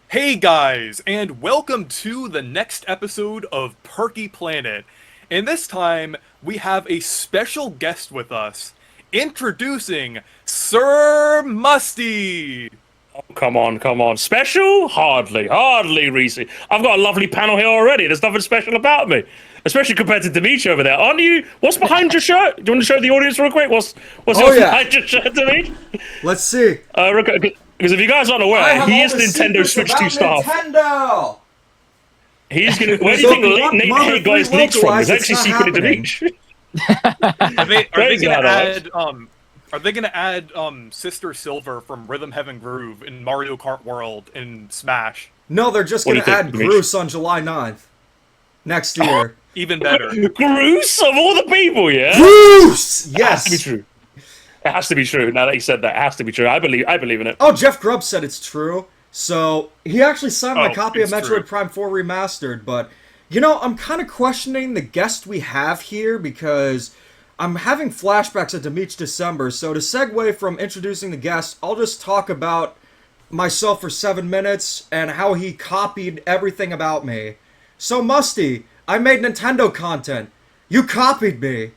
Hey guys, and welcome to the next episode of Perky Planet. And this time, we have a special guest with us, introducing Sir Musty! Come on, come on. Special? Hardly, Reese. I've got a lovely panel here already. There's nothing special about me. Especially compared to Demeech over there. Aren't you? What's behind your shirt? Do you want to show the audience real quick? What's behind your shirt, Demeech? Let's see. Because if you guys aren't aware, he is Nintendo Switch 2 staff. Nintendo! He's gonna. Where do you think Nate Hay got his leaks from? It's actually secretly Demeech. Are they gonna add Sister Silver from Rhythm Heaven Groove in Mario Kart World in Smash? No, they're just going to add Groose on July 9th. Next year. Even better. Groose of all the people, yeah? Groose! It has to be true. It has to be true. Now that you said that, it has to be true. I believe in it. Oh, Jeff Grubb said it's true. So, he actually signed my copy of Metroid true. Prime 4 Remastered, but, you know, I'm kind of questioning the guest we have here because I'm having flashbacks of Demeech December, so to segue from introducing the guest, I'll just talk about myself for 7 minutes and how he copied everything about me. So, Musty, I made Nintendo content. You copied me.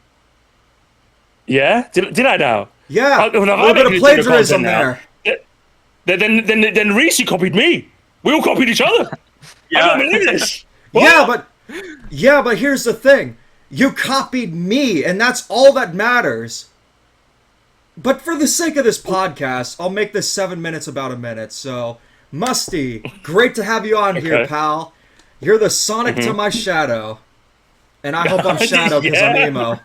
Yeah? Did I now? Yeah, a little bit of plagiarism there. Then Reese copied me. We all copied each other. Yeah. I don't believe this. Yeah, but here's the thing. You copied me, and that's all that matters. But for the sake of this podcast, I'll make this 7 minutes about a minute. So, Musty, great to have you on here, pal. You're the Sonic to my Shadow. And I hope I'm Shadow because I'm emo.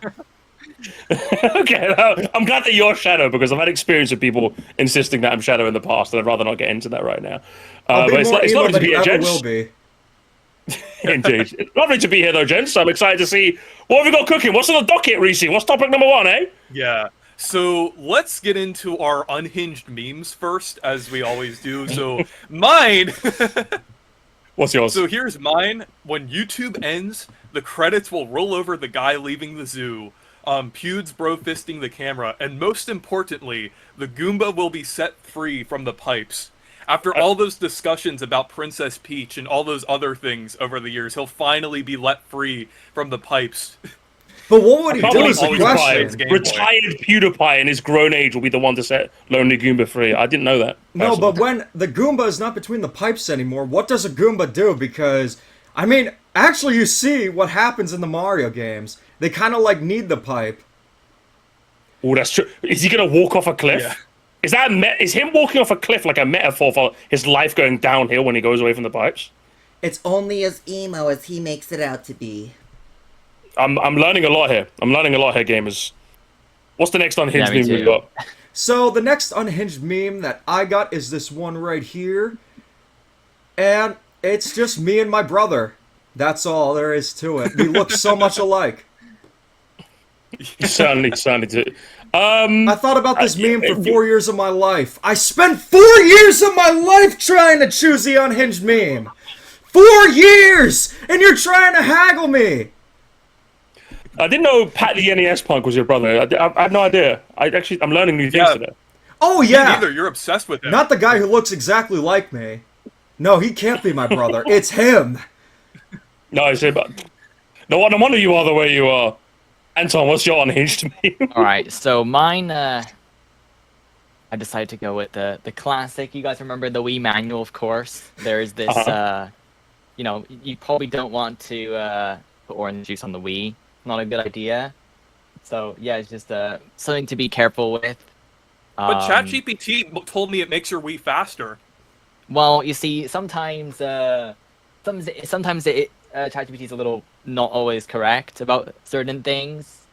Okay, I'm glad that you're Shadow because I've had experience with people insisting that I'm Shadow in the past, and I'd rather not get into that right now. I'll be but more it's emo lovely than to be you here, ever gents. will be. Indeed. It's lovely to be here, though, gents. I'm excited to see what have we got cooking. What's on the docket, Reese? What's topic number one, eh? Yeah. So let's get into our unhinged memes first, as we always do. So mine. What's yours? So here's mine. When YouTube ends, the credits will roll over the guy leaving the zoo. Pewds bro-fisting the camera, and most importantly, the Goomba will be set free from the pipes. After all those discussions about Princess Peach and all those other things over the years, he'll finally be let free from the pipes. But what would he do is the question. Retired PewDiePie in his grown age will be the one to set Lonely Goomba free. I didn't know that. No, but when the Goomba is not between the pipes anymore, what does a Goomba do? Because, I mean, actually you see what happens in the Mario games. They kind of like need the pipe. Oh, that's true. Is he going to walk off a cliff? Yeah. Is him walking off a cliff like a metaphor for his life going downhill when he goes away from the pipes? It's only as emo as he makes it out to be. I'm learning a lot here. Gamers. What's the next unhinged meme we've got? So the next unhinged meme that I got is this one right here. And it's just me and my brother. That's all there is to it. We look so much alike. Certainly do. I thought about this meme for 4 years of my life. I spent 4 years of my life trying to choose the unhinged meme. 4 years! And you're trying to haggle me! I didn't know Pat the NES Punk was your brother. I had no idea. I'm learning new things today. Oh, yeah! Me neither, you're obsessed with him. Not the guy who looks exactly like me. No, he can't be my brother. It's him! No, I say, but no wonder you are the way you are. Anton, what's your unhinged meme? Alright, so mine, I decided to go with the classic. You guys remember the Wii manual, of course. There's this, you know, you probably don't want to put orange juice on the Wii. Not a good idea. So, yeah, it's just something to be careful with. But ChatGPT told me it makes your Wii faster. Well, you see, sometimes ChatGPT is a little not always correct about certain things,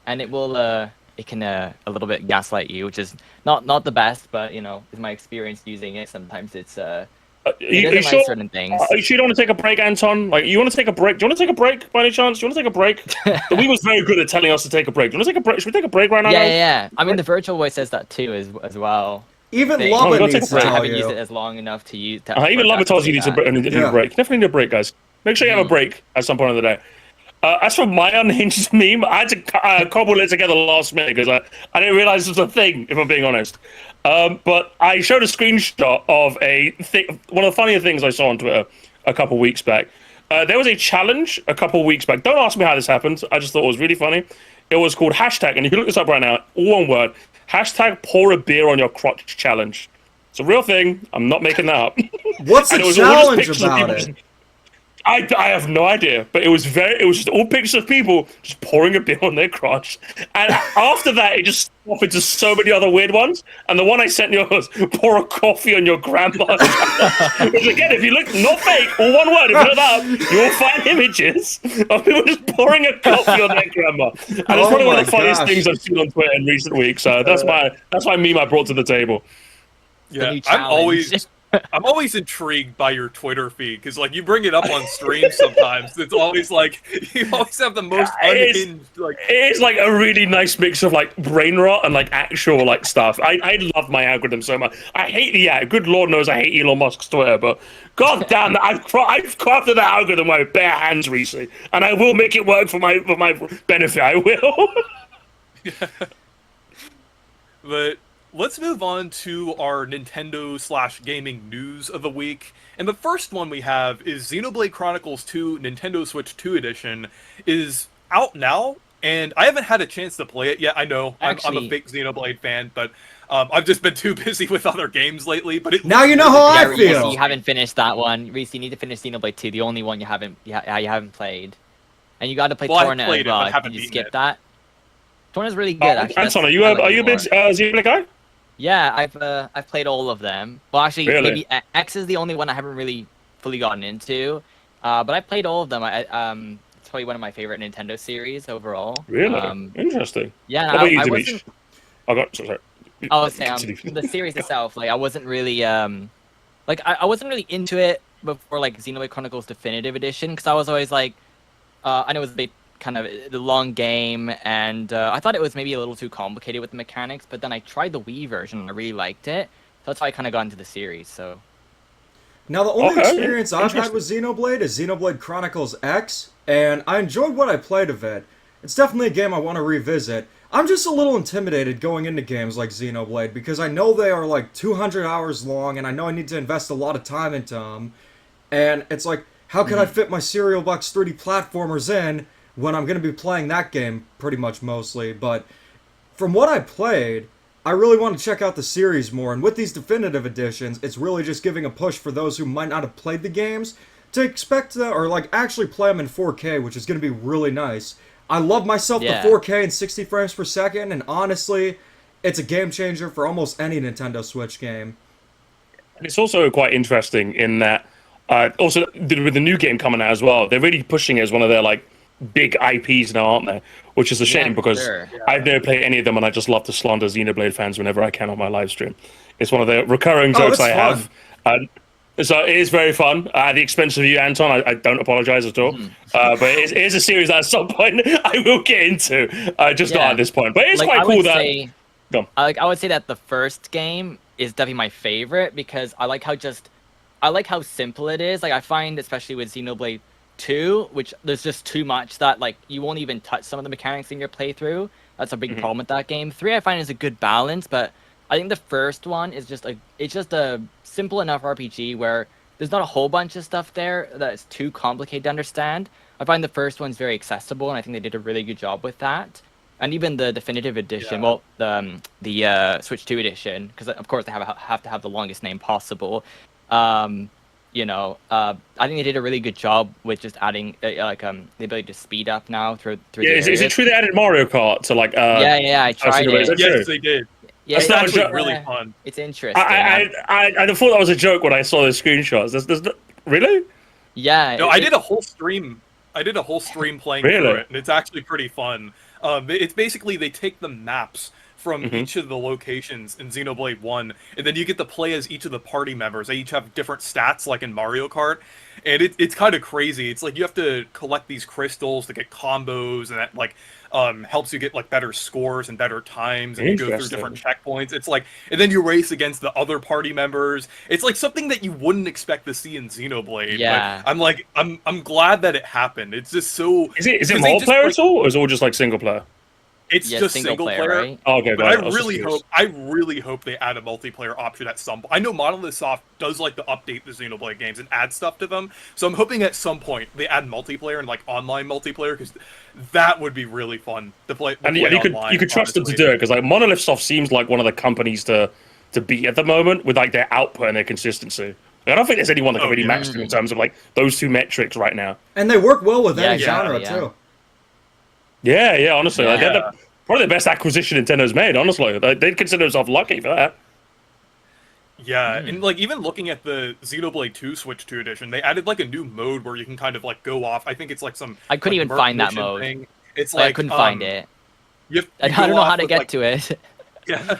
and it will it can a little bit gaslight you, which is not the best, but you know, with my experience using it, sometimes it's it doesn't like certain things. Are you sure you don't want to take a break, Anton? Like, you want to take a break? Do you want to take a break by any chance? Do you want to take a break? The Wii was very good at telling us to take a break. Do you want to take a break? Should we take a break right now? Yeah. I mean, the virtual voice says that too, as well. Even Lubba needs to I tell haven't you. used it as long enough to use. Even Lubba tells you need a break. Guys. Make sure you have a break at some point of the day. As for my unhinged meme, I had to cobble it together last minute because I didn't realize it was a thing, if I'm being honest. But I showed a screenshot of one of the funnier things I saw on Twitter a couple weeks back. There was a challenge a couple weeks back. Don't ask me how this happened. I just thought it was really funny. It was called hashtag, and you can look this up right now, all one word, hashtag pour a beer on your crotch challenge. It's a real thing. I'm not making that up. What's the challenge about it? I have no idea, but it was just all pictures of people just pouring a beer on their crotch, and after that, it just off into so many other weird ones. And the one I sent you was pour a coffee on your grandma. Which again, if you look, not fake, all one word. If you look that up, you will find images of people just pouring a coffee on their grandma, and it's probably one of the funniest things I've seen on Twitter in recent weeks. So that's my meme I brought to the table. Yeah, I'm always intrigued by your Twitter feed because, like, you bring it up on stream sometimes. It's always like you always have the most unhinged. Like, it is like a really nice mix of like brain rot and like actual like stuff. I love my algorithm so much. I hate good Lord knows I hate Elon Musk's Twitter, but god damn that I've crafted that algorithm with bare hands recently, and I will make it work for my benefit. I will. But let's move on to our Nintendo/gaming news of the week. And the first one we have is Xenoblade Chronicles 2 Nintendo Switch 2 Edition is out now, and I haven't had a chance to play it yet. I know I'm a big Xenoblade fan, but I've just been too busy with other games lately. But now you know how I feel. You haven't finished that one, Reese. You need to finish Xenoblade 2, the only one you haven't played, and you got to play Torna as well. Did you skip that? Torna's really good. Actually, Anton, are you a big Xenoblade guy? Yeah, I've played all of them. Well, actually, maybe X is the only one I haven't really fully gotten into. But I played all of them. It's probably one of my favorite Nintendo series overall. Really? Interesting. Yeah, what about you, I Demeech? wasn't. The series itself, like I wasn't really I wasn't really into it before like Xenoblade Chronicles Definitive Edition because I was always like, I know it was a bit kind of the long game, and I thought it was maybe a little too complicated with the mechanics, but then I tried the Wii version and I really liked it. So that's why I kind of got into the series. So now the only experience I've had with Xenoblade is Xenoblade Chronicles X, and I enjoyed what I played of it. It's definitely a game I want to revisit. I'm just a little intimidated going into games like Xenoblade because I know they are like 200 hours long, and I know I need to invest a lot of time into them. And it's like, how can I fit my Cereal Box 3D platformers in when I'm going to be playing that game pretty much mostly? But from what I played, I really want to check out the series more, and with these definitive editions, it's really just giving a push for those who might not have played the games to expect or like actually play them in 4K, which is going to be really nice. I love myself the 4K and 60 frames per second, and honestly, it's a game changer for almost any Nintendo Switch game. And it's also quite interesting in that, also with the new game coming out as well, they're really pushing it as one of their like big IPs now, aren't they? Which is a shame because I've never played any of them, and I just love to slander Xenoblade fans whenever I can on my live stream. It's one of the recurring jokes I have. So it is very fun. At the expense of you, Anton, I don't apologize at all. But it is a series that at some point I will get into. Just not at this point. But it's quite cool that... I would say that the first game is definitely my favorite because I like how simple it is. Like I find, especially with Xenoblade 2, which there's just too much that like you won't even touch some of the mechanics in your playthrough. That's a big problem with that game. 3 I find is a good balance, but I think the first one is just a simple enough RPG where there's not a whole bunch of stuff there that is too complicated to understand. I find the first one's very accessible, and I think they did a really good job with that. And even the definitive edition, the Switch 2 edition, because of course they have to have the longest name possible. I think they did a really good job with just adding the ability to speed up now through. Is it true they added Mario Kart to like? I tried it. Yes, they did. Yeah, it's actually really fun. It's interesting. I thought that was a joke when I saw the screenshots. Really? Yeah. No, I did a whole stream. playing through it, and it's actually pretty fun. It's basically they take the maps from Mhm. each of the locations in Xenoblade 1, and then you get to play as each of the party members. They each have different stats, like in Mario Kart, and it's kind of crazy. It's like you have to collect these crystals to get combos, and that like helps you get like better scores and better times, and you go through different Interesting. checkpoints. It's like, and then you race against the other party members. It's like something that you wouldn't expect to see in Xenoblade, but Yeah. I'm glad that it happened. It's just so Is it because they just multiplayer like at all, or is it all just like single player? it's Yeah, just single player, player. right? Oh, okay, But I got it. I was just really curious. hope they add a multiplayer option at some point. I know Monolith Soft does like to update the Xenoblade games and add stuff to them, so I'm hoping at some point they add multiplayer and like online multiplayer, because that would be really fun to play. And play you online, could trust them to honestly. do it because like Monolith Soft seems like one of the companies to beat at the moment with like their output and their consistency. Like, I don't think there's anyone that can Oh, really yeah. match them in terms of like those two metrics right now. And they work well with Yeah, any genre, exactly, yeah. too. Yeah, honestly, like, they're Yeah. probably the best acquisition Nintendo's made. Honestly, they'd consider themselves lucky for that. Yeah, Hmm. and like even looking at the Xenoblade 2 Switch 2 edition, they added like a new mode where you can kind of like go off. I think it's like some I couldn't like, even find that mission mode. thing. It's Like, I like couldn't find it. You I go don't know off how to with, get like, to it. Yeah,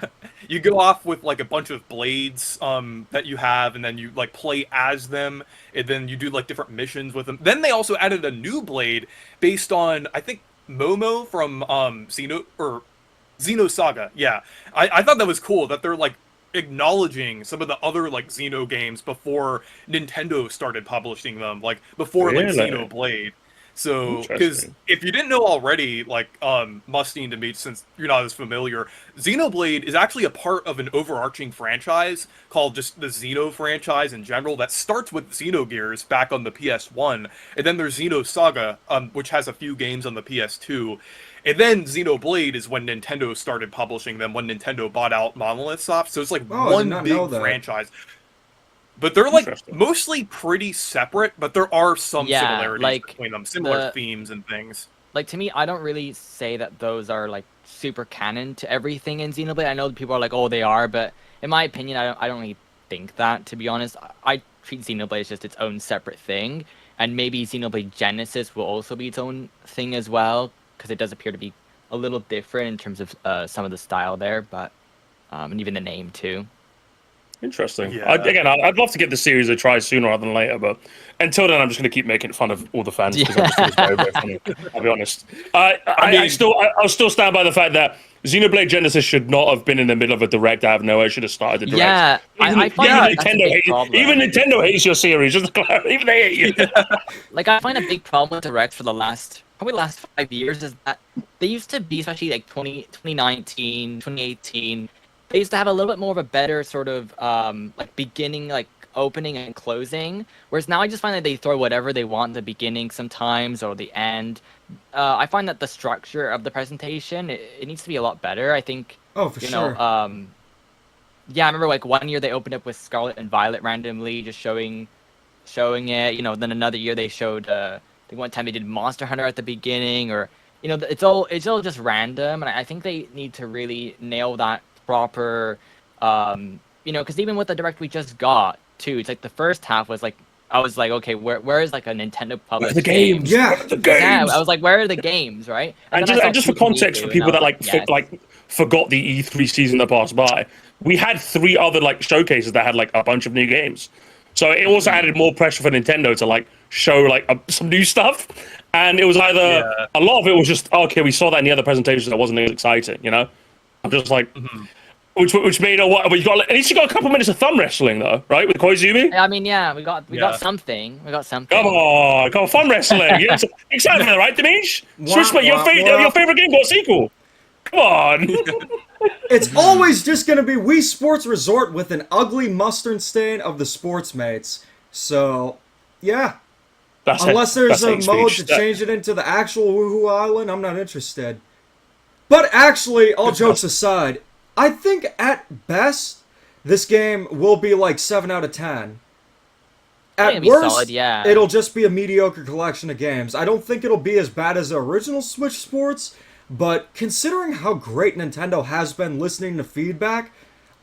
you go off with like a bunch of blades that you have, and then you like play as them, and then you do like different missions with them. Then they also added a new blade based on, I think, Momo from Xenosaga. Yeah, I thought that was cool that they're like acknowledging some of the other like Xeno games before Nintendo started publishing them, like before like Really? Xenoblade. So, because Interesting. if you didn't know already, like Mustine to Demeech, since you're not as familiar, Xenoblade is actually a part of an overarching franchise called just the Xeno franchise in general that starts with Xenogears back on the PS1, and then there's Xenosaga, which has a few games on the PS2, and then Xenoblade is when Nintendo started publishing them when Nintendo bought out Monolith Soft. So it's like Oh, I did one not big know that. franchise. But they're like Interesting. mostly pretty separate, but there are some Yeah, similarities like, between them, similar the- themes and things. Like, to me, I don't really say that those are like super canon to everything in Xenoblade. I know that people are like, oh, they are, but in my opinion, I don't really think that, to be honest. I treat Xenoblade as just its own separate thing, and maybe Xenoblade Genesis will also be its own thing as well, because it does appear to be a little different in terms of some of the style there, but and even the name too. Interesting. Yeah. I'd love to get the series a try sooner rather than later, but until then, I'm just going to keep making fun of all the fans because I just think it's very, very funny. I'll be honest. I'll still stand by the fact that Xenoblade Genesis should not have been in the middle of a direct out of nowhere. It should have started the direct. Yeah, I find that's a big problem. Even Nintendo hates your series. Just to clarify, even they hate you. Like, I find a big problem with Directs for the last 5 years is that they used to be, especially like 2019, 2018, they used to have a little bit more of a better sort of like beginning, like opening and closing. Whereas now I just find that they throw whatever they want in the beginning sometimes or the end. I find that the structure of the presentation, it needs to be a lot better. I think, Oh, for you sure. know, yeah, I remember like one year they opened up with Scarlet and Violet randomly, just showing it. You know, then another year they showed. I think one time they did Monster Hunter at the beginning, or you know, it's all just random, and I think they need to really nail that proper. You know, because even with the direct we just got too, it's like the first half was like I was like, okay, where is like a Nintendo published The games. Yeah. The games. Yeah, I was like, where are the games, right? And then I saw just for Super context, Miku, for and people I that was yes. forgot the E3 season that passed by, we had 3 other like showcases that had like a bunch of new games. So it also added more pressure for Nintendo to like show like some new stuff. And it was either Yeah. a lot of it was just okay, we saw that in the other presentations that wasn't as exciting, you know. I'm just like, which made what? But at least you got a couple minutes of thumb wrestling though, right? With Koizumi. I mean, yeah, we got Yeah. something. We got something. Come on, thumb wrestling. You're excited for that, right, Demeech? Switch, Wah, your wah, favorite, wah. your favorite game got a sequel. Come on. It's always just gonna be Wii Sports Resort with an ugly mustard stain of the Sportsmates. So, yeah. Unless there's a mode to change it into the actual Woohoo Island, I'm not interested. But actually, all jokes aside, I think at best, this game will be like 7 out of 10. At It'll be worst, solid, yeah. it'll just be a mediocre collection of games. I don't think it'll be as bad as the original Switch Sports, but considering how great Nintendo has been listening to feedback,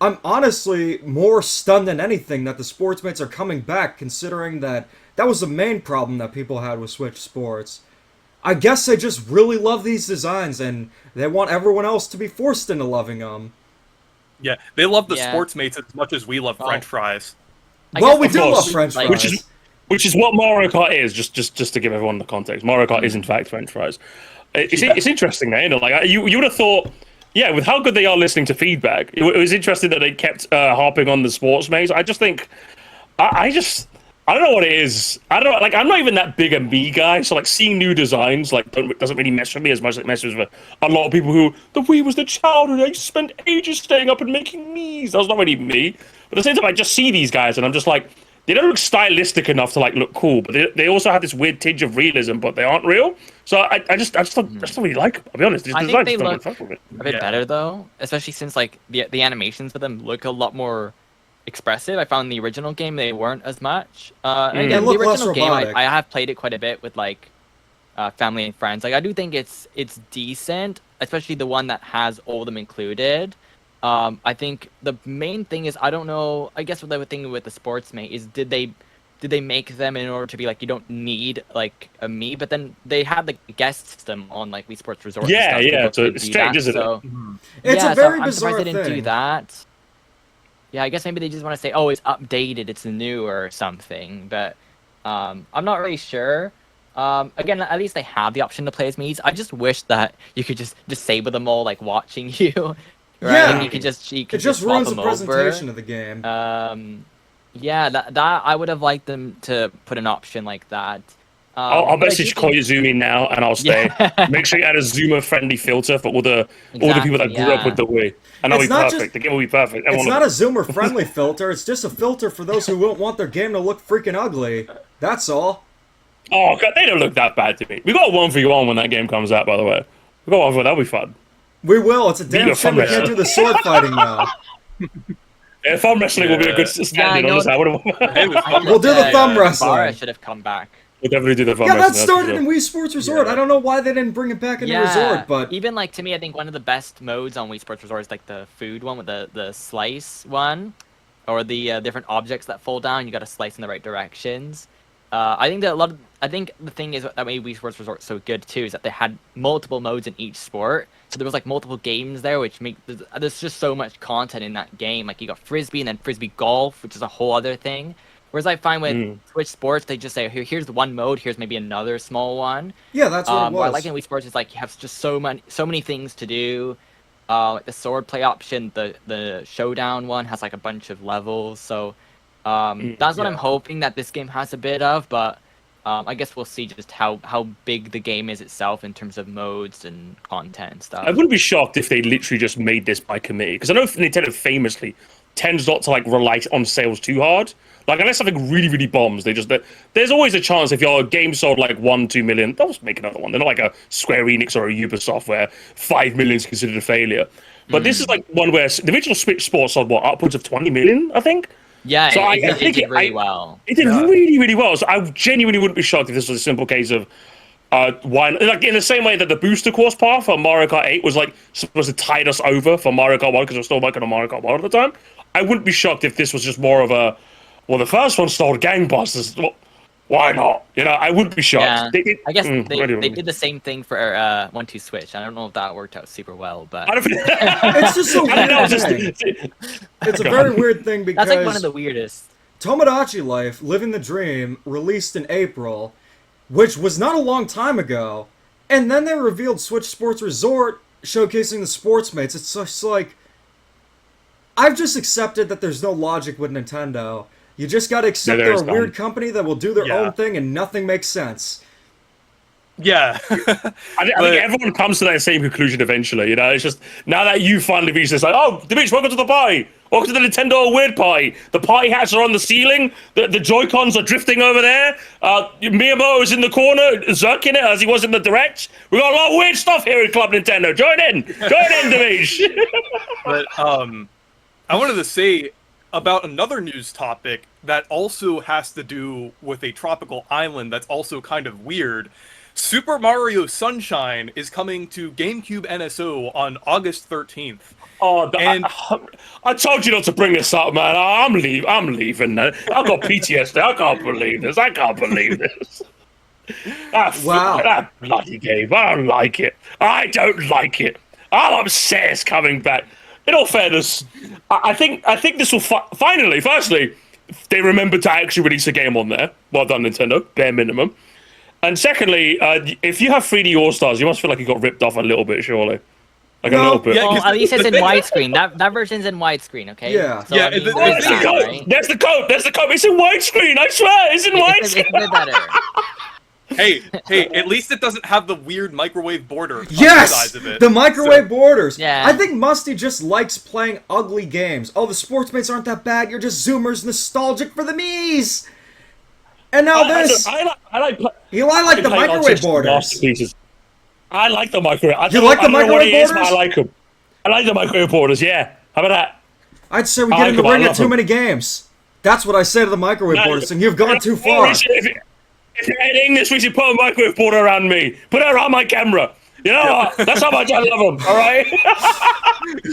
I'm honestly more stunned than anything that the Sportsmates are coming back, considering that was the main problem that people had with Switch Sports. I guess they just really love these designs and they want everyone else to be forced into loving them. Yeah, they love the Yeah. sports mates as much as we love Oh. French fries. Well, we guess do of love course, French like- fries. which is what Mario Kart is. Just to give everyone the context, Mario Kart is in fact French fries. It's interesting, though, you know, like you would have thought, yeah, with how good they are listening to feedback, it was interesting that they kept harping on the sports maze. I just think, I don't know what it is. I don't know, like I'm not even that big a me guy, so like seeing new designs like doesn't really mess with me as much as it messes with a lot of people who the Wii was the childhood. I spent ages staying up and making Mii's. That was not really me. But at the same time, I just see these guys and I'm just like, they don't look stylistic enough to like look cool, but they also have this weird tinge of realism, but they aren't real. So I just don't really like them. I'll be honest. These I designs think they don't look fuck with it. a bit Yeah. better though, especially since like the animations for them look a lot more expressive. I found in the original game they weren't as much. And They again, the look less original game robotic. I have played it quite a bit with like family and friends. Like I do think it's decent, especially the one that has all of them included. I think the main thing is I don't know. I guess what the thing with the Sportsmate is did they make them in order to be like you don't need like a me, but then they had the guest system on like Wii Sports Resort. and Yeah, stuff, yeah, people so could it's do strange, that, isn't it? so, It's yeah, a very so I'm bizarre surprised they didn't thing. do that. Yeah, I guess maybe they just want to say, oh, it's updated, it's new or something, but I'm not really sure. Again, at least they have the option to play as Mii's. I just wish that you could just disable them all, like watching you. Right? Yeah. Like, you could It just swap ruins the them presentation over. of the game. Yeah, that I would have liked them to put an option like that. I'll But I do message think- Koizumi now, and I'll stay. Yeah. Make sure you add a Zoomer-friendly filter for all the people that Exactly, grew up yeah. with the Wii, and that'll It's be not perfect. just- The game will be perfect. It's Everyone not will- a Zoomer-friendly filter. It's just a filter for those who won't want their game to look freaking ugly. That's all. Oh god, they don't look that bad to me. We got 1v1 when that game comes out, by the way. We got 1v1. That'll be fun. We will. It's a damn Video shame we thumb can't do wrestling. the sword fighting now. Yeah, thumb wrestling will be a good standing I on this. know- I would Hey, with fun We'll do the wrestling, thumb wrestling. Bara should have come back. We'll definitely do the thumb Yeah, that wrestling. that's for started sure. in Wii Sports Resort. Yeah. I don't know why they didn't bring it back into Resort, but even like to me, I think one of the best modes on Wii Sports Resort is like the food one with the slice one, or the different objects that fall down. You got to slice in the right directions. I think that I think the thing is that made Wii Sports Resort so good too is that they had multiple modes in each sport. So there was like multiple games there, which make there's just so much content in that game. Like you got frisbee and then frisbee golf, which is a whole other thing. Whereas I find with Switch Sports, they just say, here's one mode, here's maybe another small one. yeah, that's what it What I was. like in Wii Sports is like you have just so many things to do. Like the sword play option, the showdown one has like a bunch of levels. So that's what I'm hoping that this game has a bit of. But I guess we'll see just how big the game is itself in terms of modes and content and stuff. I wouldn't be shocked if they literally just made this by committee, because I know Nintendo famously tends not to like rely on sales too hard. Like unless something really, really bombs, there's always a chance if your game sold like 1-2 million, they'll just make another one. They're not like a Square Enix or a Ubisoft where 5 million is considered a failure. But this is like one where the original Switch Sports sold what, upwards of 20 million, I think. Yeah, So it think did really well. It did really, really well. So I genuinely wouldn't be shocked if this was a simple case of why, like in the same way that the booster course path for Mario Kart 8 was like supposed to tide us over for Mario Kart 1 because we're still working on Mario Kart 1 at the time. I wouldn't be shocked if this was just more of a, well, the first one sold gangbusters. Well, why not? You know, I wouldn't be shocked. Yeah, I guess anyway. they did the same thing for 1-2 Switch. I don't know if that worked out super well, but I don't think. It's just so I don't know. weird. Just, It's a very weird thing because that's like one of the weirdest. Tomodachi Life, Living the Dream, released in April, which was not a long time ago, and then they revealed Switch Sports Resort, showcasing the sports mates. It's just like, I've just accepted that there's no logic with Nintendo. You just gotta accept Yeah, they're a there's weird none. company that will do their Yeah. own thing and nothing makes sense. Yeah. I think everyone comes to that same conclusion eventually. You know, it's just now that you finally reached this, like, oh, Demeech, welcome to the party. Welcome to the Nintendo Weird Party. The party hats are on the ceiling. The Joy-Cons are drifting over there. Miyamoto is in the corner, zerking it as he was in the Direct. We got a lot of weird stuff here at Club Nintendo. Join in, Demeech. But I wanted to say about another news topic that also has to do with a tropical island that's also kind of weird. Super Mario Sunshine is coming to GameCube NSO on August 13th. Oh, And- I told you not to bring this up, man. I'm leaving. I've got PTSD. I can't believe this. Wow. That bloody game. I don't like it. I don't like it. I'm upset it's coming back. In all fairness, I think this will finally. Firstly, they remembered to actually release a game on there. Well done, Nintendo. Bare minimum. And secondly, if you have 3D All Stars, you must feel like you got ripped off a little bit, surely. Like a No. little bit. Yeah, Well, at least it's in widescreen. That version's in widescreen, okay? Yeah. So, Yeah, I mean, the- There's there's the that, code. right? There's the code. There's the code. It's in widescreen. I swear, it's in It's a widescreen. bit better. Hey, at least it doesn't have the weird microwave border on the Yes! sides of it. The microwave borders. Yeah. I think Musty just likes playing ugly games. Oh, the sportsmates aren't that bad. You're just Zoomers nostalgic for the Mii's. And now this. I like I like the playing microwave artistic borders. masterpieces. I like the microwave. I You don't, like the I don't know what microwave it is, but borders? I like them. I like the microwave borders. Yeah. How about that? I'd say we I get in like the them, I ring at love too them. many games. That's what I say to the microwave No, borders, and you've gone too Hey, far. if you're editing this, we should put a microwave border around me. Put it around my camera. You know what? That's how much I love them. All right.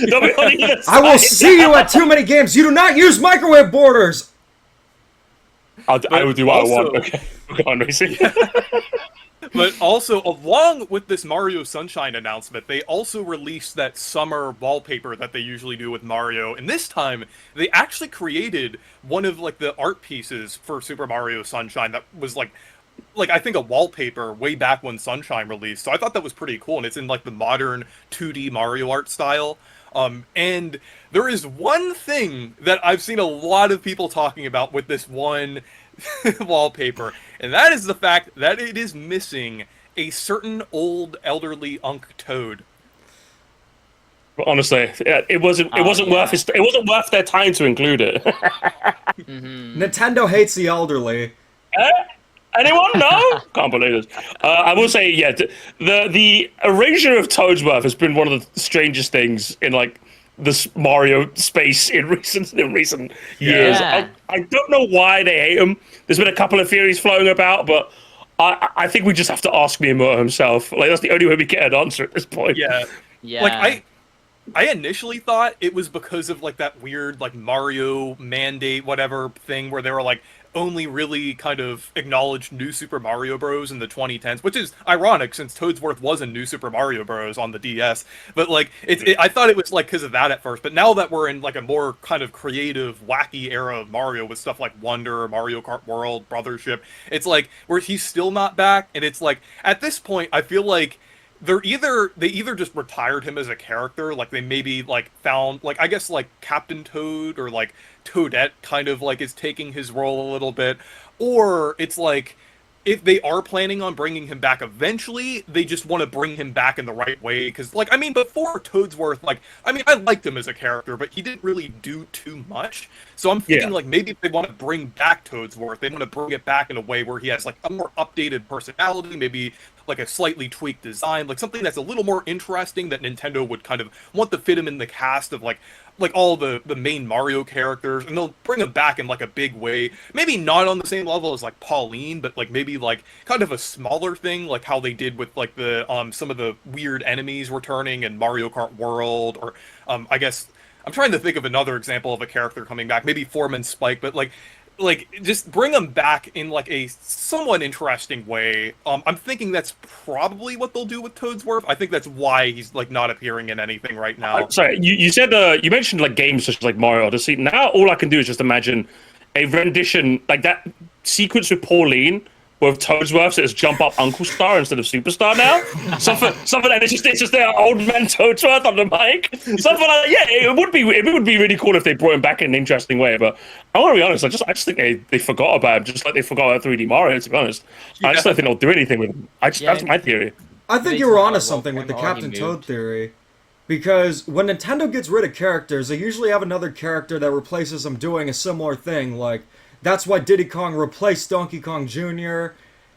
They'll be on either I will side. see you at too many games. You do not use microwave borders. I will do what also- I want. Okay. Go on, Reese. But also, along with this Mario Sunshine announcement, they also released that summer wallpaper that they usually do with Mario. And this time, they actually created one of like the art pieces for Super Mario Sunshine that was like I think a wallpaper way back when Sunshine released. So I thought that was pretty cool, and it's in like the modern 2D Mario art style. And there is one thing that I've seen a lot of people talking about with this one wallpaper, and that is the fact that it is missing a certain old elderly Unk Toad. But honestly, yeah, it wasn't yeah. worth their time to include it. Nintendo hates the elderly. Anyone? No? Can't believe this. I will say, yeah, the erasure of Toadsworth has been one of the strangest things in like this Mario space in recent years. Yeah. I don't know why they hate him. There's been a couple of theories flowing about, but I think we just have to ask Miyamoto himself. Like that's the only way we get an answer at this point. Yeah. Yeah. Like I initially thought it was because of like that weird like Mario mandate whatever thing where they were like only really kind of acknowledged New Super Mario Bros. In the 2010s, which is ironic since Toadsworth was in New Super Mario Bros. On the DS. But like I thought it was like because of that at first, but now that we're in like a more kind of creative, wacky era of Mario with stuff like Wonder, Mario Kart World, Brothership, it's like where he's still not back, and it's like at this point I feel like they either just retired him as a character, like they maybe like found like I guess like Captain Toad or like Toadette kind of like is taking his role a little bit, or it's like if they are planning on bringing him back eventually, they just want to bring him back in the right way. Because, like, I mean, before Toadsworth, like, I mean, I liked him as a character, but he didn't really do too much. So I'm thinking, like, maybe if they want to bring back Toadsworth, they want to bring it back in a way where he has, like, a more updated personality, maybe, like, a slightly tweaked design, like, something that's a little more interesting that Nintendo would kind of want to fit him in the cast of, like all the main Mario characters, and they'll bring him back in like a big way. Maybe not on the same level as like Pauline, but like maybe like kind of a smaller thing, like how they did with like the some of the weird enemies returning in Mario Kart World, or I guess I'm trying to think of another example of a character coming back, maybe Foreman Spike, but like just bring them back in like a somewhat interesting way. I'm thinking that's probably what they'll do with Toadsworth. I think that's why he's like not appearing in anything right now. Sorry, you said you mentioned like games such as like Mario Odyssey. Now all I can do is just imagine a rendition like that sequence with Pauline with Toadsworth, so it's jump up Uncle Star instead of Superstar now. something and it's just their old man Toadsworth on the mic. Something like that. Yeah, it would be really cool if they brought him back in an interesting way. But I want to be honest, I just think they forgot about him, just like they forgot about 3D Mario. To be honest, I just don't think they'll do anything with him. That's my theory. I think They you were took onto our something with the Wolfgang Captain already Toad moved. theory. Because when Nintendo gets rid of characters, they usually have another character that replaces them doing a similar thing. Like, that's why Diddy Kong replaced Donkey Kong Jr.,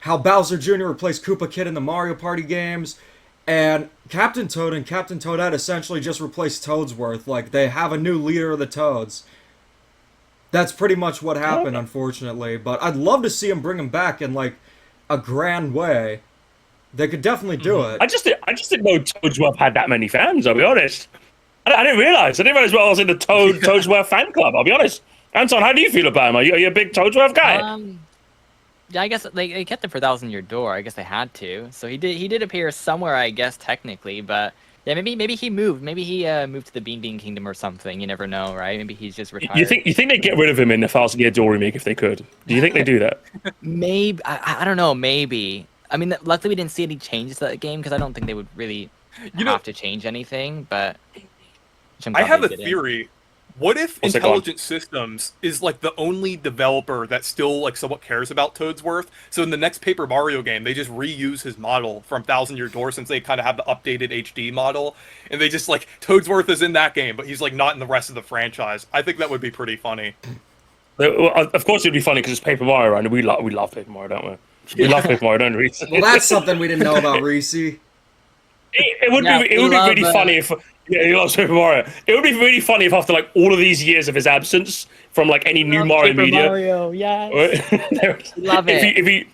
how Bowser Jr. replaced Koopa Kid in the Mario Party games, and Captain Toad and Captain Toadette essentially just replaced Toadsworth. Like, they have a new leader of the Toads. That's pretty much what happened, unfortunately. But I'd love to see them bring him back in, like, a grand way. They could definitely do it. I just didn't know Toadsworth had that many fans. I'll be honest. I didn't realize. I well I was in the Toadsworth fan club. I'll be honest. Anton, how do you feel about him? Are you a big Toadsworth guy? I guess they kept him for Thousand Year Door. I guess they had to. So he did appear somewhere, I guess technically, but yeah, maybe he moved. Maybe he moved to the Bean Kingdom or something. You never know, right? Maybe he's just retired. You think they'd get rid of him in the Thousand Year Door remake if they could? Do you think they do that? Maybe I don't know. Maybe. I mean, luckily we didn't see any changes to that game because I don't think they would really have to change anything. But I have a theory. What if What's Intelligent Systems is like the only developer that still like somewhat cares about Toadsworth? So in the next Paper Mario game, they just reuse his model from Thousand Year Door since they kind of have the updated HD model, and they just like Toadsworth is in that game, but he's like not in the rest of the franchise. I think that would be pretty funny. Well, of course, it'd be funny because it's Paper Mario, and we love Paper Mario, don't we? We love Paper Mario, don't we? Well, that's something we didn't know about Reese. It would be really funny if. Yeah, he loves Paper Mario. It would be really funny if after like all of these years of his absence from like any new Mario Paper media, Mario, yes. Love it. If he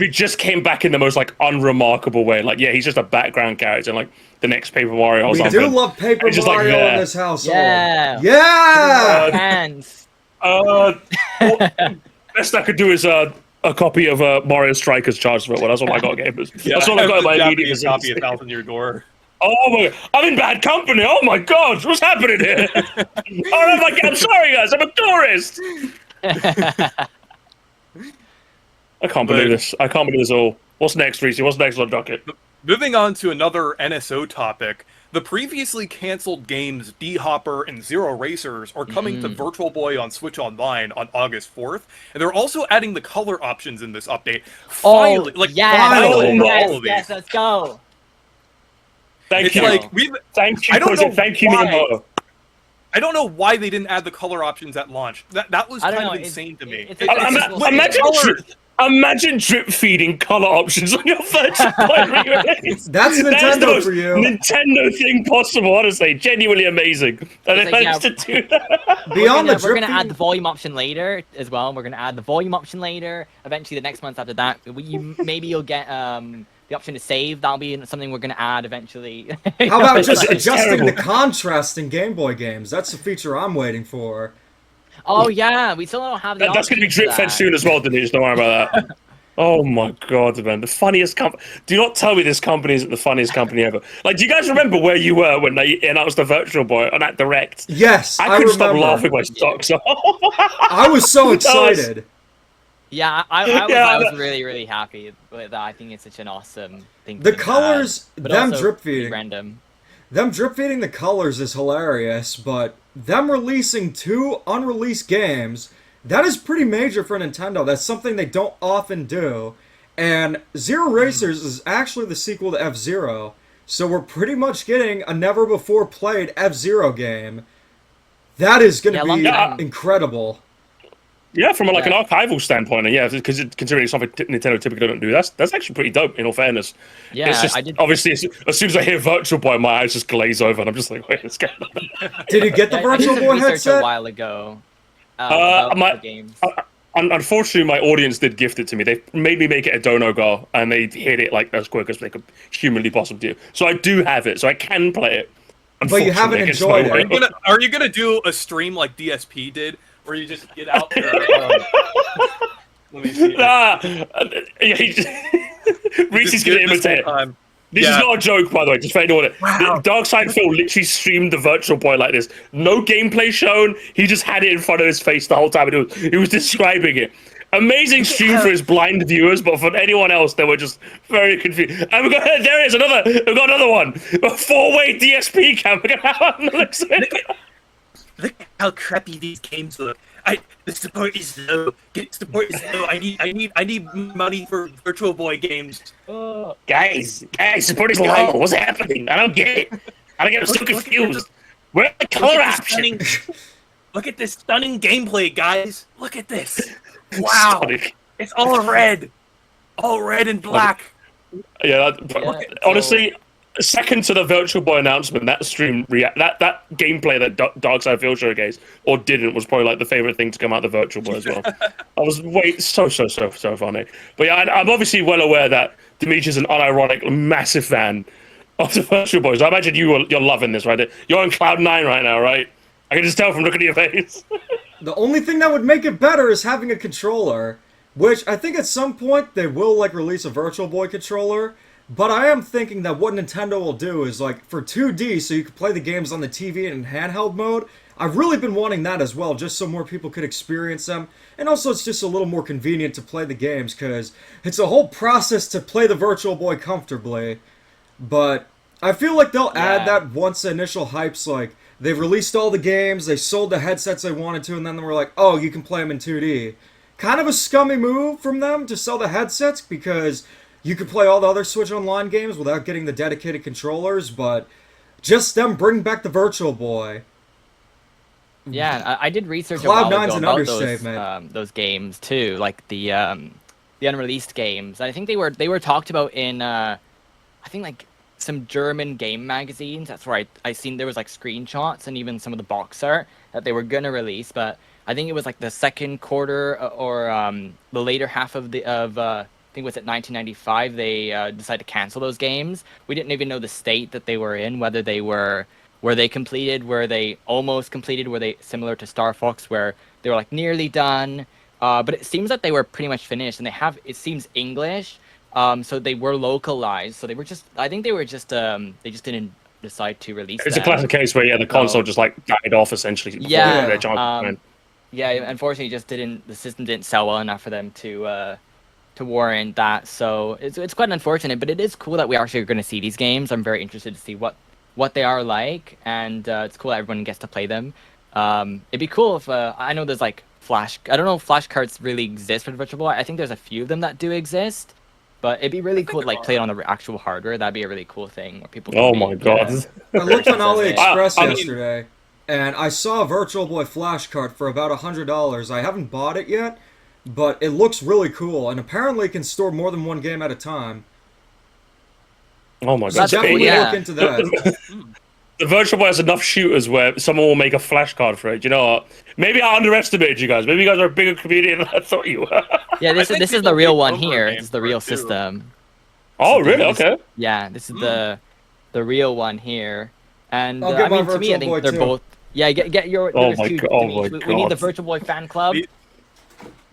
just came back in the most like unremarkable way, like yeah, he's just a background character in like the next Paper Mario or We something. do love Paper It's just like Mario there. in this household. Yeah. Yeah! Hands. Best I could do is a copy of Mario Strikers Charged Foot. Well, that's all I got, gamers. That's all I got in my immediate copy of vicinity. Thousand Year Door. Oh my! I'm in bad company. Oh my God! What's happening here? I'm sorry, guys. I'm a tourist. I can't believe this. I can't believe this all. What's next, Reese? What's next on the docket? Moving on to another NSO topic, the previously canceled games D-Hopper and Zero Racers are coming to Virtual Boy on Switch Online on August 4th, and they're also adding the color options in this update. Finally, finally, all of these. Yes, let's go. Thank It's you. like Thank you. I don't know Thank you, why. Miyamoto. I don't know why they didn't add the color options at launch. That was I don't kind of know, insane to me. Imagine drip feeding color options on your Virtual Boy re-release. That's That is the Nintendo most for you. Nintendo thing possible, honestly. Genuinely amazing. And they It's like, managed yeah. to do that. Beyond the We're drip gonna add feed- the volume option later as well. We're gonna add the volume option later. Eventually, the next month after that, maybe you'll get the option to save. That'll be something we're gonna add eventually. How about just It's adjusting the terrible. contrast in Game Boy games? That's the feature I'm waiting for. Oh yeah, we still don't have the. That's going to be option drip for fed that. soon as well, Demeech. Don't worry about that. Oh my God, man. The funniest company. Do not tell me this company isn't the funniest company ever. Like, do you guys remember where you were when they announced the Virtual Boy on that Direct? Yes, I couldn't stop remember. laughing my socks off. I was so excited. Yeah, I was really, really happy with that. I think it's such an awesome thing. The to add, colors, but them also drip feeding. Random. Them drip feeding the colors is hilarious, but them releasing 2 unreleased games, that is pretty major for Nintendo. That's something they don't often do. And Zero Racers is actually the sequel to F-Zero, so we're pretty much getting a never-before-played F-Zero game. That is going to Yeah, long be time. incredible. Yeah, from like an archival standpoint, and yeah, because considering it's something Nintendo typically don't do, that's actually pretty dope. In all fairness, Yeah, it's just, I did. obviously as soon as I hear Virtual Boy, my eyes just glaze over, and I'm just like, wait, what's going on? Did you get the I Virtual did some Boy research headset? a while ago. About the games. Unfortunately, my audience did gift it to me. They made me make it a dono goal, and they hit it like as quick as they could humanly possibly do. So I do have it, so I can play it. But you haven't Unfortunately, against enjoyed my it. will. Are you gonna do a stream like DSP did, where you just get out there? Let me see. Nah, Reese's gonna imitate it. This is not a joke, by the way, just for anyone. Wow. Darkside Phil literally streamed the Virtual Boy like this. No gameplay shown. He just had it in front of his face the whole time. And he was describing it. Amazing stream for his blind viewers, but for anyone else, they were just very confused. And we've got another one. A 4-way DSP cam. We're gonna have another. Look how crappy these games look. The support is low. Support is low. I need money for Virtual Boy games. Guys, support is low. What's happening? I don't get it. I'm so confused. Where are the color options? Look at this stunning gameplay, guys. Look at this. Wow. It's all red and black. Yeah, honestly, second to the Virtual Boy announcement, that stream that gameplay that Darkside Phil showcased or didn't was probably like the favorite thing to come out of the Virtual Boy as well. I was so funny. But yeah, I'm obviously well aware that Demeech is an unironic massive fan of the Virtual Boy. So I imagine you're loving this, right? You're on cloud 9 right now, right? I can just tell from looking at your face. The only thing that would make it better is having a controller. Which I think at some point they will like release a Virtual Boy controller. But I am thinking that what Nintendo will do is like for 2D, so you can play the games on the TV and in handheld mode. I've really been wanting that as well, just so more people could experience them. And also it's just a little more convenient to play the games, because it's a whole process to play the Virtual Boy comfortably. But I feel like they'll add that once the initial hype's like, they've released all the games, they sold the headsets they wanted to, and then they were like, oh, you can play them in 2D. Kind of a scummy move from them to sell the headsets, because you could play all the other Switch Online games without getting the dedicated controllers, but just them bring back the Virtual Boy. Yeah, I did research a Cloud while Nine's ago an about understatement. those games too, like the unreleased games. I think they were talked about in I think like some German game magazines. That's where I seen there was like screenshots and even some of the box art that they were gonna release, but I think it was like the second quarter or the later half of I think it was at 1995 they decided to cancel those games. We didn't even know the state that they were in, whether they were they completed, were they almost completed, were they similar to Star Fox where they were like nearly done. But it seems that they were pretty much finished, and it seems English. So they were localized. So they were just, I think they were just, they just didn't decide to release It's them. a classic case where the console just like died off essentially. before Yeah, their chance to win. Yeah, unfortunately, the system didn't sell well enough for them to warrant that. So it's quite unfortunate, but it is cool that we actually are going to see these games. I'm very interested to see what they are like, and it's cool that everyone gets to play them. It'd be cool if I know there's like flash. I don't know if flash cards really exist for the Virtual Boy. I think there's a few of them that do exist, but it'd be really cool to like play it on the actual hardware. That'd be a really cool thing where people. Oh my god! I looked on AliExpress I mean- yesterday, and I saw a Virtual Boy flash cart for about $100. I haven't bought it yet, but it looks really cool, and apparently it can store more than one game at a time. Oh my So god! definitely cool, yeah. look into that. The Virtual Boy has enough shooters where someone will make a flashcard for it. You know what? Maybe I underestimated you guys. Maybe you guys are a bigger community than I thought you were. Yeah, this think is the people real make one over here. games This is the for real it, too. system. Oh, really? Okay. Yeah, this is the real one here, and I'll I get my mean to me, I Virtual think Boy they're too. both. Yeah, get your. Oh there's my two, God, oh Demeech. my We need the God. Virtual Boy fan club. The-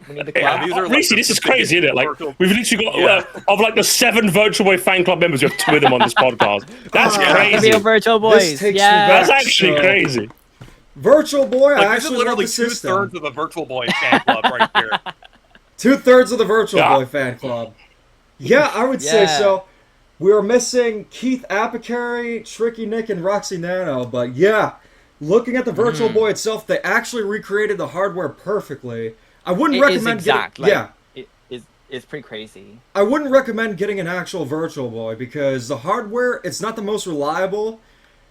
We need the Yeah, club. these are like Reese, the this is biggest crazy, isn't it? Like, Virtual- we've literally got, Yeah. of like the 7 Virtual Boy fan club members, we have 2 of them on this podcast. That's Yeah. The crazy. real Virtual Boys. This takes me yeah. back. That's actually So- crazy. Virtual Boy, I Like, this is actually love literally the system. 2/3 of the Virtual Boy fan club right here. 2/3 of the Virtual Yeah. Boy fan club. Yeah, I would say Yeah. so. We were missing Keith Apicary, Tricky Nick, and Roxy Nano, but yeah, looking at the Virtual Boy itself, they actually recreated the hardware perfectly. I wouldn't It is recommend exact. getting, Like, it is. It's pretty crazy. I wouldn't recommend getting an actual Virtual Boy because the hardware, it's not the most reliable.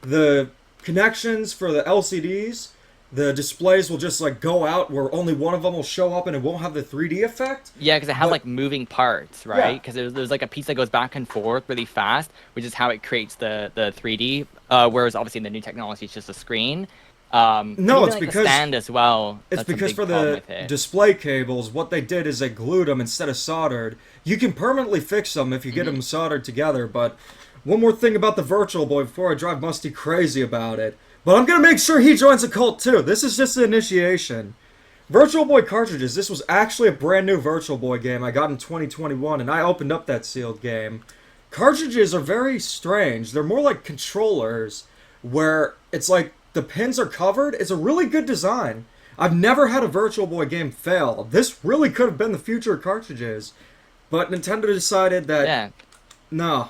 The connections for the LCDs, the displays will just like go out where only one of them will show up and it won't have the 3D effect. Yeah, because it has But- like moving parts, Yeah. right? Because there's like a piece that goes back and forth really fast, which is how it creates the 3D. Whereas obviously in the new technology, it's just a screen. No, even, it's like, because- the stand as well. It's that's a because big for problem the with it. display cables, what they did is they glued them instead of soldered. You can permanently fix them if you get them soldered together, but one more thing about the Virtual Boy before I drive Musty crazy about it. But I'm gonna make sure he joins the cult too. This is just the initiation. Virtual Boy cartridges, this was actually a brand new Virtual Boy game I got in 2021, and I opened up that sealed game. Cartridges are very strange. They're more like controllers, where it's like the pins are covered. It's a really good design. I've never had a Virtual Boy game fail. This really could have been the future of cartridges. But Nintendo decided that, yeah. no.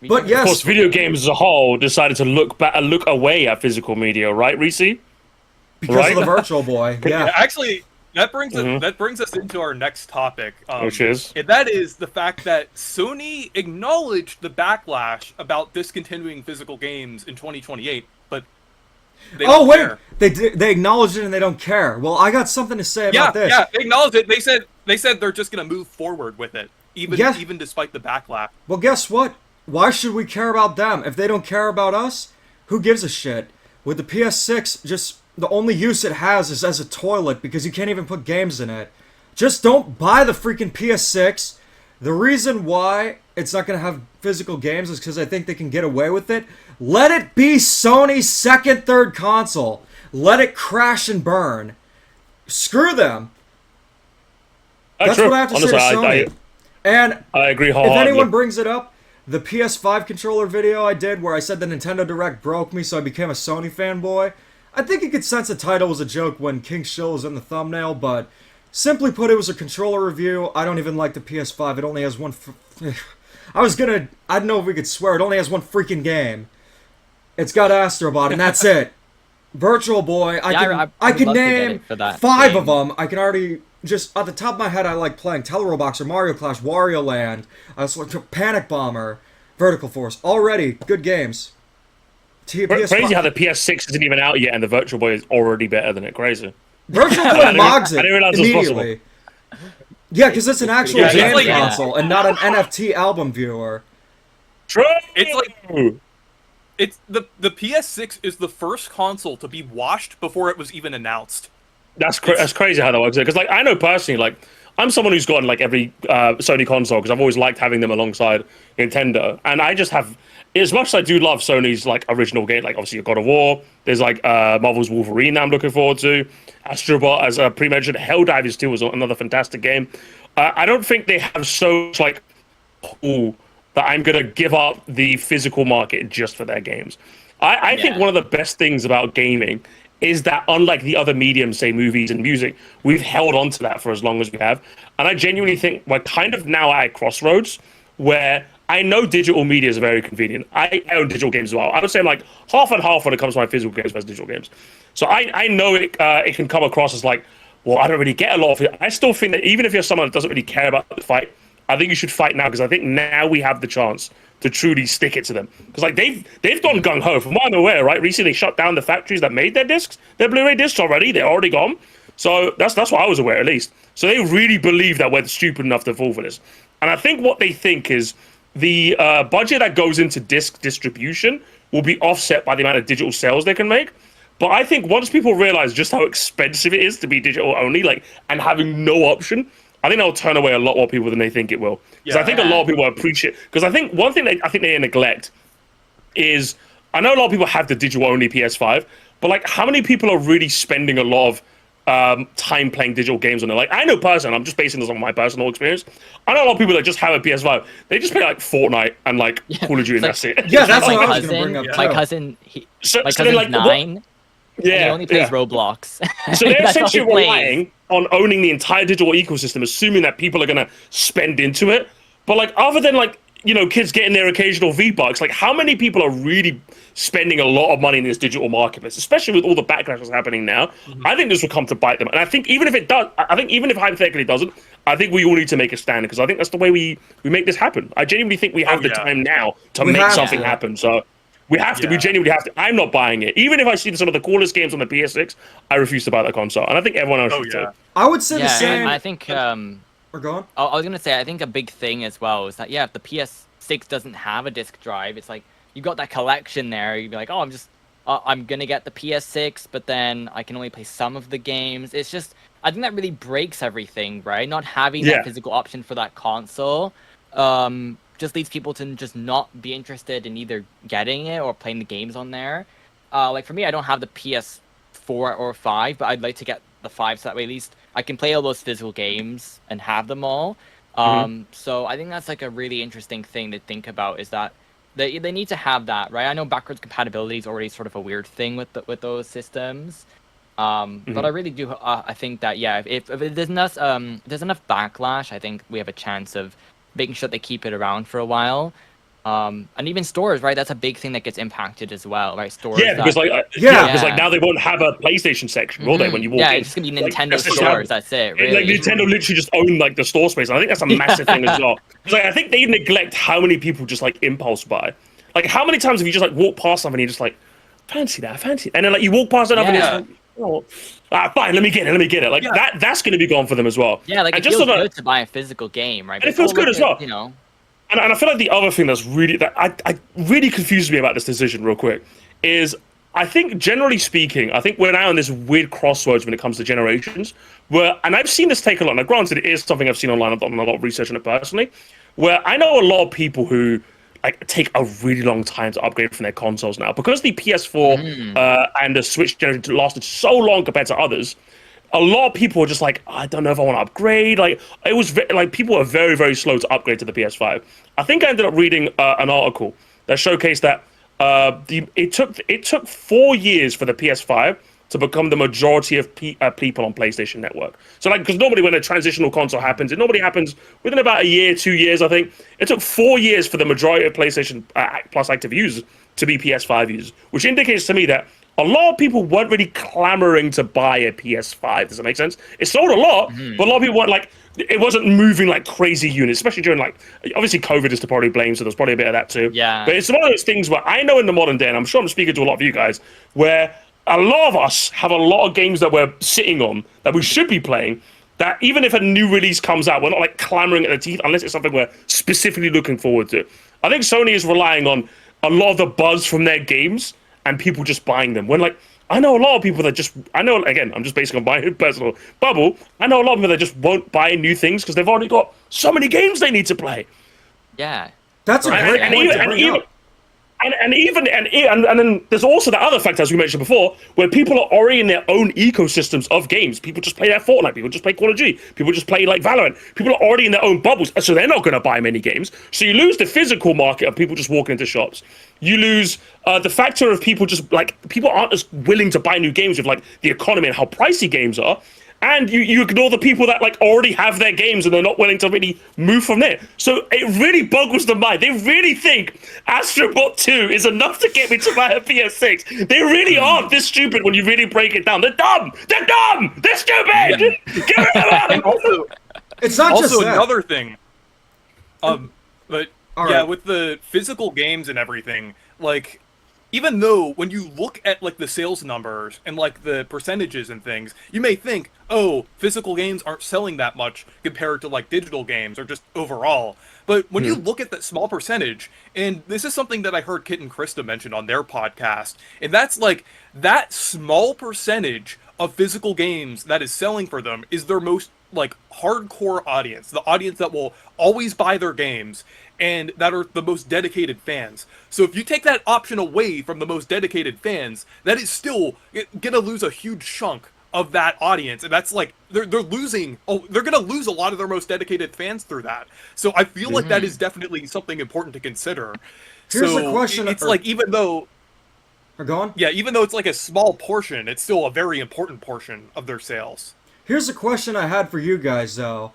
We But can- yes, Of course, video games as a whole decided to look away at physical media, right, Reese? because right? of the Virtual Boy. Yeah, Yeah. actually, that brings Mhm. us, that brings us into our next topic. Which is? And that is the fact that Sony acknowledged the backlash about discontinuing physical games in 2028, but they Oh don't wait, care. they acknowledged it and they don't care. Well, I got something to say Yeah, about this. yeah, they acknowledged it. They said they're just gonna move forward with it, Yeah. even despite the backlash. Well, guess what? Why should we care about them? If they don't care about us, who gives a shit? With the PS6, just the only use it has is as a toilet because you can't even put games in it. Just don't buy the freaking PS6. The reason why it's not going to have physical games is because I think they can get away with it. Let it be Sony's second, third console. Let it crash and burn. Screw them. That's true. what I have to Honestly, say to Sony. And I agree if wholeheartedly. anyone brings it up, the PS5 controller video I did where I said the Nintendo Direct broke me, so I became a Sony fanboy. I think you could sense the title was a joke when King Shill was in the thumbnail, but simply put, it was a controller review. I don't even like the PS5. It only has one. I don't know if we could swear. It only has one freaking game. It's got Astrobot, and that's it. Virtual Boy. I can would love to get name it for that 5 game. of them. I can already just at the top of my head. I like playing Teleroboxer, Mario Clash, Wario Land, Panic Bomber, Vertical Force. Already good games. Crazy how the PS6 isn't even out yet, and the Virtual Boy is already better than it. Crazy. Virtual Boy mogs it I didn't realize it was immediately. Yeah, because it's an actual Yeah, game it's like- console and not an NFT album viewer. True. It's like- It's the PS6 is the first console to be washed before it was even announced. That's crazy how that works. Because like I know personally, like I'm someone who's gotten like every Sony console because I've always liked having them alongside Nintendo, and I just have. As much as I do love Sony's like original game, like obviously God of War, there's like Marvel's Wolverine that I'm looking forward to, Astrobot as pre-mentioned, Helldivers 2 was another fantastic game. I don't think they have so much like pull that I'm gonna give up the physical market just for their games. I think one of the best things about gaming is that unlike the other mediums, say movies and music, we've held on to that for as long as we have. And I genuinely think we're kind of now at a crossroads where I know digital media is very convenient. I own digital games as well. I would say I'm like half and half when it comes to my physical games versus digital games. So I know it can come across as like, well, I don't really get a lot of it. I still think that even if you're someone that doesn't really care about the fight, I think you should fight now because I think now we have the chance to truly stick it to them. Because like they've gone gung ho. From what I'm aware, right? Recently they shut down the factories that made their discs, their Blu-ray discs already. They're already gone. So that's what I was aware at least. So they really believe that we're stupid enough to fall for this. And I think what they think is the budget that goes into disc distribution will be offset by the amount of digital sales they can make. But I think once people realize just how expensive it is to be digital only, like, and having no option, I think that'll turn away a lot more people than they think it will. Because I think a lot of people appreciate. Because I think one thing I think they neglect is I know a lot of people have the digital only PS5, but like, how many people are really spending a lot of time playing digital games on it? Like, I know personally, I'm just basing this on my personal experience. I know a lot of people that just have a PS5. They just play like Fortnite and like Call of Duty, and that's it. Yeah, that's my what I was going to cousin. bring up My too. cousin, So my then, cousin's like, 9. Yeah, And he only plays yeah. Roblox. So they're That's all he essentially plays. relying on owning the entire digital ecosystem, assuming that people are going to spend into it. But like, other than like, you know, kids getting their occasional V-Bucks, like how many people are really spending a lot of money in this digital marketplace, especially with all the backlash that's happening now? Mm-hmm. I think this will come to bite them. And I think even if it does, I think even if hypothetically it doesn't, I think we all need to make a stand because I think that's the way we make this happen. I genuinely think we have the time now to We make have something to. happen. So we have to. We Yeah. genuinely have to. I'm not buying it. Even if I see some of the coolest games on the PS6, I refuse to buy that console. And I think everyone else should too. I would say the Yeah, same. and I think Or go on. I was gonna say I think a big thing as well is that if the PS6 doesn't have a disc drive, it's like you got that collection there. You'd be like, oh, I'm gonna get the PS6, but then I can only play some of the games. It's just I think that really breaks everything, right? Not having that physical option for that console, just leads people to just not be interested in either getting it or playing the games on there. Like for me, I don't have the PS4 or 5, but I'd like to get the 5 so that way at least I can play all those physical games and have them all. So I think that's like a really interesting thing to think about is that they need to have that, right? I know backwards compatibility is already sort of a weird thing with those systems. But I really do. I think that if there's enough backlash, I think we have a chance of making sure they keep it around for a while. And even stores, right? That's a big thing that gets impacted as well, right? Stores. Yeah, because because like now they won't have a PlayStation section, will they? When you walk in, it's just gonna be Nintendo that's just stores. That's it. Really. Like Nintendo literally just own like the store space. And I think that's a massive thing as well. 'Cause, like, I think they neglect how many people just like impulse buy. Like how many times have you just like walked past something and you're just like, fancy that, and then like you walk past another and it's like, oh, fine, let me get it. Like that's going to be gone for them as well. Yeah, like and it feels good to buy a physical game, right? And it feels good as well. You know. And I feel like the other thing that's I really confuses me about this decision real quick is I think generally speaking, I think we're now in this weird crossroads when it comes to generations where, and I've seen this take a lot. Now granted, it is something I've seen online. I've done a lot of research on it personally, where I know a lot of people who like take a really long time to upgrade from their consoles now because the PS4 and the Switch generation lasted so long compared to others. a lot of people were just like, I don't know if I want to upgrade. Like it was like people were very, very slow to upgrade to the PS5. I think I ended up reading an article that showcased that it took 4 years for the PS5 to become the majority of people on PlayStation Network. So like, because normally when a transitional console happens, it normally happens within about a year, 2 years, I think. It took 4 years for the majority of PlayStation Plus active users to be PS5 users, which indicates to me that a lot of people weren't really clamoring to buy a PS5. Does that make sense? It sold a lot, but a lot of people weren't like, it wasn't moving like crazy units, especially during like, obviously COVID is to probably blame, so there's probably a bit of that too. Yeah. But it's one of those things where I know in the modern day, and I'm sure I'm speaking to a lot of you guys, where a lot of us have a lot of games that we're sitting on that we should be playing, that even if a new release comes out, we're not like clamoring at the teeth unless it's something we're specifically looking forward to. I think Sony is relying on a lot of the buzz from their games and people just buying them. When like, I know a lot of people that just, I know, again, I'm just basing on my personal bubble, I know a lot of people that just won't buy new things because they've already got so many games they need to play. Yeah. That's a great point to bring up. And then there's also the other factor, as we mentioned before, where people are already in their own ecosystems of games. People just play their Fortnite. People just play Call of Duty. People just play like Valorant. People are already in their own bubbles, so they're not going to buy many games. So you lose the physical market of people just walking into shops. You lose the factor of people just like people aren't as willing to buy new games with like the economy and how pricey games are. And you ignore the people that like already have their games and they're not willing to really move from there. So it really boggles the mind. They really think Astrobot 2 is enough to get me to buy a PS6. They really aren't this stupid when you really break it down. They're dumb. They're dumb. They're stupid. Yeah. Get rid of them. And also, It's not just also that. another thing. But All yeah, right. with the physical games and everything, like, even though when you look at like the sales numbers and like the percentages and things, you may think, oh, physical games aren't selling that much compared to like digital games or just overall. But when you look at that small percentage, and this is something that I heard Kit and Krista mention on their podcast, and that's like that small percentage of physical games that is selling for them is their most like hardcore audience, the audience that will always buy their games and that are the most dedicated fans. So if you take that option away from the most dedicated fans, that is still gonna lose a huge chunk of that audience, and that's like they're losing. Oh, they're gonna lose a lot of their most dedicated fans through that. So I feel like that is definitely something important to consider. Here's so a question. It's like even though Go on. yeah, even though it's like a small portion, it's still a very important portion of their sales. Here's a question I had for you guys, though.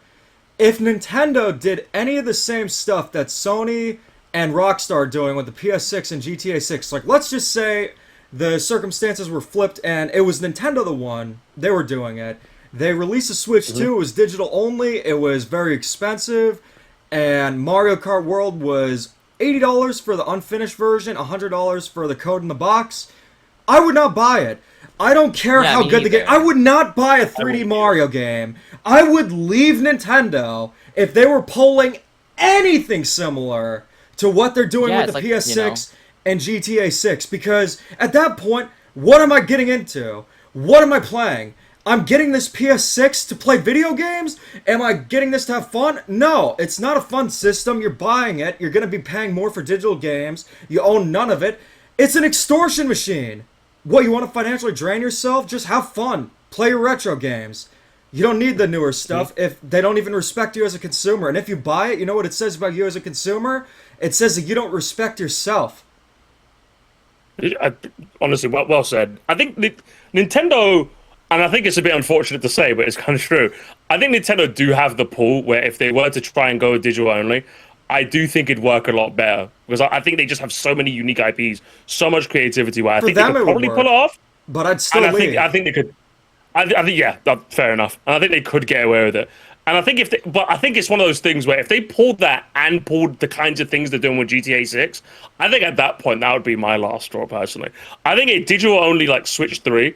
If Nintendo did any of the same stuff that Sony and Rockstar are doing with the PS6 and GTA 6, like let's just say the circumstances were flipped and it was Nintendo the one, they were doing it. They released a Switch 2, it was digital only, it was very expensive, and Mario Kart World was $80 for the unfinished version, $100 for the code in the box. I would not buy it. I don't care Yeah, how me good the game. either. I would not buy a 3D Mario game. I would leave Nintendo if they were pulling anything similar to what they're doing Yeah, with the it's like, PS6 and GTA 6. Because at that point, what am I getting into? What am I playing? I'm getting this PS6 to play video games? Am I getting this to have fun? No, it's not a fun system. You're buying it. You're going to be paying more for digital games. You own none of it. It's an extortion machine. What, you want to financially drain yourself? Just have fun. Play your retro games. You don't need the newer stuff if they don't even respect you as a consumer. And if you buy it, you know what it says about you as a consumer? It says that you don't respect yourself. Honestly, well said. I think Nintendo, and I think it's a bit unfortunate to say, but it's kind of true. I think Nintendo do have the pull where if they were to try and go digital only, I do think it'd work a lot better because I think they just have so many unique IPs, so much creativity. Where I think they them, could it would probably work. pull it off. But I'd still And leave. I think they could. I think yeah, fair enough. And I think they could get away with it. And I think but I think it's one of those things where if they pulled that and pulled the kinds of things they're doing with GTA 6, I think at that point that would be my last straw personally. I think a digital only like Switch 3,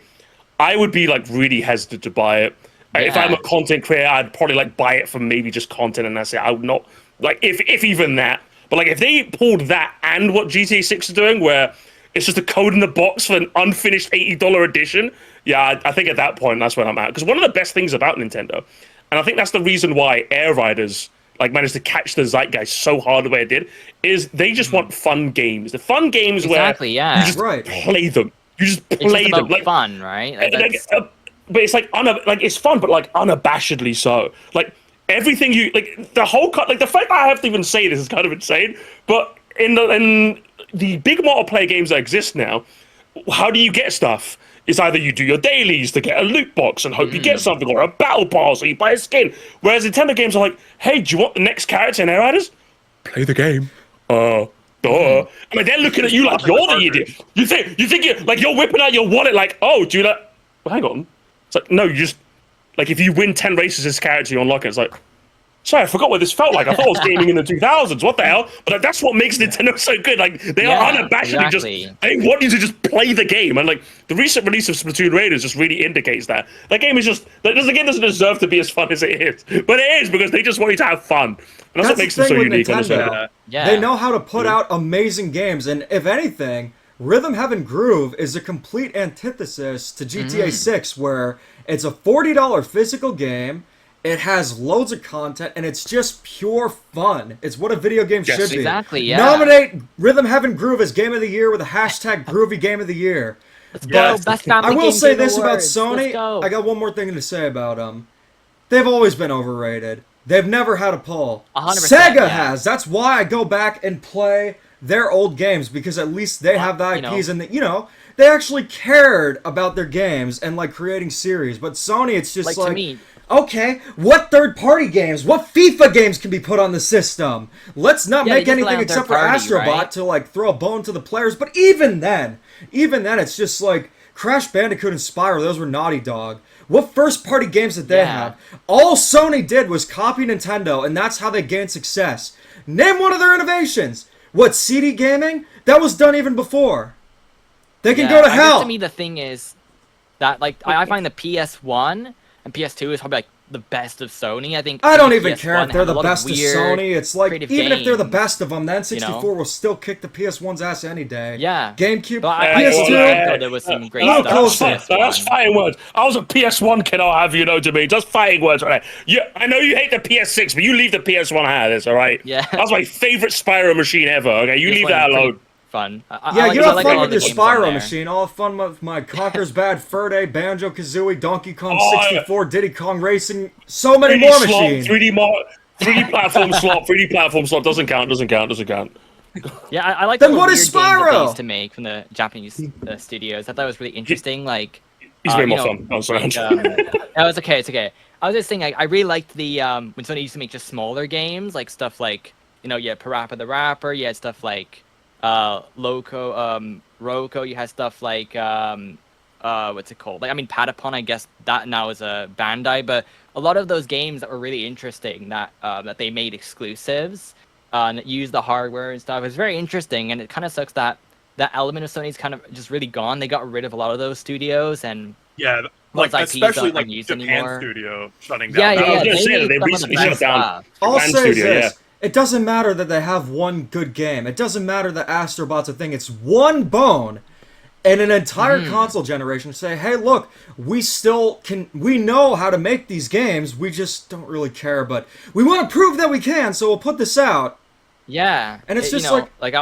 I would be like really hesitant to buy it. If Yeah. I'm a content creator, I'd probably like buy it for maybe just content and that's it. I would not like if even that. But like if they pulled that and what GTA 6 is doing, where it's just a code in the box for an unfinished $80 edition, yeah, I think at that point that's where I'm at. Because one of the best things about Nintendo, and I think that's the reason why Air Riders like managed to catch the zeitgeist so hard the way it did, is they just want fun games. The fun games Exactly, where yeah. you just Right. play them. You just It's play just them. about Like, fun, right? like, That's- but it's like like it's fun, but like unabashedly so. Like everything you like, the whole like the fact that I have to even say this is kind of insane. But in the big multiplayer games that exist now, how do you get stuff? It's either you do your dailies to get a loot box and hope you get something, or a battle pass, or you buy a skin. Whereas Nintendo games are like, hey, do you want the next character in Air Riders? Play the game. Duh. I mean, they're looking at you like you're the idiot. You think you're like, you're whipping out your wallet like, oh, do you like? Well, hang on. It's like, no, you just like, if you win 10 races as character, you unlock it. It's like, sorry, I forgot what this felt like. I thought I was gaming in the 2000s. What the hell? But that's what makes Nintendo so good. Like, they are unabashedly just, they want you to just play the game. And like, the recent release of Splatoon Raiders just really indicates that. That game is just, the game doesn't deserve to be as fun as it is. But it is, because they just want you to have fun. And that's what makes them so unique. Nintendo. They know how to put out amazing games. And if anything, Rhythm Heaven Groove is a complete antithesis to GTA 6, where it's a $40 physical game. It has loads of content, and it's just pure fun. It's what a video game should be. Exactly, yeah. Nominate Rhythm Heaven Groove as Game of the Year with a hashtag Groovy Game of the Year. Let's go. Best family I will game say Game this about Awards. Sony. Let's go. I got one more thing to say about them. They've always been overrated. They've never had a pull. 100%, Sega has. That's why I go back and play their old games, because at least they have the IPs and they actually cared about their games and like creating series. But Sony, it's just like, to me, okay, what third-party games, what FIFA games can be put on the system? Let's not make anything except for Astrobot to like throw a bone to the players. But even then, it's just like Crash Bandicoot and Spyro. Those were Naughty Dog. What first-party games did they have? All Sony did was copy Nintendo, and that's how they gained success. Name one of their innovations. What, CD gaming? That was done even before. They can go to hell. I guess to me, the thing is that like I find the PS1 and PS2 is probably like the best of Sony. I think I don't even care PS1 if they're had a the lot of best of weird, Sony. It's like, creative even if they're the games, best of them, the N64 will still kick the PS1's ass any day. Yeah. GameCube, But I PS2. there was some great stuff. That's fighting words. I was a PS1 kid, I'll have you know, to me. Just fighting words right there. I know you hate the PS6, but you leave the PS1 out of this, all right? Yeah. That's my favorite Spyro machine ever, okay? You leave that alone. Fun. You have fun with your Spyro machine. I'll have fun with my Conker's Bad Fur Day, Banjo Kazooie, Donkey Kong 64, Diddy Kong Racing, so many more machines. 3D platform slot. 3D platform slot doesn't count. Yeah, I like then the what weird is games that they Spyro? used to make from the Japanese studios. I thought it was really interesting. Like, He's way more fun. I'm sorry. No, it's okay. It's okay. I was just saying, I really liked the when Sony used to make just smaller games, like stuff like Parappa the Rapper. You had stuff like Roko. You had stuff like what's it called? Like, I mean, Patapon. I guess that now is a Bandai, but a lot of those games that were really interesting that they made exclusives and that used the hardware and stuff. It's very interesting, and it kind of sucks that that element of Sony's kind of just really gone. They got rid of a lot of those studios, and like IPs especially like used Japan anymore. studio shutting down. Yeah. I was going to say that they made some of the recently best shut down. stuff. I'll Japan say studio, this. yeah. It doesn't matter that they have one good game. It doesn't matter that Astrobot's a thing. It's one bone and an entire console generation say, hey, look, we know how to make these games. We just don't really care, but we want to prove that we can, so we'll put this out. Yeah. And it's just I would like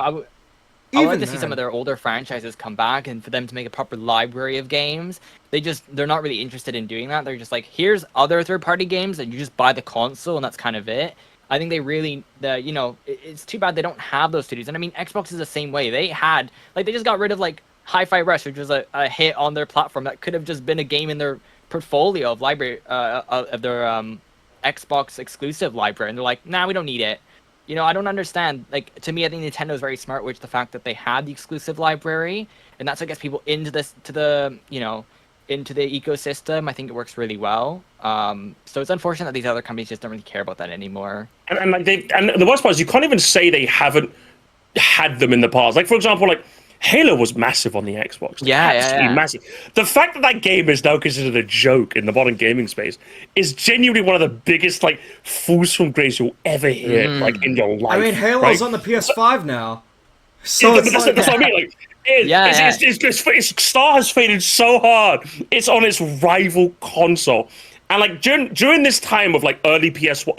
even to see some of their older franchises come back, and for them to make a proper library of games. They're not really interested in doing that. They're just like, here's other third-party games, and you just buy the console, and that's kind of it. I think they really, it's too bad they don't have those studios. And I mean, Xbox is the same way. They just got rid of like Hi-Fi Rush, which was a hit on their platform that could have just been a game in their portfolio of library, of their Xbox exclusive library. And they're like, nah, we don't need it. I don't understand. Like, to me, I think Nintendo is very smart with the fact that they had the exclusive library, and that's what gets people into the ecosystem. I think it works really well. So it's unfortunate that these other companies just don't really care about that anymore. And the worst part is you can't even say they haven't had them in the past. Like, for example, like Halo was massive on the Xbox. Yeah. Massive. The fact that that game is now considered a joke in the modern gaming space is genuinely one of the biggest like fools from grace you'll ever hear like in your life. I mean, Halo's right? on the PS5 now. So that's what I mean. Like, its star has faded so hard. It's on its rival console. And like during this time of like early PlayStation,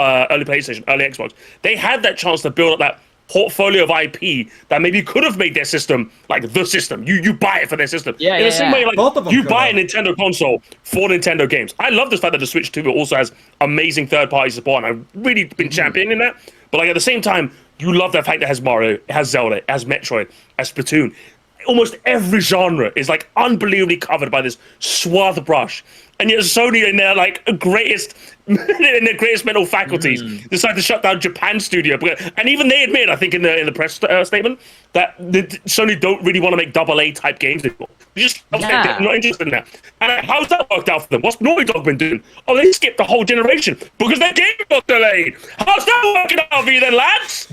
early Xbox, they had that chance to build up that portfolio of IP that maybe could have made their system like the system. You buy it for their system. Yeah, In the yeah, same way, yeah. like Both of them you could buy a have. Nintendo console for Nintendo games. I love the fact that the Switch 2 also has amazing third-party support, and I've really been championing that. But like at the same time, you love the fact that it has Mario, it has Zelda, it has Metroid, it has Splatoon. Almost every genre is like unbelievably covered by this suave brush, and yet Sony in their like greatest in their greatest mental faculties decide to shut down Japan studio. And even they admit, I think in the press statement, that Sony don't really want to make AA type games anymore. They just they're not interested in that. And how's that worked out for them? What's Naughty Dog been doing? Oh, they skipped the whole generation because their game got delayed. How's that working out for you then, lads?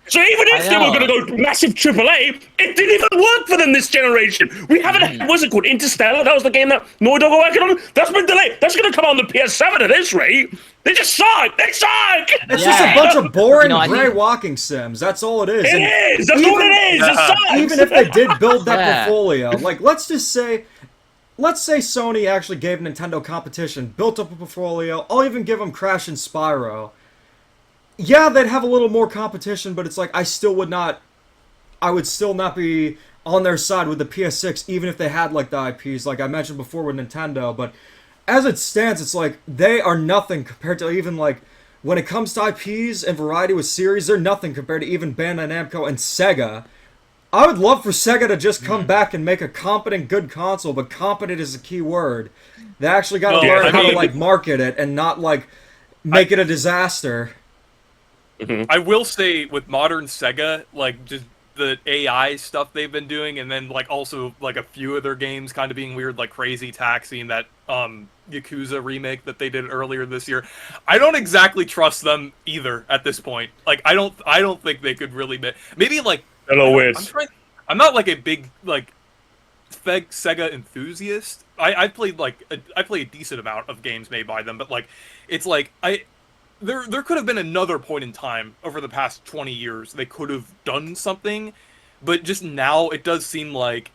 So even if they were going to go massive AAA, it didn't even work for them this generation. We haven't had, what's it called, Interstellar? That was the game that Naughty Dog were working on. That's been delayed. That's going to come on the PS7 at this rate. They just suck. They suck. It's just a bunch of boring I gray think- walking sims. That's all it is. It And is. That's what it is. It sucks. even if they did build that Yeah. portfolio, like let's say Sony actually gave Nintendo competition, built up a portfolio. I'll even give them Crash and Spyro. Yeah, they'd have a little more competition, but it's like I would still not be on their side with the PS6, even if they had like the IPs, like I mentioned before with Nintendo. But as it stands, it's like they are nothing compared to even like when it comes to IPs and variety with series, they're nothing compared to even Bandai Namco and Sega. I would love for Sega to just come back and make a competent, good console, but competent is a key word. They actually got to Well, learn I how to mean- like market it and not like make it a disaster. I will say with modern Sega, like just the AI stuff they've been doing, and then like also like a few of their games kind of being weird, like Crazy Taxi and that Yakuza remake that they did earlier this year. I don't exactly trust them either at this point. Like I don't think they could really maybe like Hello, weird. I'm not like a big like Sega enthusiast. I played I play a decent amount of games made by them, but like it's like there could have been another point in time over the past 20 years they could have done something, but just now it does seem like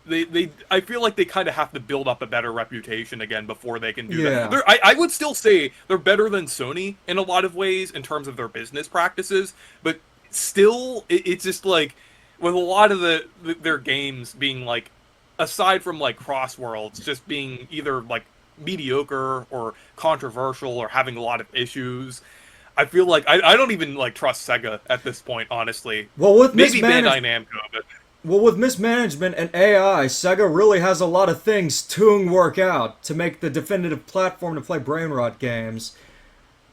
I feel like they kind of have to build up a better reputation again before they can do that. I would still say they're better than Sony in a lot of ways in terms of their business practices, but still it's just like with a lot of their games being like, aside from like Cross Worlds just being either like mediocre or controversial or having a lot of issues, I feel like I don't even like trust Sega at this point, honestly. Well, with Maybe mismanagement, Bandai Namco, but with mismanagement and AI, Sega really has a lot of things to work out to make the definitive platform to play brain rot games.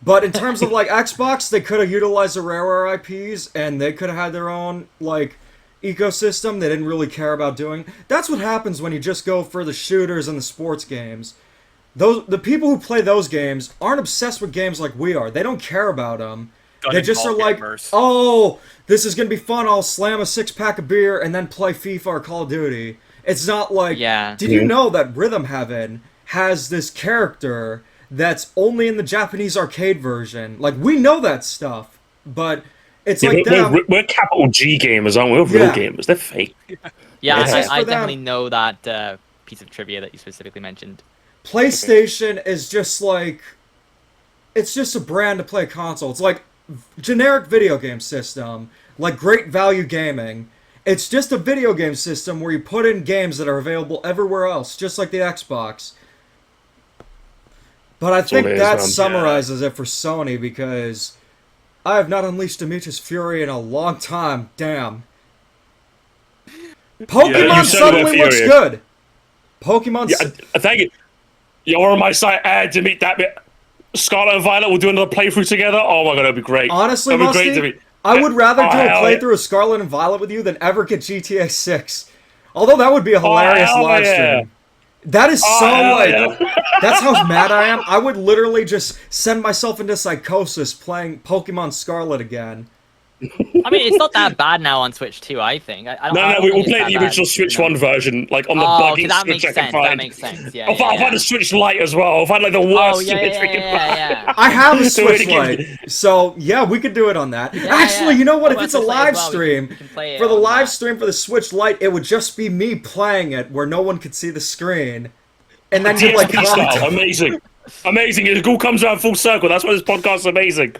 But in terms of like Xbox, they could have utilized the rarer IPs and they could have had their own like ecosystem they didn't really care about doing. That's what happens when you just go for the shooters and the sports games. The people who play those games aren't obsessed with games like we are. They don't care about them. They just are like, oh, this is going to be fun. I'll slam a 6-pack of beer and then play FIFA or Call of Duty. It's not like, did you know that Rhythm Heaven has this character that's only in the Japanese arcade version? Like, we know that stuff, but it's like we're capital G gamers, aren't we? We're real gamers. They're fake. Yeah, It's I for them. definitely know that piece of trivia that you specifically mentioned. PlayStation is just like, it's just a brand to play a console. It's like generic video game system, like Great Value Gaming. It's just a video game system where you put in games that are available everywhere else, just like the Xbox. But I think that summarizes it for Sony, because I have not unleashed Demeech's fury in a long time. Damn. Pokemon suddenly looks good. Pokemon. Thank you. You're on my side. To meet that bit. Scarlet and Violet will do another playthrough together. Oh my god, that'd be great. Honestly, that'd be Musty, great to meet. I would rather do a playthrough yeah. of Scarlet and Violet with you than ever get GTA 6. Although that would be a hilarious live stream. That is that's how mad I am. I would literally just send myself into psychosis playing Pokemon Scarlet again. I mean, it's not that bad now on Switch 2, I think. We'll play the original Switch 1 version, like on the buggy that Switch makes I can sense. find. That makes sense. Yeah, I'll find a Switch Lite as well. I'll find like the worst Switch we can find. I have a Switch Lite, so yeah, we could do it on that. Actually, you know what? If it's a live stream, for the live stream for the Switch Lite, it would just be me playing it, where no one could see the screen, and then you like comment. Amazing. Amazing. It all comes around full circle. That's why this podcast's amazing.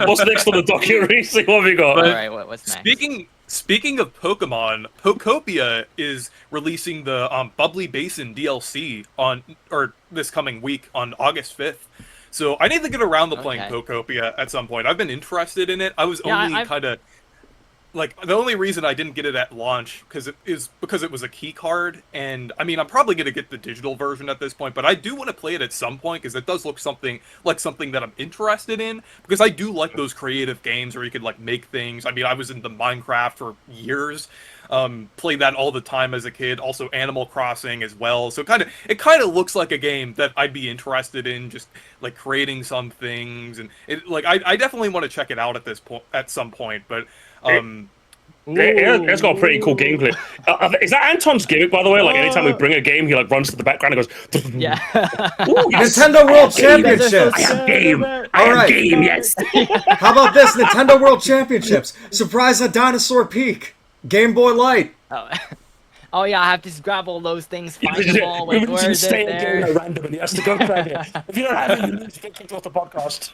What's next on the docket, Reese? What have you got? All right, what's next? Speaking of Pokemon, Pokopia is releasing the Bubbly Basin DLC this coming week on August 5th. So I need to get around to playing Okay. Pokopia at some point. I've been interested in it. I was Yeah, only kind of like the only reason I didn't get it at launch because it was a key card, and I mean I'm probably gonna get the digital version at this point, but I do want to play it at some point because it does look something that I'm interested in, because I do like those creative games where you could like make things. I mean I was into Minecraft for years, played that all the time as a kid. Also Animal Crossing as well. So it kind of looks like a game that I'd be interested in, just like creating some things, and I definitely want to check it out at some point, but. It's got a pretty cool gameplay. Is that Anton's gimmick, by the way? Like anytime we bring a game, he like runs to the background and goes. Yeah. Ooh, yes. Nintendo World Game. Championships. I have game. I All have right. game. Yes. How about this? Nintendo World Championships. Surprise at Dinosaur Peak. Game Boy Light. Oh yeah, I have to just grab all those things, find them all. Like, where is it there? Random, and he has to go grab it. If you don't have it, you need to get kicked off the podcast.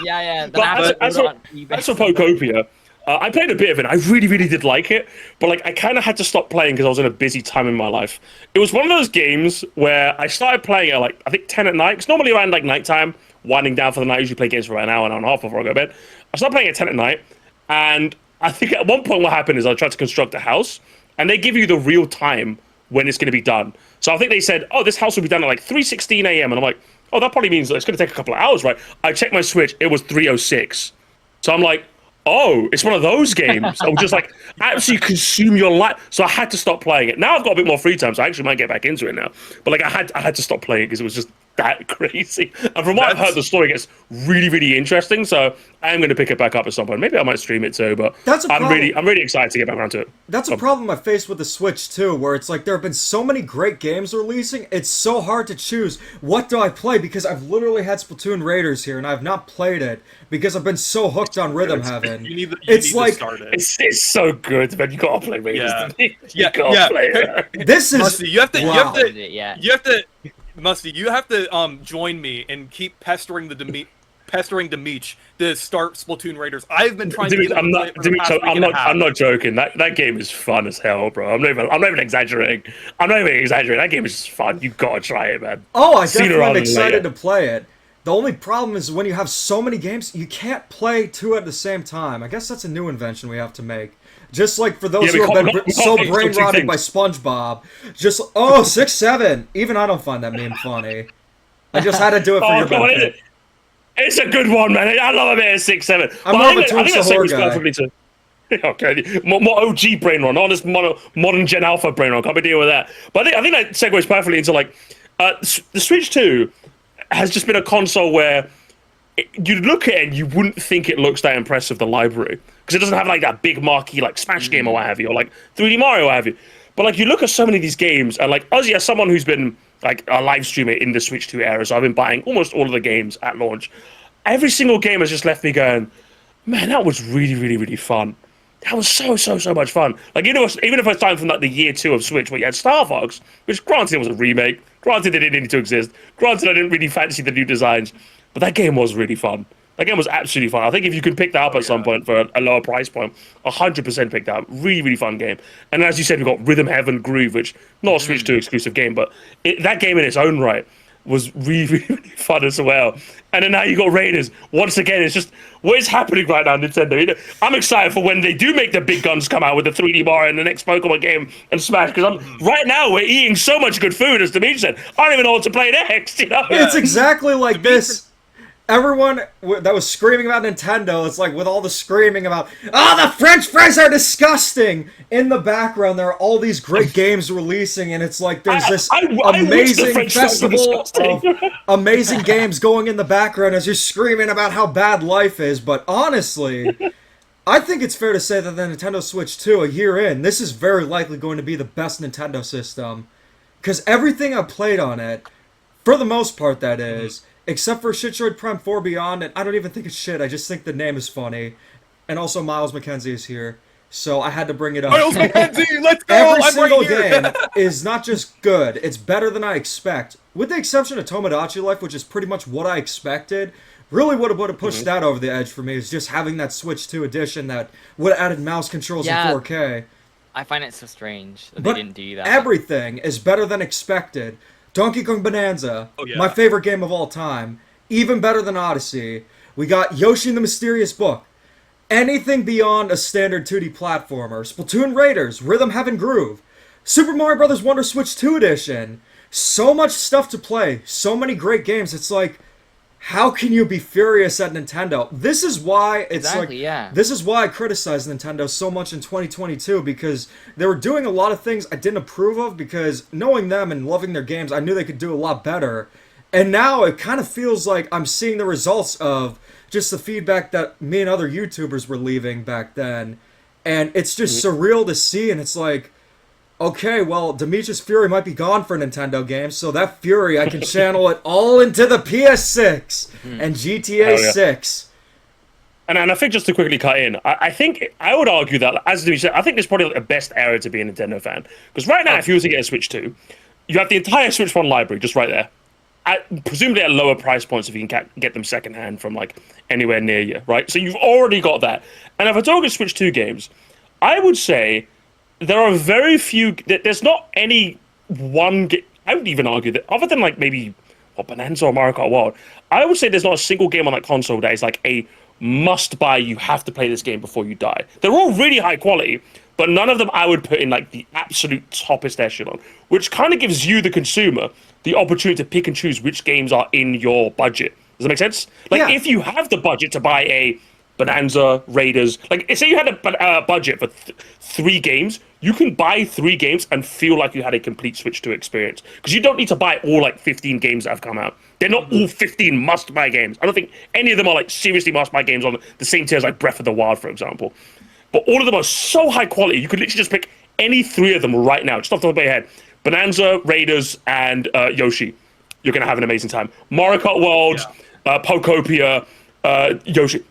Yeah. Then But I have to as put it for on eBay. as for Pokopia, I played a bit of it. I really, really did like it, but like I kind of had to stop playing because I was in a busy time in my life. It was one of those games where I started playing at like I think 10 at night. It's normally around like nighttime, winding down for the night. I usually play games for about an hour and a half before I go to bed. I started playing at 10 at night, and I think at one point what happened is I tried to construct a house, and they give you the real time when it's going to be done. So I think they said, oh, this house will be done at like 3:16 a.m. And I'm like, oh, that probably means that it's going to take a couple of hours, right? I checked my Switch, it was 3:06. So I'm like, oh, it's one of those games that will just like absolutely consume your life. So I had to stop playing it. Now I've got a bit more free time, so I actually might get back into it now. But like I had to stop playing it because it was just that crazy. And from what I've heard, the story gets really, really interesting. So I am going to pick it back up at some point. Maybe I might stream it too. But That's a I'm problem. really excited to get back around to it. That's a problem I faced with the Switch too, where it's like there have been so many great games releasing, it's so hard to choose what do I play, because I've literally had Splatoon Raiders here and I've not played it because I've been so hooked on Rhythm Heaven. You need It's to like start it. It's so good, man. You gotta play Raiders. Yeah. You gotta play it. this is Musty, you have to wow. Musty, you have to join me and keep pestering Demeech to start Splatoon Raiders. I've been trying to get him to play it for the past week and a half. I'm not joking. That game is fun as hell, bro. I'm not even exaggerating. That game is just fun. You gotta try it, man. Oh, I Sooner definitely am rather than excited later. to play it. The only problem is when you have so many games, you can't play two at the same time. I guess that's a new invention we have to make. Just like for those Yeah, we who have can't- been we can't so fix those brain two rotted by things. SpongeBob. Just, 6-7. Even I don't find that meme funny. I just had to do it for Oh, your come on, benefit. it's a good one, man. I love a bit of 6-7. I'm But more of a I think Toon that segues Sahur guy. perfectly to. Okay, more OG brain run, not this modern Gen Alpha brain run. Can't be deal with that. But I think that segues perfectly into like the Switch 2 has just been a console where you look at it and you wouldn't think it looks that impressive, the library, because it doesn't have like that big marquee like Smash game or what have you, or like 3D Mario or what have you. But like you look at so many of these games, and like Ozzy, as someone who's been like a live streamer in the Switch 2 era, so I've been buying almost all of the games at launch. Every single game has just left me going, man, that was really, really, really fun. That was so much fun. Like even if I started from like the year 2 of Switch, where you had Star Fox, which granted it was a remake, granted it didn't need to exist, granted I didn't really fancy the new designs, but that game was really fun. That game was absolutely fun. I think if you could pick that up at some point for a lower price point, 100% pick that up. Really, really fun game. And as you said, we've got Rhythm Heaven Groove, which not a Switch 2 exclusive game, but that game in its own right was really, really, really fun as well. And then now you got Raiders. Once again, it's just what is happening right now, Nintendo. I'm excited for when they do make the big guns come out with the 3D Mario and the next Pokemon game and Smash. Because right now we're eating so much good food, as Demeech said. I don't even know what to play next. You know? It's exactly like this. Everyone that was screaming about Nintendo, it's like with all the screaming about, the French fries are disgusting! In the background, there are all these great games releasing, and it's like there's this I wish the amazing French fries were festival disgusting. of amazing games going in the background as you're screaming about how bad life is. But honestly, I think it's fair to say that the Nintendo Switch 2, a year in, this is very likely going to be the best Nintendo system. Because everything I've played on it, for the most part that is, except for Shitroid Prime 4 Beyond, and I don't even think it's shit, I just think the name is funny. And also Miles McKenzie is here, so I had to bring it up. Miles McKenzie, let's go! Every I'm single right here. game is not just good, it's better than I expect. with the exception of Tomodachi Life, which is pretty much what I expected, really would have pushed that over the edge for me is just having that Switch 2 edition that would have added mouse controls in 4K. I find it so strange that But they didn't do that. everything is better than expected. Donkey Kong Bonanza, yeah. my favorite game of all time, even better than Odyssey. We got Yoshi and the Mysterious Book. Anything beyond a standard 2D platformer. Splatoon Raiders, Rhythm Heaven Groove, Super Mario Bros. Wonder Switch 2 Edition. So much stuff to play, so many great games. It's like, how can you be furious at Nintendo? This is why this is why I criticized Nintendo so much in 2022, because they were doing a lot of things I didn't approve of, because knowing them and loving their games, I knew they could do a lot better. And now it kind of feels like I'm seeing the results of just the feedback that me and other YouTubers were leaving back then. And it's just surreal to see, and it's like, okay, well, Demeech's fury might be gone for Nintendo games, so that fury, I can channel it all into the PS6 and GTA 6. And I think just to quickly cut in, I think I would argue that, as Demeech said, I think this is probably like the best era to be a Nintendo fan. Because right now, if you were to get a Switch 2, you have the entire Switch 1 library just right there. Presumably at lower price points if you can get them secondhand from like anywhere near you, right? So you've already got that. And if I talk about Switch 2 games, I would say there are very few. There's not any one game. I would even argue that other than like maybe Bonanza or Mario Kart World, I would say there's not a single game on that console that is like a must-buy. You have to play this game before you die. They're all really high quality, but none of them I would put in like the absolute toppest echelon, which kind of gives you, the consumer, the opportunity to pick and choose which games are in your budget. Does that make sense? Like if you have the budget to buy a Bonanza, Raiders, like say you had a budget for 3 games, you can buy 3 games and feel like you had a complete Switch 2 experience. Because you don't need to buy all like 15 games that have come out. They're not all 15 must-buy games. I don't think any of them are like seriously must-buy games on the same tier as like Breath of the Wild, for example. But all of them are so high quality, you could literally just pick any 3 of them right now, just off the top of your head. Bonanza, Raiders, and Yoshi. You're going to have an amazing time. Mario Kart World, Pokopia, Yoshi.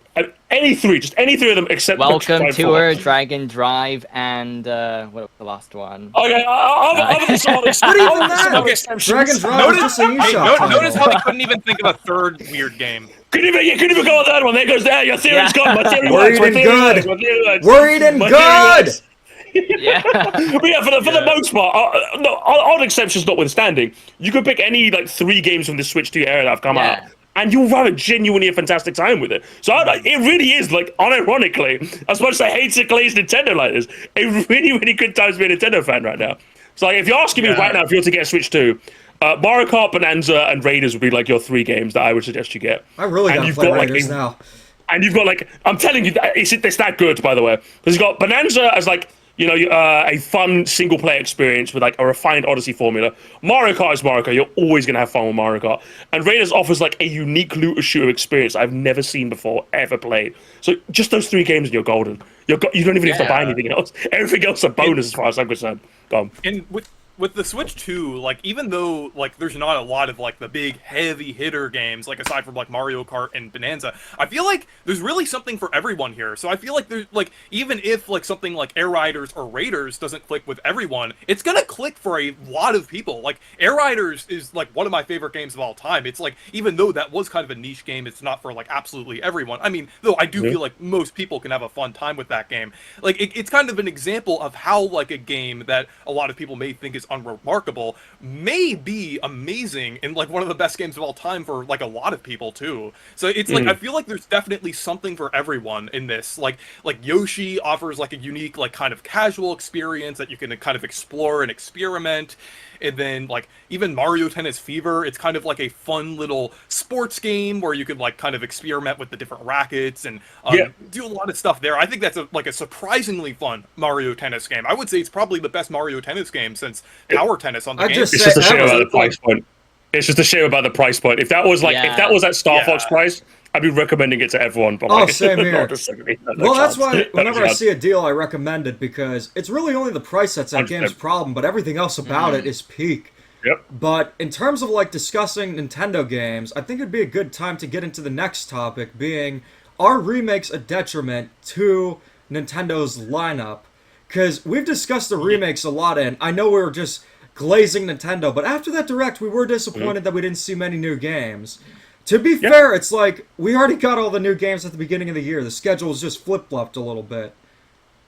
Any 3, just any 3 of them except Welcome Tour, Dragon Drive, and what was the last one? Okay, other than some other What even that? Dragon Drive is just a eShop Notice how I couldn't even think of a third weird game. Couldn't even go with that one. There goes that. Your theory's gone. My theory Worried works. and good. Worried and good. Yeah. But yeah, for the most part, odd exceptions notwithstanding, you could pick any like 3 games from the Switch 2 era that have come out, and you'll have genuinely a fantastic time with it. So it really is, like, unironically, as much as I hate to glaze Nintendo like this, a really, really good time to be a Nintendo fan right now. So like, if you're asking me right now if you were to get a Switch 2, Mario Kart, Bonanza, and Raiders would be like your 3 games that I would suggest you get. I really gotta play Raiders now. And you've got like, I'm telling you, it's that good, by the way. Because you've got Bonanza as like, you know, a fun single-player experience with like a refined Odyssey formula. Mario Kart is Mario Kart. You're always gonna have fun with Mario Kart. And Raiders offers like a unique looter shooter experience I've never seen before, ever played. So just those 3 games and you're golden. You don't even have to buy anything else. Everything else is a bonus as far as I'm concerned. Go on. And with the Switch 2, like, even though, like, there's not a lot of, like, the big heavy hitter games, like, aside from, like, Mario Kart and Bonanza, I feel like there's really something for everyone here. So I feel like there's, like, even if, like, something like Air Riders or Raiders doesn't click with everyone, it's gonna click for a lot of people. Like, Air Riders is, like, one of my favorite games of all time. It's, like, even though that was kind of a niche game, it's not for, like, absolutely everyone. I mean, though I do feel like most people can have a fun time with that game. Like, it's kind of an example of how, like, a game that a lot of people may think is unremarkable may be amazing and like one of the best games of all time for like a lot of people too. So it's like I feel like there's definitely something for everyone in this. Like Yoshi offers like a unique like kind of casual experience that you can kind of explore and experiment. And then, like, even Mario Tennis Fever, it's kind of like a fun little sports game where you can, like, kind of experiment with the different rackets and do a lot of stuff there. I think that's a surprisingly fun Mario Tennis game. I would say it's probably the best Mario Tennis game since Tower Tennis on the game. It's just a shame about the price point. It's just a shame about the price point. If that was like, if that was at Star Fox price, I'd be recommending it to everyone. But like, same here. Well, that's why whenever I chance. see a deal, I recommend it because it's really only the price that's that game's problem, but everything else about it is peak. Yep. But in terms of like discussing Nintendo games, I think it'd be a good time to get into the next topic, being are remakes a detriment to Nintendo's lineup? Because we've discussed the remakes a lot, and I know we were just glazing Nintendo. But after that Direct, we were disappointed that we didn't see many new games. To be fair, it's like, we already got all the new games at the beginning of the year. The schedule was just flip-flopped a little bit.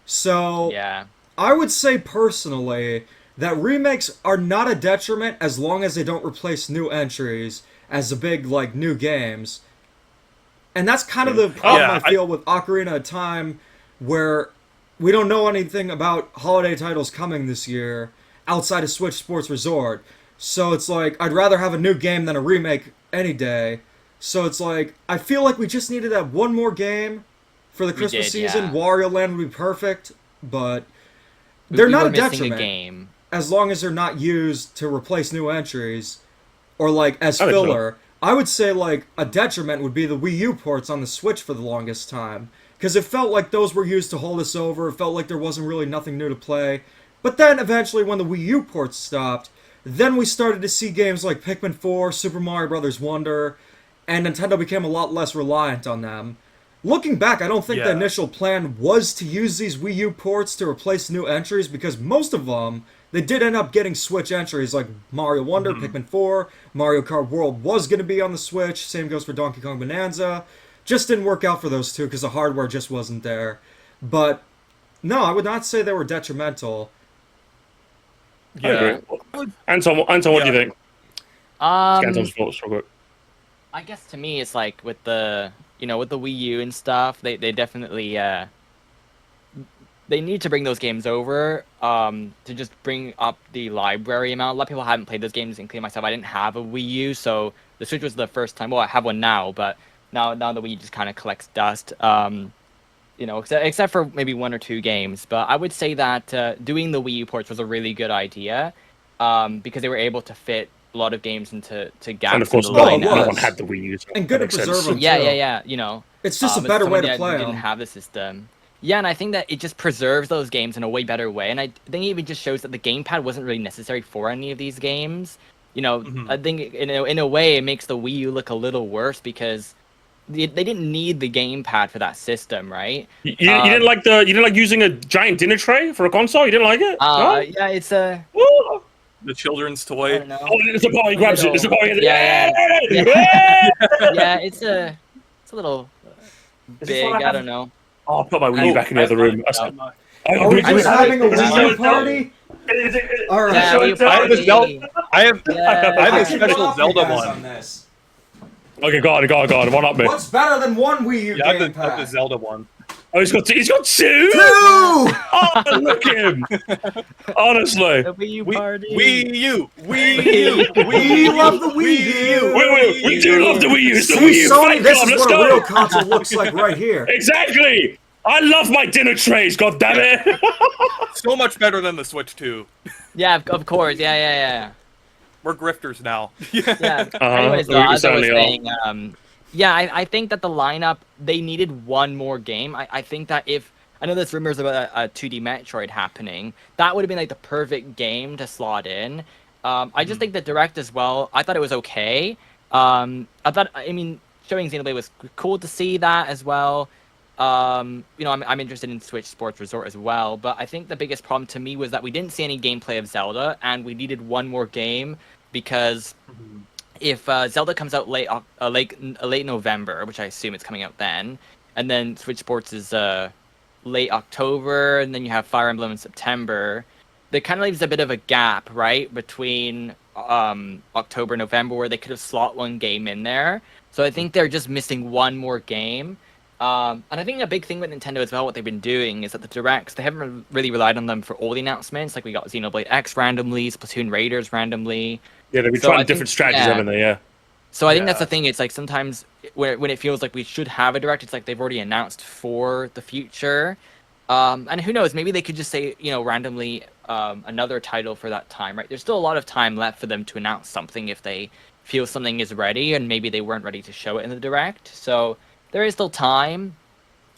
So, Yeah. I would say personally that remakes are not a detriment as long as they don't replace new entries as the big, like, new games. And that's kind of the problem Yeah, I feel with Ocarina of Time, where we don't know anything about holiday titles coming this year outside of Switch Sports Resort. So it's like, I'd rather have a new game than a remake any day. So it's like, I feel like we just needed that one more game for the Christmas season. yeah. Wario Land would be perfect, but they're We not were a missing detriment game. as long as they're not used to replace new entries or like as I think so. filler. I would say like a detriment would be the Wii U ports on the Switch for the longest time, because it felt like those were used to hold us over. It felt like there wasn't really nothing new to play. But then eventually when the Wii U ports stopped, then we started to see games like Pikmin 4, Super Mario Bros. Wonder, and Nintendo became a lot less reliant on them. Looking back, I don't think the Yeah. initial plan was to use these Wii U ports to replace new entries, because most of them, they did end up getting Switch entries, like Mario Wonder, Pikmin 4, Mario Kart World was going to be on the Switch, same goes for Donkey Kong Bonanza. Just didn't work out for those two because the hardware just wasn't there. But, no, I would not say they were detrimental. I agree. Anton, what do you think? Anton's thoughts real quick. I guess to me, it's like with the with the Wii U and stuff, they definitely they need to bring those games over to just bring up the library amount. A lot of people haven't played those games, including myself. I didn't have a Wii U, so the Switch was the first time. Well, I have one now, but now the Wii U just kind of collects dust. Except for maybe one or two games. But I would say that doing the Wii U ports was a really good idea because they were able to fit a lot of games into gaps. And of course, in no the it was. one had the Wii U. So And good that to makes preserve sense. them. Yeah. It's just a it's better way someone to that play didn't them. have the system. Yeah, and I think that it just preserves those games in a way better way. And I think it even just shows that the gamepad wasn't really necessary for any of these games. I think in a way it makes the Wii U look a little worse because they didn't need the gamepad for that system, right? You didn't like using a giant dinner tray for a console. You didn't like it? No? Yeah, it's a. Ooh. The children's I toy. don't know. Oh, it's a boy. He grabs it. It's a boy. Yeah. Yeah, it's a little Is this big. what I I have? don't know. Oh, I'll put my Wii U back in the other room. Are we just having a Wii U party? Alright. Yeah, Wii U I have a party. Zelda. I have Yeah. a I can special off you Zelda guys one. on this. Okay, go on. One up me. What's better than one Wii U Yeah, I have the gamepad? Zelda one. Oh, he's got two. Two! Oh, look at him. Honestly. The Wii U Wii party. U. We love the Wii U! Wait, we do love the Wii U. It's the Wii See, U. Sony, Thank this God, is let's what a go. real console looks like right here. Exactly. I love my dinner trays. God damn it. So much better than the Switch 2. Yeah, of course. Yeah. We're grifters now. Yeah. Uh-huh. Anyways, We though, as I was certainly are. saying, I think that the lineup they needed one more game. I think that if I know there's rumors about a 2D Metroid happening, that would have been like the perfect game to slot in. I just think the Direct as well. I thought it was okay. Showing Xenoblade was cool to see that as well. I'm interested in Switch Sports Resort as well, but I think the biggest problem to me was that we didn't see any gameplay of Zelda, and we needed one more game because if Zelda comes out late November, which I assume it's coming out then, and then Switch Sports is late October, and then you have Fire Emblem in September, that kind of leaves a bit of a gap, right, between October, November, where they could have slot one game in there. So I think they're just missing one more game. And I think a big thing with Nintendo as well, what they've been doing is that the Directs, they haven't really relied on them for all the announcements. Like we got Xenoblade X randomly, Splatoon Raiders randomly. Yeah, they've been So trying I different think- strategies, yeah. haven't they? Yeah. So I think that's Yeah. the thing. It's like sometimes when it feels like we should have a Direct, it's like they've already announced for the future. And who knows, maybe they could just say, randomly another title for that time, right? There's still a lot of time left for them to announce something if they feel something is ready, and maybe they weren't ready to show it in the Direct. So there is still time.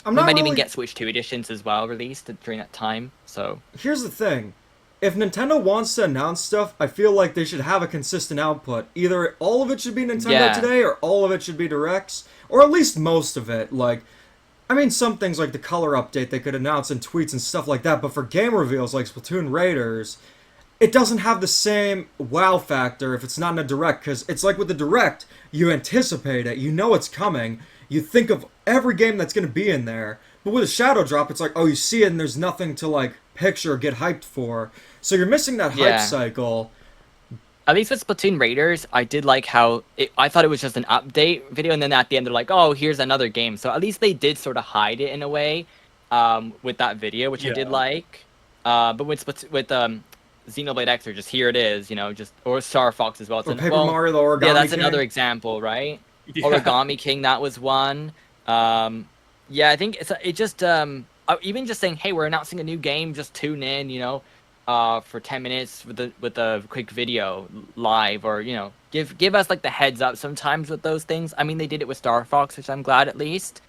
I'm We not might really... even get Switch 2 editions as well released during that time. So Here's the thing. If Nintendo wants to announce stuff, I feel like they should have a consistent output. Either all of it should be Nintendo Yeah. Today, or all of it should be Directs, or at least most of it. Some things like the color update they could announce in tweets and stuff like that, but for game reveals like Splatoon Raiders, it doesn't have the same wow factor if it's not in a direct, because it's like with the direct, you anticipate it, you know it's coming, you think of every game that's going to be in there. But with a shadow drop, it's like, oh, you see it and there's nothing to like picture or get hyped for. So you're missing that hype cycle. At least with Splatoon Raiders, I did like how I thought it was just an update video, and then at the end they're like, "Oh, here's another game." So at least they did sort of hide it in a way, with that video, which I did like. But with Xenoblade X, or just here it is, you know, just or Star Fox as well. It's Or Paper Mario, the Origami yeah, that's King. another example, right? Yeah. Origami King, that was one. Yeah, I think it just even just saying, "Hey, we're announcing a new game. Just tune in," you know. For 10 minutes with a quick video live, or you know, give us like the heads up sometimes with those things. I mean, they did it with Star Fox, which I'm glad at least.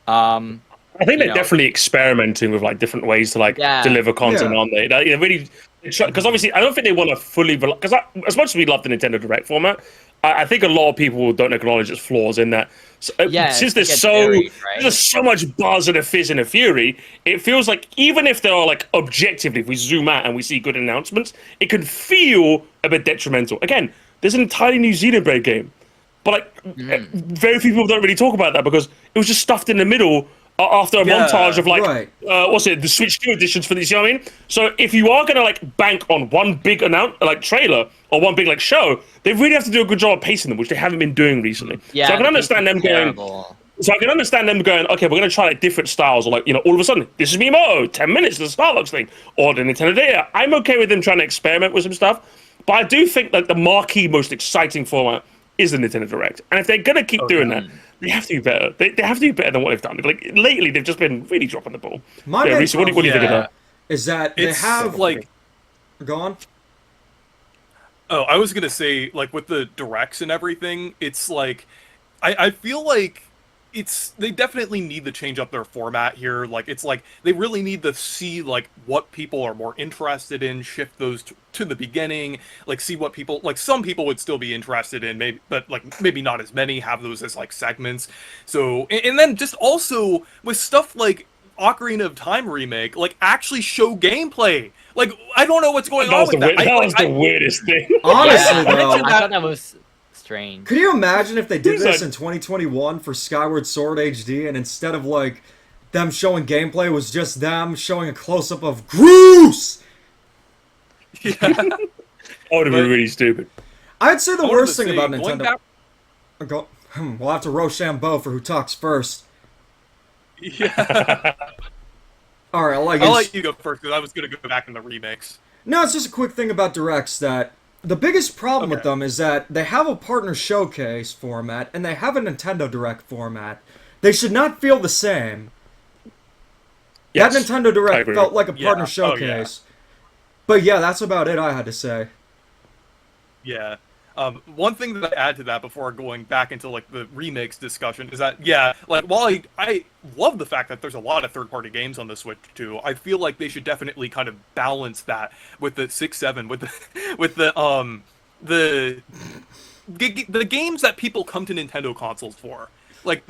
I think they're definitely experimenting with like different ways to like deliver content, aren't they? They really, because obviously I don't think they want to fully, because as much as we love the Nintendo Direct format, I think a lot of people don't acknowledge its flaws in that. So, since there's there's so much buzz and a fizz and a fury, it feels like even if there are like objectively, if we zoom out and we see good announcements, it can feel a bit detrimental. Again, there's an entirely new Xenoblade game, but like very few people don't really talk about that because it was just stuffed in the middle after a montage of like what's it, the Switch 2 editions for this, you know what I mean? So if you are gonna like bank on one big trailer or one big like show, they really have to do a good job of pacing them, which they haven't been doing recently. Yeah, so I can understand them going. So I can understand them going, okay, we're gonna try like different styles, or like, you know, all of a sudden this is Miyamoto, 10 minutes, the Starbucks thing, or the Nintendo Data. I'm okay with them trying to experiment with some stuff, but I do think that the marquee, most exciting format is the Nintendo Direct, and if they're gonna keep doing that, they have to be better. They have to be better than what they've done. Like lately, they've just been really dropping the ball. My main Reese, what do you think of that? Is that they have like, go on. Oh, I was gonna say, like, with the directs and everything, it's like, I feel like they definitely need to change up their format here. Like, it's like they really need to see like what people are more interested in, shift those to the beginning, like see what people like. Some people would still be interested in, maybe, but like maybe not as many. Have those as like segments. So and then just also with stuff like Ocarina of Time remake, like actually show gameplay. Like, I don't know what's going on with that. That was the weirdest thing. Honestly, though, I thought that was strange. Could you imagine if they did this in 2021 for Skyward Sword HD, and instead of like them showing gameplay, was just them showing a close up of Groose? Yeah. That would have been really stupid. I'd say the worst thing about going Nintendo. We'll have to Rochambeau for who talks first. Yeah. All right, I'll let you go first because I was gonna go back in the remix. No, it's just a quick thing about Directs that the biggest problem with them is that they have a partner showcase format and they have a Nintendo Direct format. They should not feel the same. Yes, that Nintendo Direct felt like a partner showcase. But yeah, that's about it I had to say. Yeah. One thing that I add to that before going back into like the remakes discussion is that like while I love the fact that there's a lot of third-party games on the Switch too, I feel like they should definitely kind of balance that with the 6-7 with the games that people come to Nintendo consoles for, like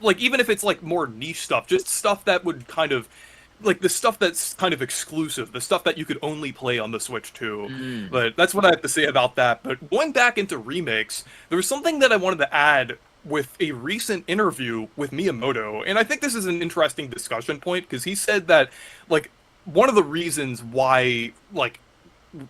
like even if it's like more niche stuff, just stuff that would kind of like the stuff that's kind of exclusive, the stuff that you could only play on the Switch too. But that's what I have to say about that. But going back into remakes, there was something that I wanted to add with a recent interview with Miyamoto, and I think this is an interesting discussion point because he said that like one of the reasons why like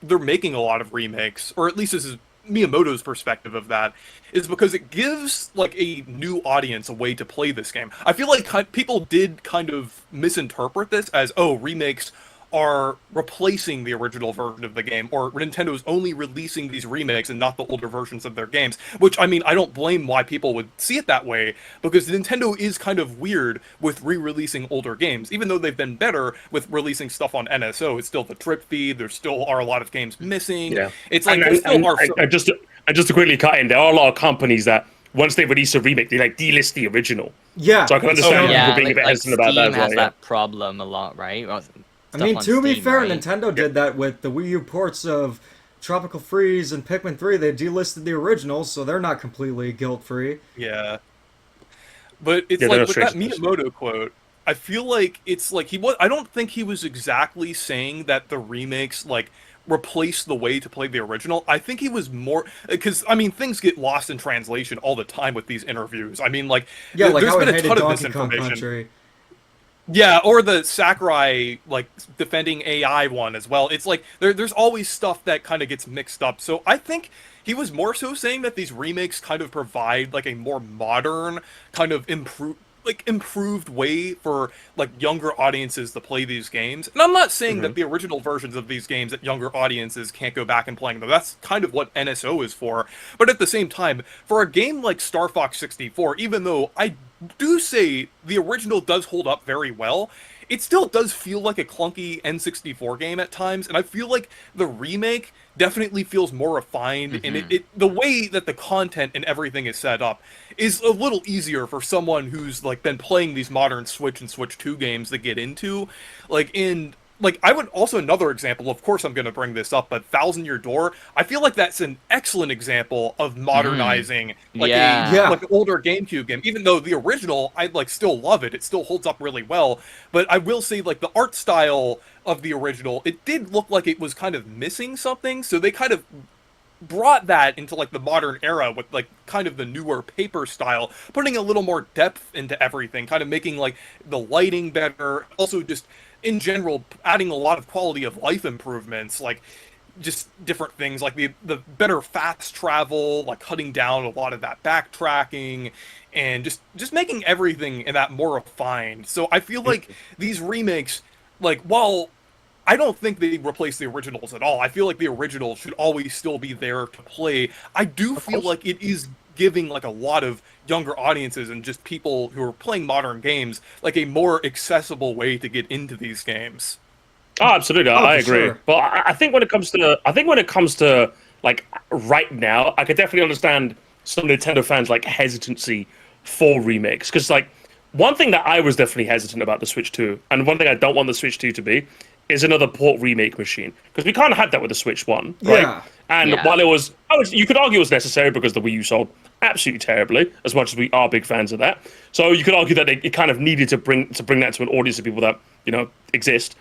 they're making a lot of remakes, or at least this is Miyamoto's perspective of that, is because it gives like a new audience a way to play this game. I feel like people did kind of misinterpret this as, oh, remakes are replacing the original version of the game, or Nintendo's only releasing these remakes and not the older versions of their games. Which, I mean, I don't blame why people would see it that way, because Nintendo is kind of weird with re-releasing older games. Even though they've been better with releasing stuff on NSO, it's still the trip feed, there still are a lot of games missing. Yeah. It's like just to quickly cut in, there are a lot of companies that once they release a remake, they like delist the original. Yeah. So I can understand people being a bit hesitant about that as well. Steam has that problem a lot, right? I mean, to be fair, Nintendo did that with the Wii U ports of Tropical Freeze and Pikmin 3. They delisted the originals, so they're not completely guilt-free. Yeah. But it's like with that Miyamoto quote, I feel like it's like I don't think he was exactly saying that the remakes like replace the way to play the original. I think he was more because I mean things get lost in translation all the time with these interviews. I mean, like Yeah, like there's how he been a hated ton of Donkey Kong misinformation. Country. Yeah, or the Sakurai like defending AI one as well. It's like there's always stuff that kind of gets mixed up. So I think he was more so saying that these remakes kind of provide like a more modern kind of improved way for like younger audiences to play these games. And I'm not saying that the original versions of these games that younger audiences can't go back and playing them. That's kind of what NSO is for. But at the same time, for a game like Star Fox 64, even though I do say the original does hold up very well, it still does feel like a clunky N64 game at times, and I feel like the remake definitely feels more refined, and the way that the content and everything is set up is a little easier for someone who's like been playing these modern Switch and Switch 2 games to get into. I would also, another example, of course I'm going to bring this up, but Thousand Year Door, I feel like that's an excellent example of modernizing like an older GameCube game. Even though the original, I like still love it. It still holds up really well. But I will say like the art style of the original, it did look like it was kind of missing something. So they kind of brought that into like the modern era with like kind of the newer paper style, putting a little more depth into everything, kind of making like the lighting better, also just in general adding a lot of quality of life improvements, like just different things like the better fast travel, like cutting down a lot of that backtracking, and just making everything in that more refined. So I feel like these remakes, like while I don't think they replace the originals at all, I feel like the original should always still be there to play. I do feel like it is giving like a lot of younger audiences and just people who are playing modern games like a more accessible way to get into these games. Oh, absolutely, I agree. Sure. But I think when it comes to like right now, I could definitely understand some Nintendo fans like hesitancy for remakes, because like one thing that I was definitely hesitant about the Switch 2, and one thing I don't want the Switch 2 to be, is another port remake machine, because we kind of had that with the Switch 1, right? Yeah. And while you could argue it was necessary because the Wii U sold absolutely terribly, as much as we are big fans of that. So you could argue that it kind of needed to bring that to an audience of people that exist.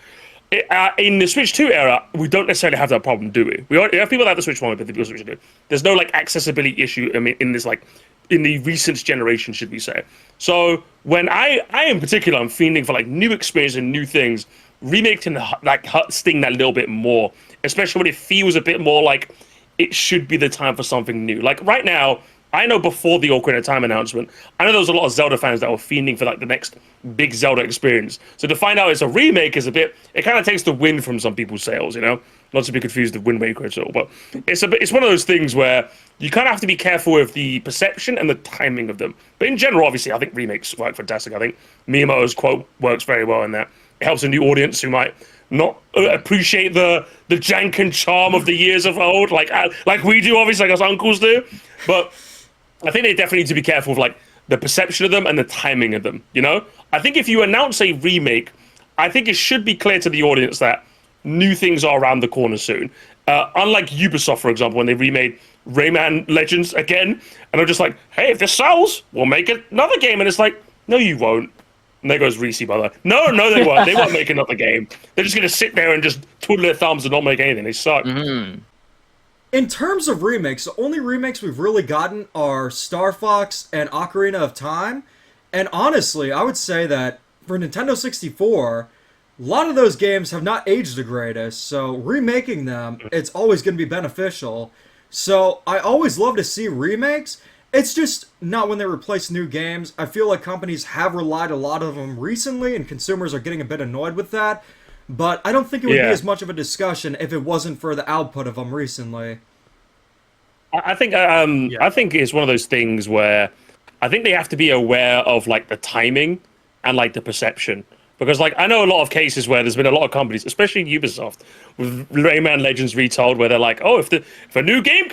In the Switch 2 era, we don't necessarily have that problem, do we? We have people that have the Switch 1, but people Switch 2. There's no like accessibility issue. I mean, in the recent generation, should we say? So when I in particular, I'm fiending for like new experience and new things. Remakes can like sting that little bit more, especially when it feels a bit more like it should be the time for something new. Like right now, I know before the Ocarina of Time announcement, I know there was a lot of Zelda fans that were fiending for like the next big Zelda experience. So to find out it's a remake is it kind of takes the wind from some people's sails, Not to be confused with Wind Waker at all, but it's one of those things where you kind of have to be careful with the perception and the timing of them. But in general, obviously, I think remakes work fantastic. I think Miyamoto's quote works very well in that. It helps a new audience who might not appreciate the jank and charm of the years of old, like we do, obviously, like us uncles do. But I think they definitely need to be careful with like the perception of them and the timing of them. I think if you announce a remake, I think it should be clear to the audience that new things are around the corner soon. Unlike Ubisoft, for example, when they remade Rayman Legends again, and they're just like, hey, if this sells, we'll make another game. And it's like, no, you won't. And there goes Reese, by the way. No, they won't. They won't make another game. They're just going to sit there and just twiddle their thumbs and not make anything. They suck. In terms of remakes, the only remakes we've really gotten are Star Fox and Ocarina of Time. And honestly, I would say that for Nintendo 64, a lot of those games have not aged the greatest. So remaking them, it's always going to be beneficial. So I always love to see remakes. It's just not when they replace new games. I feel like companies have relied a lot on them recently, and consumers are getting a bit annoyed with that. But I don't think it would be as much of a discussion if it wasn't for the output of them recently. I think it's one of those things where I think they have to be aware of like the timing and like the perception. Because like I know a lot of cases where there's been a lot of companies, especially Ubisoft, with Rayman Legends retold, where they're like, oh, if a new game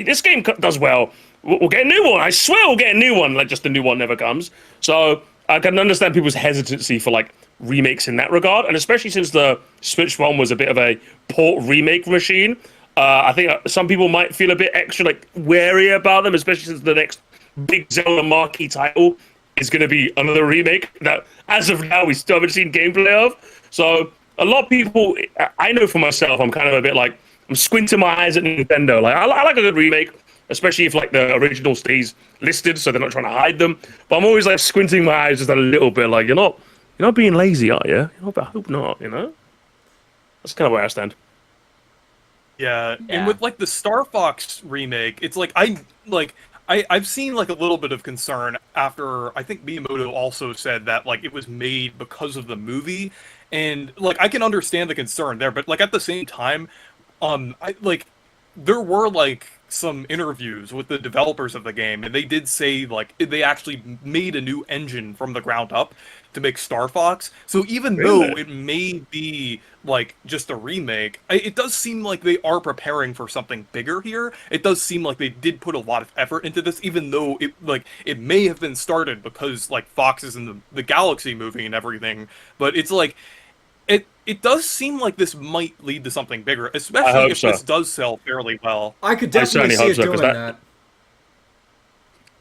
this game does well, we'll get a new one. I swear we'll get a new one. Like just the new one never comes. So I can understand people's hesitancy for like remakes in that regard, and especially since the Switch 1 was a bit of a port remake machine. I think some people might feel a bit extra like wary about them, especially since the next big Zelda marquee title is going to be another remake that, as of now, we still haven't seen gameplay of. So a lot of people, I know for myself, I'm kind of a bit like, I'm squinting my eyes at Nintendo. Like I like a good remake, especially if like the original stays listed, so they're not trying to hide them. But I'm always like squinting my eyes just a little bit, like you're not being lazy, are you? I hope not. That's kind of where I stand. Yeah, Yeah. and with like the Star Fox remake, it's like I've seen like a little bit of concern after I think Miyamoto also said that like it was made because of the movie, and like I can understand the concern there, but like at the same time, I like there were like some interviews with the developers of the game, and they did say like they actually made a new engine from the ground up to make Star Fox. So even though Really? it may be like just a remake, it does seem like they are preparing for something bigger here. It does seem like they did put a lot of effort into this, even though it may have been started because like Fox is in the Galaxy movie and everything. But it's like it does seem like this might lead to something bigger, especially hope if so. this does sell fairly well. I could I definitely certainly see hope it so, 'cause doing that-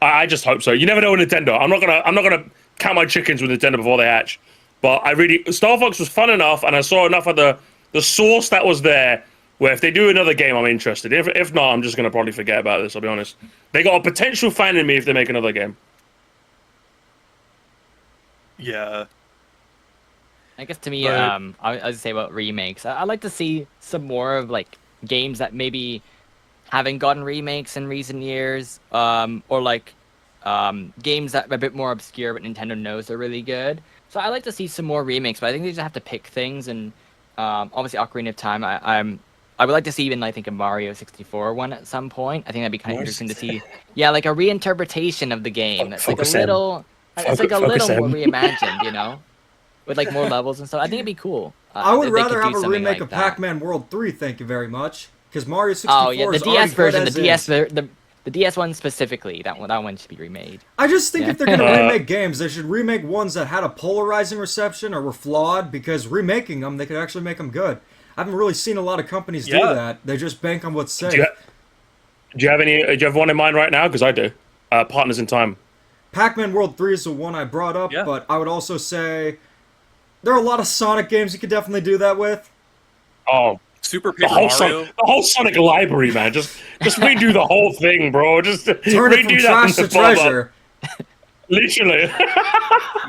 that. I just hope so. You never know with Nintendo. I'm not gonna count my chickens with Nintendo before they hatch. But Star Fox was fun enough, and I saw enough of the source that was there. Where if they do another game, I'm interested. If not, I'm just gonna probably forget about this. I'll be honest. They got a potential fan in me if they make another game. Yeah. I guess to me, But- I would say about remakes. I like to see some more of like games that maybe haven't gotten remakes in recent years, or like games that are a bit more obscure but Nintendo knows they're really good. So I like to see some more remakes, but I think they just have to pick things. And obviously, Ocarina of Time, I would like to see even I think a Mario 64 one at some point. I think that'd be kind of Mario interesting to see. Yeah, like a reinterpretation of the game. That's like a Focus in. little. It's like a Focus little more in. reimagined, with like more levels and stuff. I think it'd be cool. I would if they could rather do have a something remake like of that. Pac-Man World 3, thank you very much. Because Mario 64 Oh yeah, the is DS already good version, the as DS, is. the DS one specifically. That one should be remade. I just think Yeah. if they're going to remake games, they should remake ones that had a polarizing reception or were flawed, because remaking them, they could actually make them good. I haven't really seen a lot of companies do Yeah. that. They just bank on what's safe. Do you have one in mind right now? Because I do. Partners in Time. Pac-Man World 3 is the one I brought up, Yeah. but I would also say there are a lot of Sonic games you could definitely do that with. Oh, Super the Paper whole Mario. the whole Sonic library, man. Just redo the whole thing, bro. Just Turn it redo from that trash from to the bottom up. treasure. Literally.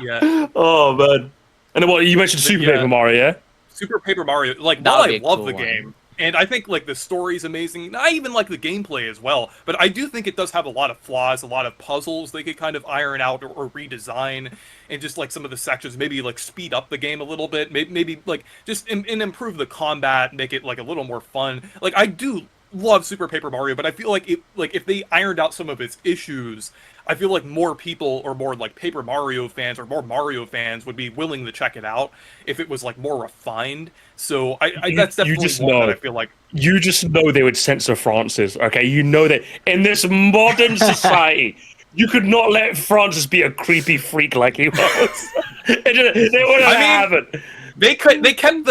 Yeah. Oh man. And then what you mentioned Super yeah. Paper Mario, yeah? Super Paper Mario, like, That while would I be a love cool the one. game, and I think, like, the story's amazing, I even like the gameplay as well, but I do think it does have a lot of flaws, a lot of puzzles they could kind of iron out or redesign, and just, like, some of the sections, maybe, like, speed up the game a little bit, maybe like, just and improve the combat, make it, like, a little more fun. Like, I do love Super Paper Mario, but I feel like if they ironed out some of its issues, I feel like more people, or more like Paper Mario fans, or more Mario fans would be willing to check it out if it was like more refined. So that's You definitely just one that know. I feel like. You just know they would censor Francis, okay? You know that in this modern society, you could not let Francis be a creepy freak like he was. They wouldn't I mean, have it. They kept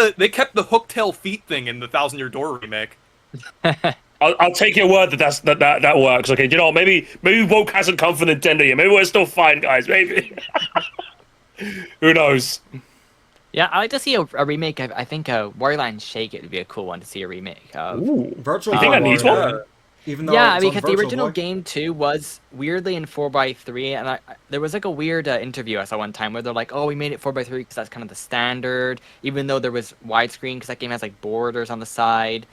the hooktail feet thing in the Thousand Year Door remake. I'll take your word that works. Okay, you know, maybe woke hasn't come for Nintendo yet. Maybe we're still fine, guys. Maybe. Who knows? Yeah, I like to see a remake. I think Wario Land Shake It would be a cool one to see a remake of. Ooh. Virtual You think Boy that needs Mario, one? even though Yeah, it's on because the Virtual original Boy. game too was weirdly in 4x3, and there was like a weird interview I saw one time where they're like, "Oh, we made it 4x3 because that's kind of the standard," even though there was widescreen because that game has like borders on the side.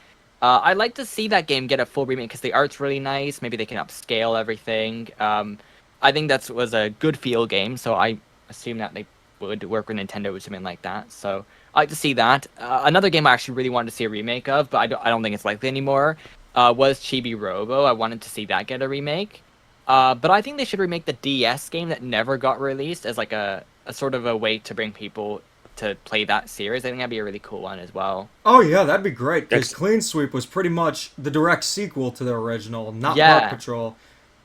I'd like to see that game get a full remake because the art's really nice. Maybe they can upscale everything. I think that was a good feel game, so I assume that they would work with Nintendo with something like that. So I'd like to see that. Another game I actually really wanted to see a remake of, but I don't think it's likely anymore, was Chibi Robo. I wanted to see that get a remake. But I think they should remake the DS game that never got released as like a sort of a way to bring people to play that series. I think that'd be a really cool one as well. Oh yeah, that'd be great, because That's- Clean Sweep was pretty much the direct sequel to the original, not Yeah. Park Patrol.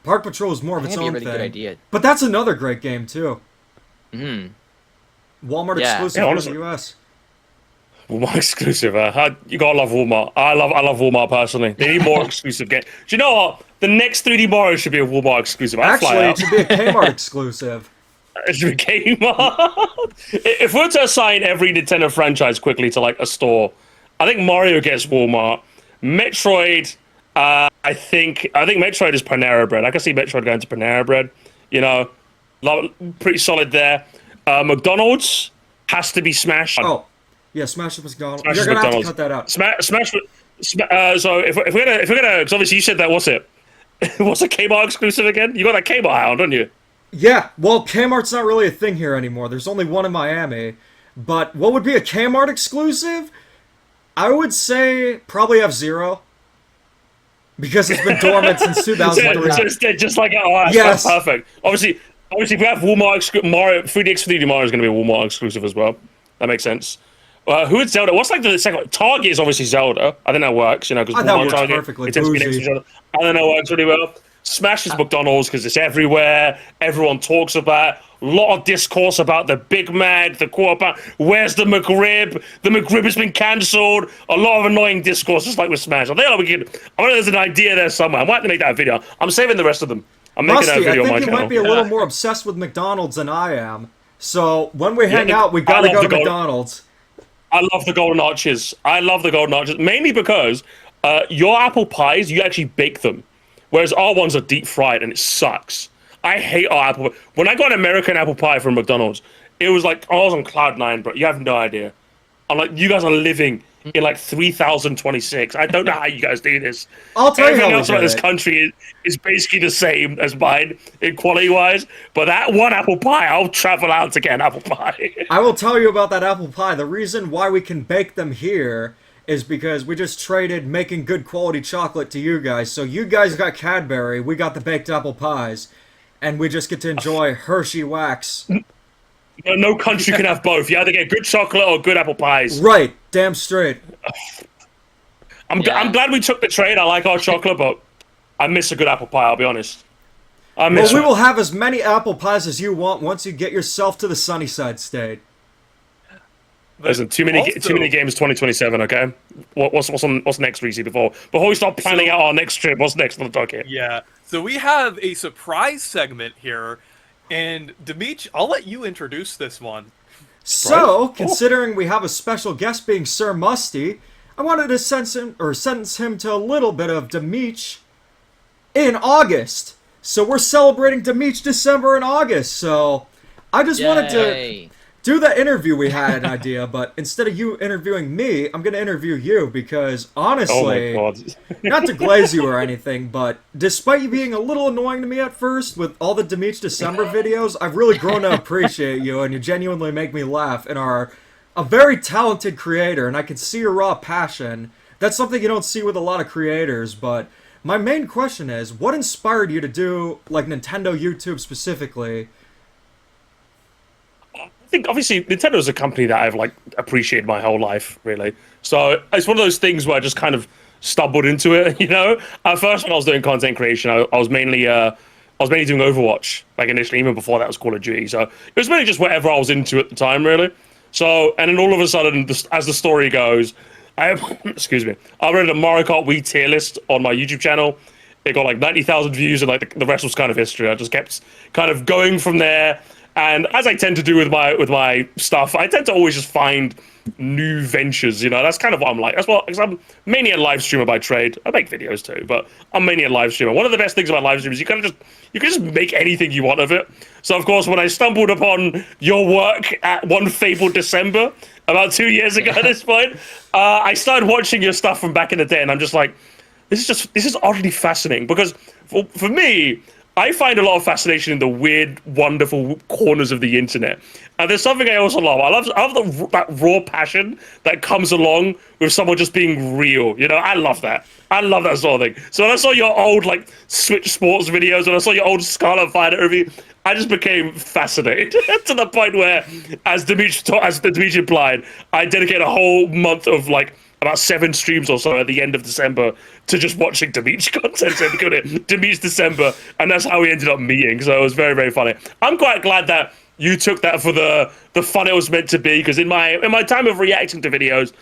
Park Patrol is more I of think its that'd be a own really thing. good idea. But that's another great game too. Hmm. Walmart Yeah. exclusive Yeah, in honestly. the US. Walmart exclusive. You gotta love Walmart. I love Walmart personally. They need more exclusive games. Do you know what? The next 3D Mario should be a Walmart exclusive. I'd fly Actually, it out. should be a Kmart exclusive. It should be Kmart. If we're to assign every Nintendo franchise quickly to like a store, I think Mario gets Walmart. Metroid. I think Metroid is Panera Bread. I can see Metroid going to Panera Bread. You know, pretty solid there. McDonald's has to be Smash. Oh, yeah, Smash the McDonald's. Smash You're is gonna have to McDonald's. cut that out. Smash. So if we're gonna, because obviously you said that. What's it? What's a Kmart exclusive again? You got that Kmart hound, don't you? Yeah, well, Kmart's not really a thing here anymore. There's only one in Miami. But what would be a Kmart exclusive? I would say probably F-Zero. Because it's been dormant since 2003. Just like that's Yes. perfect. Obviously, if we have Walmart Mario 3DX 3D Mario is going to be a Walmart exclusive as well. That makes sense. Who is Zelda? What's like the second? Target is obviously Zelda. I think that works. You know, because That Walmart works Target perfectly. it tends to be next to each other. I think that works really well. Smash is McDonald's because it's everywhere. Everyone talks about it. A lot of discourse about the Big Mac, the quarter pound. Where's the McRib? The McRib has been cancelled. A lot of annoying discourse, just like with Smash. I think we could. I wonder there's an idea there somewhere. I might have to make that video. I'm saving the rest of them. I'm making Rusty, that video I on my think you channel. might be a little more obsessed with McDonald's than I am. So when we hang Yeah, out, we I gotta love go the to gold- McDonald's. I love the golden arches. Mainly because your apple pies, you actually bake them, whereas our ones are deep fried and it sucks. I hate our apple. When I got an American apple pie from McDonald's, it was like I was on cloud nine, bro. You have no idea. I'm like, you guys are living in like 3026. I don't know how you guys do this. I'll tell you Everything how we else about did this it. country is basically the same as mine in quality wise. But that one apple pie, I'll travel out to get an apple pie. I will tell you about that apple pie. The reason why we can bake them here is because we just traded making good quality chocolate to you guys. So you guys got Cadbury, we got the baked apple pies, and we just get to enjoy Hershey wax. No country can have both. You either get good chocolate or good apple pies. Right, damn straight. I'm glad we took the trade. I like our chocolate, but I miss a good apple pie, I'll be honest. I Well, miss we one. will have as many apple pies as you want once you get yourself to the Sunnyside State. Listen, too many Also- games 2027, okay? What's next, Reese, before we start planning out our next trip? What's next on the docket? Yeah. So we have a surprise segment here, and Demeech, I'll let you introduce this one. So, considering we have a special guest being Sir Musty, I wanted to sentence him to a little bit of Demeech in August. So we're celebrating Demeech December and August. So I just wanted to Yay. do that interview we had an idea, but instead of you interviewing me, I'm going to interview you because honestly, Oh my god. not to glaze you or anything, but despite you being a little annoying to me at first with all the Demeech December videos, I've really grown to appreciate you, and you genuinely make me laugh and are a very talented creator, and I can see your raw passion. That's something you don't see with a lot of creators, but my main question is, what inspired you to do, like, Nintendo YouTube specifically? I think obviously Nintendo is a company that I've like appreciated my whole life, really. So it's one of those things where I just kind of stumbled into it, you know. At first, when I was doing content creation, I was mainly doing Overwatch, like initially, even before that was Call of Duty. So it was mainly just whatever I was into at the time, really. So and then all of a sudden, as the story goes, excuse me, I read a Mario Kart Wii tier list on my YouTube channel. It got like 90,000 views, and like the rest was kind of history. I just kept kind of going from there. And as I tend to do with my stuff, I tend to always just find new ventures. You know, that's kind of what I'm like. That's what, because I'm mainly a live streamer by trade. I make videos too, but I'm mainly a live streamer. One of the best things about live streaming is you can just make anything you want of it. So of course, when I stumbled upon your work at one fabled December about 2 years ago at this point, I started watching your stuff from back in the day, and I'm just like, this is oddly fascinating because for me, I find a lot of fascination in the weird, wonderful corners of the internet. And there's something I also love. I love that raw passion that comes along with someone just being real. You know, I love that. I love that sort of thing. So when I saw your old like Switch Sports videos, when I saw your old Scarlet Violet review, I just became fascinated to the point where, as Demeech implied, I dedicated a whole month of like about 7 streams or so at the end of December to just watching Demeech content. So Demeech December, and that's how we ended up meeting. So it was very, very funny. I'm quite glad that you took that for the fun it was meant to be, because in my time of reacting to videos,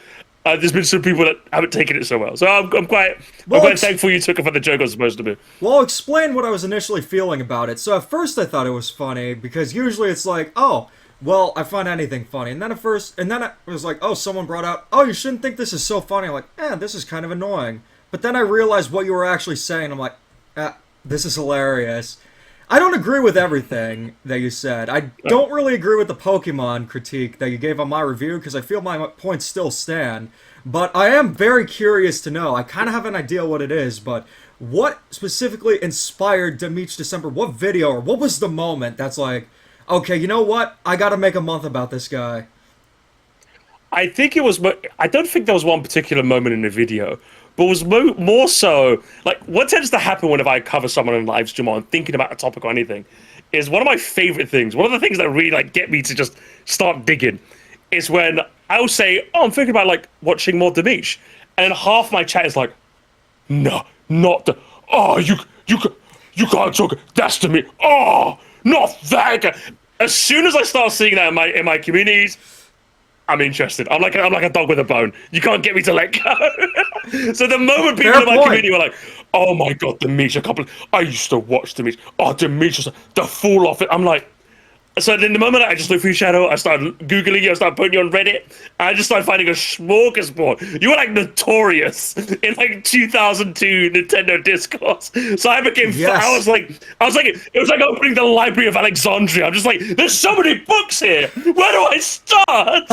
there's been some people that haven't taken it so well. So I'm quite thankful you took it for the joke it was supposed to be. Well, I'll explain what I was initially feeling about it. So at first I thought it was funny, because usually it's like, oh, well, I find anything funny. And then it was like, oh, someone brought out, oh, you shouldn't think this is so funny. I'm like, this is kind of annoying. but then I realized what you were actually saying. I'm like, this is hilarious. I don't agree with everything that you said. I don't really agree with the Pokemon critique that you gave on my review because I feel my points still stand. But I am very curious to know. I kind of have an idea what it is, but what specifically inspired Demeech December? What video or what was the moment that's like, okay, you know what? I got to make a month about this guy. I think it was. I don't think there was one particular moment in the video, but it was more so like what tends to happen whenever I cover someone in live stream or I'm thinking about a topic or anything. Is one of my favorite things. One of the things that really like get me to just start digging is when I'll say, "Oh, I'm thinking about like watching more Demeech," and then half my chat is like, "No, not the. Oh, you can't talk. That's Demeech. Oh, not that guy." As soon as I start seeing that in my communities, I'm interested. I'm like a dog with a bone. You can't get me to let go. So the moment people Fair in my point. community were like, "Oh my god, Demeech, I used to watch Demeech. Oh, Demeech was the fool off it." I'm like, so then the moment I just looked through Shadow, I started Googling you, I started putting you on Reddit, and I just started finding a smorgasbord. You were like notorious in like 2002 Nintendo Discourse. So I became, Yes. I was like, it was like opening the Library of Alexandria. I'm just like, there's so many books here. Where do I start?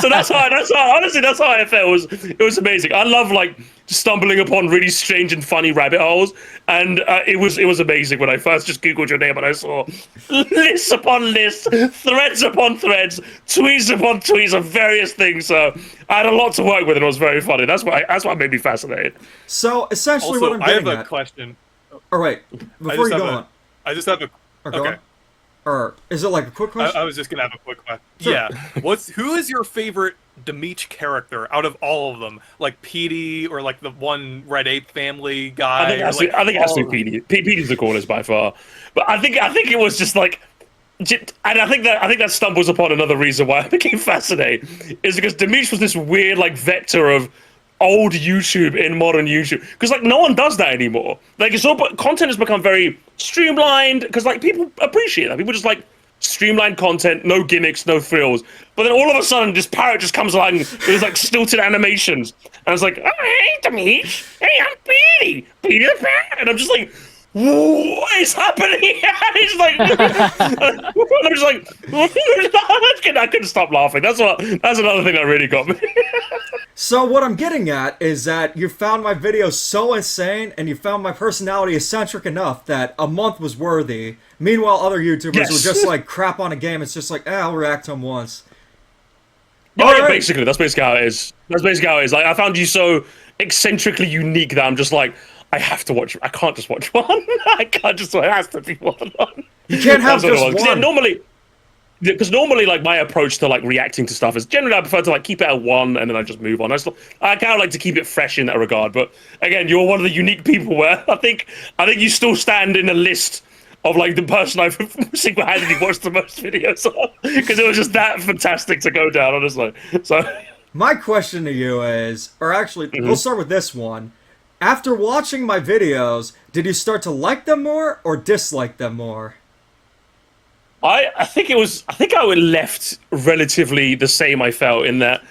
So that's how I felt. It was amazing. I love like stumbling upon really strange and funny rabbit holes, and it was amazing when I first just googled your name and I saw lists upon lists, threads upon threads, tweets upon tweets of various things. So I had a lot to work with, and it was very funny. That's what made me fascinated. So essentially, Also, what I'm I getting have a at. question. All right, before you go on, I just have a. or go Okay. on. Or is it like a quick question? I was just gonna have a quick question. Sure. Yeah. Who is your favorite Demeech character out of all of them? Like Petey or like the one Red Ape family guy? I think it has to be Petey. Petey's the coolest by far. But I think it was just like, and I think that stumbles upon another reason why I became fascinated is because Demeech was this weird like vector of old YouTube in modern YouTube, because like no one does that anymore. Like it's all, content has become very streamlined because like people appreciate that. People just like streamlined content, no gimmicks, no frills. But then all of a sudden, this parrot just comes along with like stilted animations, and it's like, "Oh, hey, Demeech, hey, I'm Petey, Petey the parrot," and I'm just like, what is happening? He's like, I'm just like, I couldn't stop laughing. That's another thing that really got me. So what I'm getting at is that you found my video so insane and you found my personality eccentric enough that a month was worthy. Meanwhile, other YouTubers Yes. would just like crap on a game. It's just like, I'll react to him once. Yeah, Alright. basically, that's basically how it is. That's basically how it is. Like, I found you so eccentrically unique that I'm just like, I have to watch. I can't just watch one. I can't just. It has to be one. You can't have That's what it just was. one. Because normally, like my approach to like reacting to stuff is generally I prefer to like keep it at one and then I just move on. I kind of like to keep it fresh in that regard. But again, you're one of the unique people where I think you still stand in a list of like the person I've single-handedly watched the most videos of, because it was just that fantastic to go down, honestly. So My question to you is, or actually, we'll start with this one. After watching my videos, did you start to like them more or dislike them more? I think I was left relatively the same. I felt in that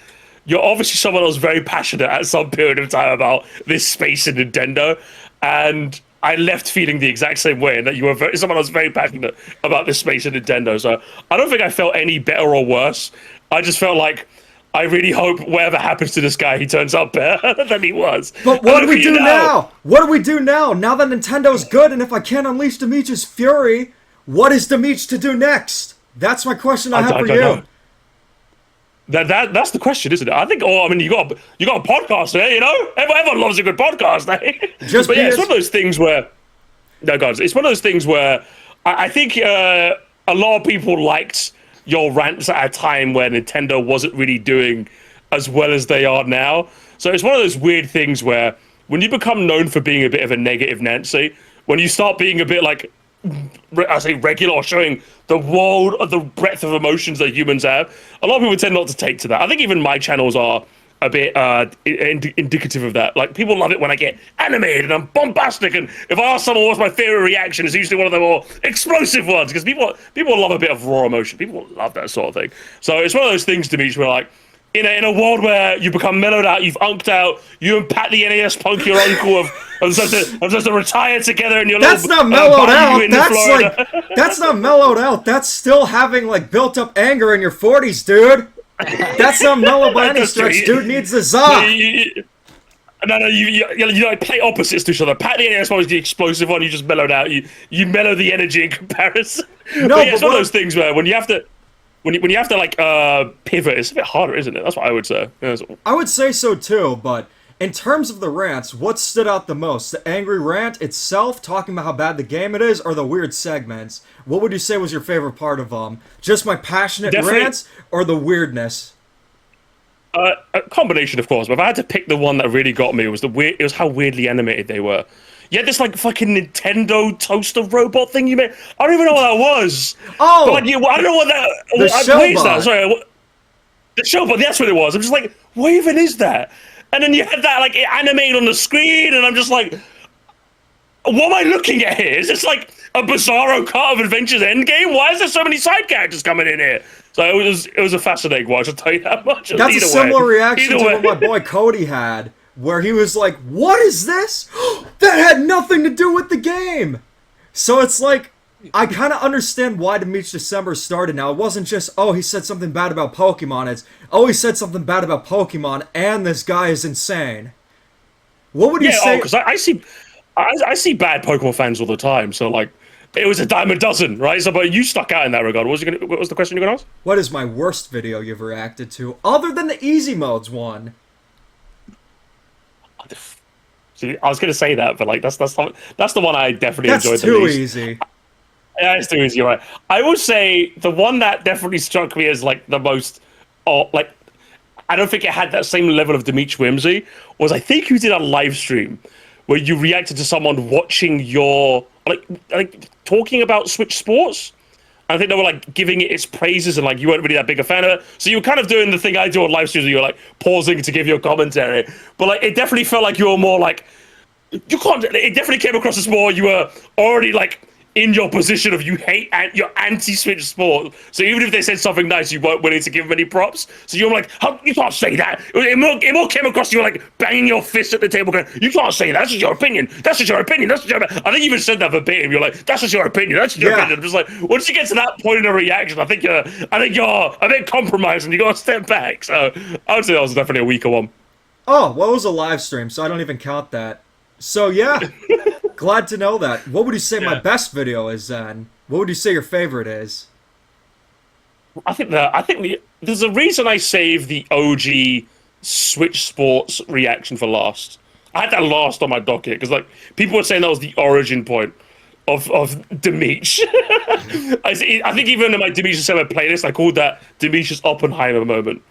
you're obviously someone that was very passionate at some period of time about this space in Nintendo, and I left feeling the exact same way. And that you were someone that was very passionate about this space in Nintendo. So I don't think I felt any better or worse. I just felt like I really hope whatever happens to this guy, he turns out better than he was. But what do we do now? What do we do now? Now that Nintendo's good, and if I can't unleash Demeech's fury, what is Demeech to do next? That's my question I have for don't you. know. That's the question, isn't it? I think. Oh, I mean, you got a podcast there. You know, everyone loves a good podcast. Eh? But yeah, it's one of those things where. No, guys, it's one of those things where I think a lot of people liked your rants at a time where Nintendo wasn't really doing as well as they are now. So it's one of those weird things where when you become known for being a bit of a negative Nancy, when you start being a bit like, I say regular, or showing the world of the breadth of emotions that humans have, a lot of people tend not to take to that. I think even my channels are a bit indicative of that. Like, people love it when I get animated and I'm bombastic, and if I ask someone what's my favorite reaction, it's usually one of the more explosive ones, because people love a bit of raw emotion. People love that sort of thing. So it's one of those things to me where, like, in a world where you become mellowed out, you've unked out, you and Pat the NES punk, your uncle, have supposed to retire together, and your That's little not mellowed out. in That's Florida. like that's not mellowed out. That's still having like built up anger in your 40s, dude. That's not mellow by any That's true. stretch. Dude needs the za. No, you like play opposites to each other. Pat the NES one is the explosive one. You just mellowed out. You mellow the energy in comparison. No, but yeah, but it's one of those things where when you have to. When you have to like pivot, it's a bit harder, isn't it? That's what I would say. Yeah, I would say so too, but in terms of the rants, what stood out the most? The angry rant itself, talking about how bad the game it is, or the weird segments? What would you say was your favorite part of them? Just my passionate rants, or the weirdness? A combination, of course. But if I had to pick the one that really got me, it was how weirdly animated they were. You had this like fucking Nintendo toaster robot thing you made. I don't even know what that was. Oh, but, like, I don't know what that. the showbot. That? Sorry, the showbot. That's what it was. I'm just like, what even is that? And then you had that like animated on the screen, and I'm just like, what am I looking at here? Is this like a Bizarro Kart of Adventures Endgame? Why is there so many side characters coming in here? So it was a fascinating watch. I'll tell you that much. That's a similar reaction to what my boy Cody had, where he was like, "What is this? That had nothing to do with the game." So it's like, I kind of understand why Demeech December started now. It wasn't just, oh, he said something bad about Pokemon. It's, oh, he said something bad about Pokemon, and this guy is insane. What would you say? Because I see bad Pokemon fans all the time. So like, it was a dime a dozen, right? So, but you stuck out in that regard. What was the question you're gonna ask? What is my worst video you've reacted to, other than the easy modes one? See, I was gonna say that, but like that's the one I definitely That's enjoyed the too least. easy. Yeah, it's too easy, you're right. I would say the one that definitely struck me as like the most, like, I don't think it had that same level of Demeech whimsy, was I think you did a live stream where you reacted to someone watching your, like talking about Switch Sports. I think they were like giving it its praises, and like you weren't really that big a fan of it. So you were kind of doing the thing I do on live streams where you're like pausing to give your commentary. But like it definitely felt like you were more like, you can't, it definitely came across as more you were already like in your position of you hate and you're anti-Switch sport. So even if they said something nice, you weren't willing to give them any props. So you're like, how, you can't say that. It more came across you were like banging your fist at the table going, you can't say that. That's just your opinion. That's just your opinion. That's just your opinion. I think you even said that verbatim. You're like, that's just your opinion. That's just your opinion. I'm just like, once you get to that point in a reaction, I think you're a bit compromised and you got to step back. So I would say that was definitely a weaker one. Oh, well, it was a live stream, so I don't even count that. So yeah, glad to know that. What would you say my best video is then? What would you say your favorite is? I think there's a reason I saved the OG Switch Sports reaction for last. I had that last on my docket because like people were saying that was the origin point of Demeech. I think even in my Demeech December playlist, I called that Demeech's Oppenheimer moment.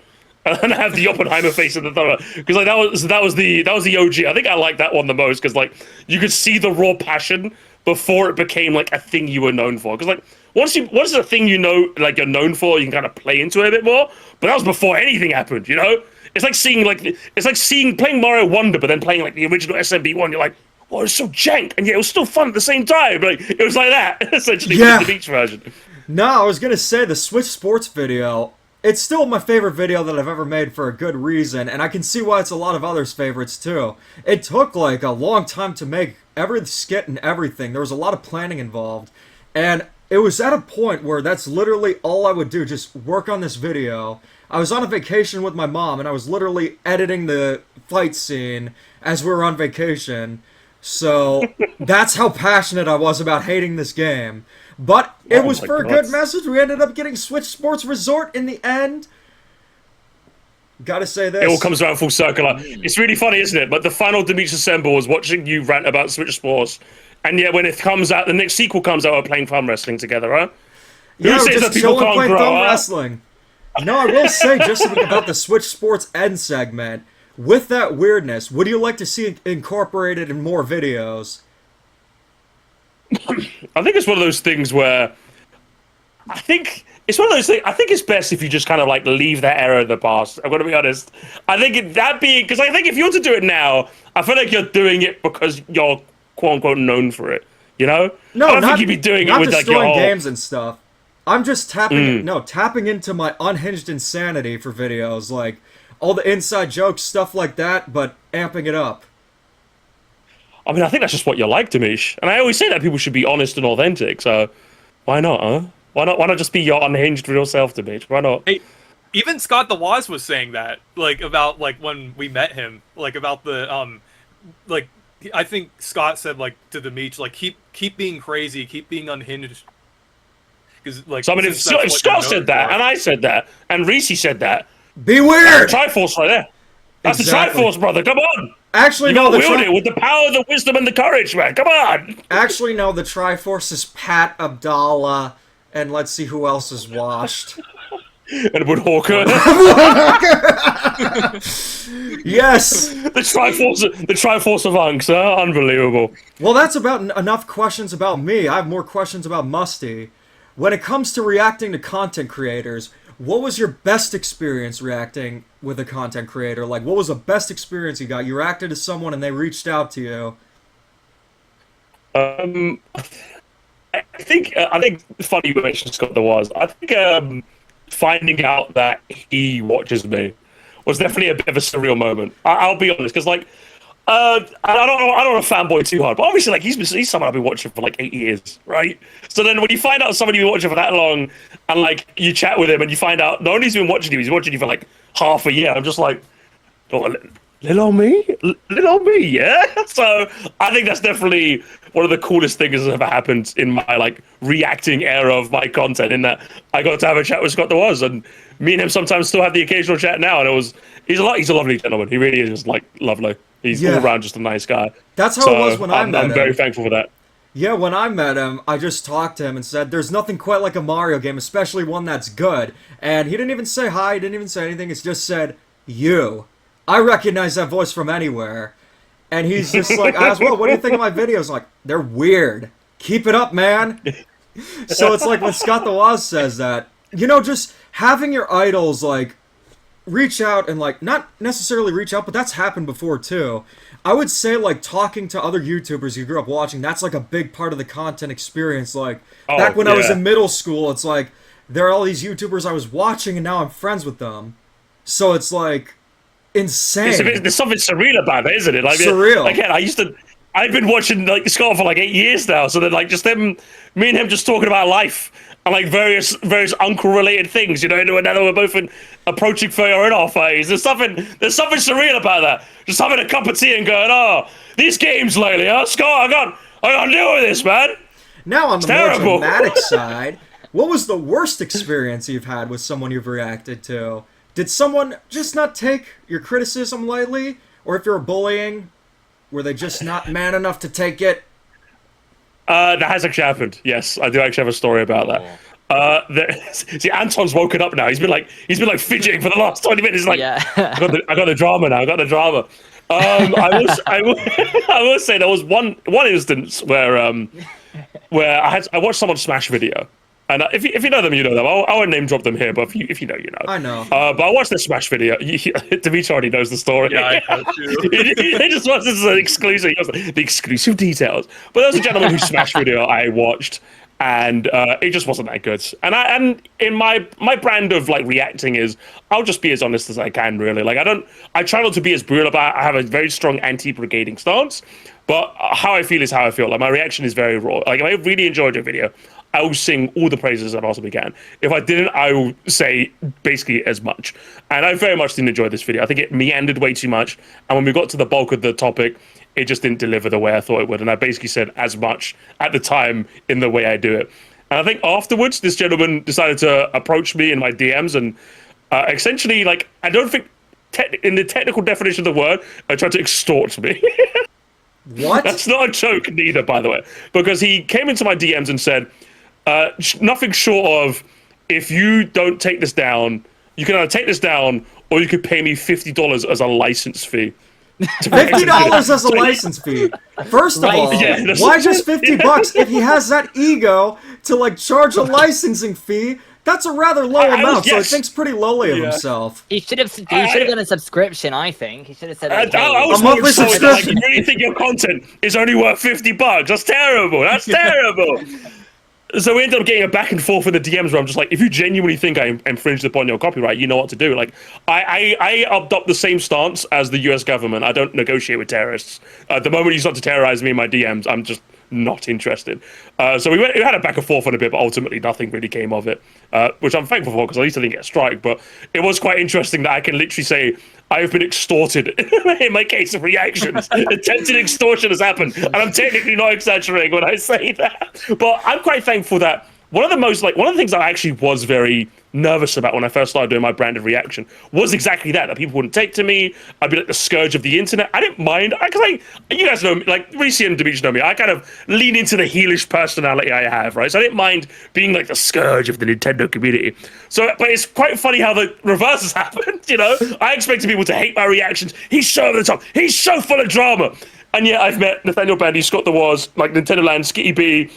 And I have the Oppenheimer face in the thumb because like that was the OG. I think I like that one the most because like you could see the raw passion before it became like a thing you were known for. Because like once it's a thing you know like you're known for, you can kind of play into it a bit more. But that was before anything happened, you know. It's like seeing playing Mario Wonder, but then playing like the original SMB one. You're like, oh, it's so jank, and yet it was still fun at the same time. Like it was like that essentially. Yeah. With the Demeech version. No, I was gonna say the Switch Sports video. It's still my favorite video that I've ever made for a good reason, and I can see why it's a lot of others' favorites too. It took like a long time to make every skit and everything. There was a lot of planning involved, and it was at a point where that's literally all I would do, just work on this video. I was on a vacation with my mom, and I was literally editing the fight scene as we were on vacation. So that's how passionate I was about hating this game. But it was for a good message. We ended up getting Switch Sports Resort in the end. Gotta say this. It all comes around full circle. It's really funny, isn't it? But the final Demeech December was watching you rant about Switch Sports. And yet when it comes out, the next sequel comes out, we're playing thumb wrestling together, huh? Yeah, Who we're says just that people chilling can't playing grow thumb up? wrestling. No, I will say just something about the Switch Sports End segment. With that weirdness, would you like to see it incorporated in more videos? I think it's one of those things where I think it's best if you just kind of like leave that era in the past. I'm gonna be honest. I think because I think if you were to do it now, I feel like you're doing it because you're quote unquote known for it. You know? No, I don't not, think you'd be doing not it with like your destroying whole games and stuff. I'm just tapping into my unhinged insanity for videos, like all the inside jokes, stuff like that, but amping it up. I mean, I think that's just what you like, Demeech. And I always say that people should be honest and authentic. So why not, huh? Why not just be your unhinged real self, Demeech? Why not? Hey, even Scott the Waz was saying that, like, about, like, when we met him, like, about the, like, I think Scott said, like, to Demeech, like, keep being crazy, keep being unhinged. Because, like, So I mean, if Scott said that, and I said that, and Reese said that, Be weird! Triforce right there. That's Exactly. the Triforce, brother. Come on. Actually, You no, gotta the wield it with the power, the wisdom, and the courage, man. Come on. Actually, no, the Triforce is Pat Abdallah, and let's see who else is washed. Edward Hawker. Yes! the Triforce of Unks, huh? Unbelievable. Well, that's about enough questions about me. I have more questions about Musty. When it comes to reacting to content creators, what was your best experience reacting with a content creator? Like, what was the best experience you got? You reacted to someone and they reached out to you. I think funny you mentioned Scott the Was. I think finding out that he watches me was definitely a bit of a surreal moment. I'll be honest, because like I don't want to fanboy too hard, but obviously like he's someone I've been watching for like 8 years, right? So then when you find out somebody you've been watching for that long, and like you chat with him and you find out not only he's been watching you, he's watching you for like half a year. I'm just like, oh, little old me, yeah. So I think that's definitely one of the coolest things that's ever happened in my like reacting era of my content. In that I got to have a chat with Scott the Was, and me and him sometimes still have the occasional chat now. And he's a lovely gentleman. He really is just like lovely. He's all around just a nice guy. That's how it was when I met him. I'm very thankful for that. Yeah, when I met him, I just talked to him and said, there's nothing quite like a Mario game, especially one that's good. And he didn't even say hi, he didn't even say anything, it's just said, you. I recognize that voice from anywhere. And he's just like, I asked, well, what do you think of my videos? Like, they're weird. Keep it up, man. So it's like when Scott the Waz says that, you know, just having your idols, like, reach out and, like, not necessarily reach out, but that's happened before, too. I would say, like, talking to other YouTubers you grew up watching, that's, like, a big part of the content experience. Like, back when I was in middle school, it's like, there are all these YouTubers I was watching, and now I'm friends with them. So it's, like, insane. There's something surreal about it, isn't it? Like, surreal. Again, I've been watching, like, Scott for, like, 8 years now, so then, like, just me and him just talking about life and like various uncle-related things, you know. And now that we're both approaching 30 in our phase, there's something surreal about that. Just having a cup of tea and going, oh, these games lately, huh, Scott? I got to deal with this, man. Now on it's the more terrible. dramatic side, what was the worst experience you've had with someone you've reacted to? Did someone just not take your criticism lightly, or if you're bullying, were they just not man enough to take it? That has actually happened. Yes, I do actually have a story about that. See, Anton's woken up now. He's been like fidgeting for the last 20 minutes. He's like, Yeah. I got the drama now. I got the drama. I will say there was one instance where I watched someone smash video. And if you know them, you know them. I won't name drop them here, but if you know, you know. I know. But I watched the Smash video. Demeech already knows the story. Yeah, I know too. He just wants this as an exclusive. He goes, the exclusive details. But there was a gentleman whose Smash video I watched, and it just wasn't that good. And in my brand of like reacting is I'll just be as honest as I can, really. Like I try not to be as brutal about it. I have a very strong anti-brigading stance, but how I feel is how I feel. Like my reaction is very raw. Like if I really enjoyed your video, I will sing all the praises I possibly can. If I didn't, I will say basically as much. And I very much didn't enjoy this video. I think it meandered way too much. And when we got to the bulk of the topic, it just didn't deliver the way I thought it would. And I basically said as much at the time in the way I do it. And I think afterwards, this gentleman decided to approach me in my DMs and essentially, like, I don't think in the technical definition of the word, tried to extort me. What? That's not a joke neither, by the way. Because he came into my DMs and said, nothing short of, if you don't take this down, you can either take this down or you could pay me $50 as a license fee. $50 as a license fee. First of all, why just $50 if he has that ego to like charge a licensing fee? That's a rather low amount, so he thinks pretty lowly of himself. He should have done a subscription, I think. He should have said, like, I was a monthly subscription. Like, you really think your content is only worth $50? That's terrible. That's terrible. So we ended up getting a back and forth in the DMs where I'm just like, if you genuinely think I infringed upon your copyright, you know what to do. Like, I adopt the same stance as the US government. I don't negotiate with terrorists. The moment you start to terrorize me in my DMs, I'm just not interested. So we had a back and forth on a bit, but ultimately nothing really came of it, which I'm thankful for because at least I didn't get a strike. But it was quite interesting that I can literally say I've been extorted in my case of reactions. Attempted extortion has happened, and I'm technically not exaggerating when I say that. But I'm quite thankful that one of the things I actually was very nervous about when I first started doing my branded reaction was exactly that people wouldn't take to me. I'd be like the scourge of the internet. I didn't mind, because you guys know me, like Reese and Demeech know me. I kind of lean into the heelish personality I have, right? So I didn't mind being like the scourge of the Nintendo community. So, but it's quite funny how the reverse has happened, you know? I expected people to hate my reactions. He's so over the top. He's so full of drama. And yet I've met Nathaniel Bandy, Scott the Wars, like Nintendo Land, Skitty B,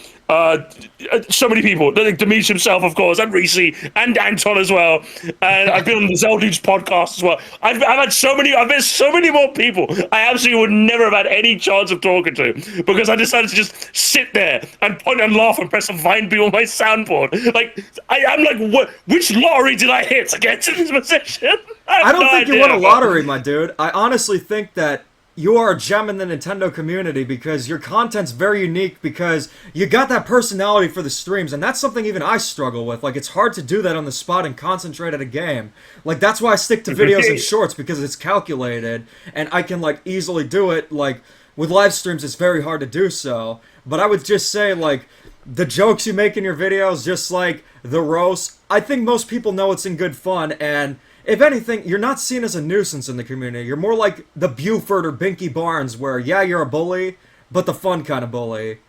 so many people. Demeech himself, of course, and Reese, and Anton as well. And I've been on the Zeldudes podcast as well. I've met so many more people I absolutely would never have had any chance of talking to, because I decided to just sit there and point and laugh and press a vine beam on my soundboard. Like, I'm like, what? Which lottery did I hit to get to this position? I don't think you won a lottery, my dude. I honestly think that you are a gem in the Nintendo community because your content's very unique, because you got that personality for the streams, and that's something even I struggle with. Like, it's hard to do that on the spot and concentrate at a game. Like, that's why I stick to videos and shorts, because it's calculated, and I can, like, easily do it. Like, with live streams, it's very hard to do so. But I would just say, like, the jokes you make in your videos, just like the roast, I think most people know it's in good fun, and if anything, you're not seen as a nuisance in the community. You're more like the Buford or Binky Barnes, where, yeah, you're a bully, but the fun kind of bully.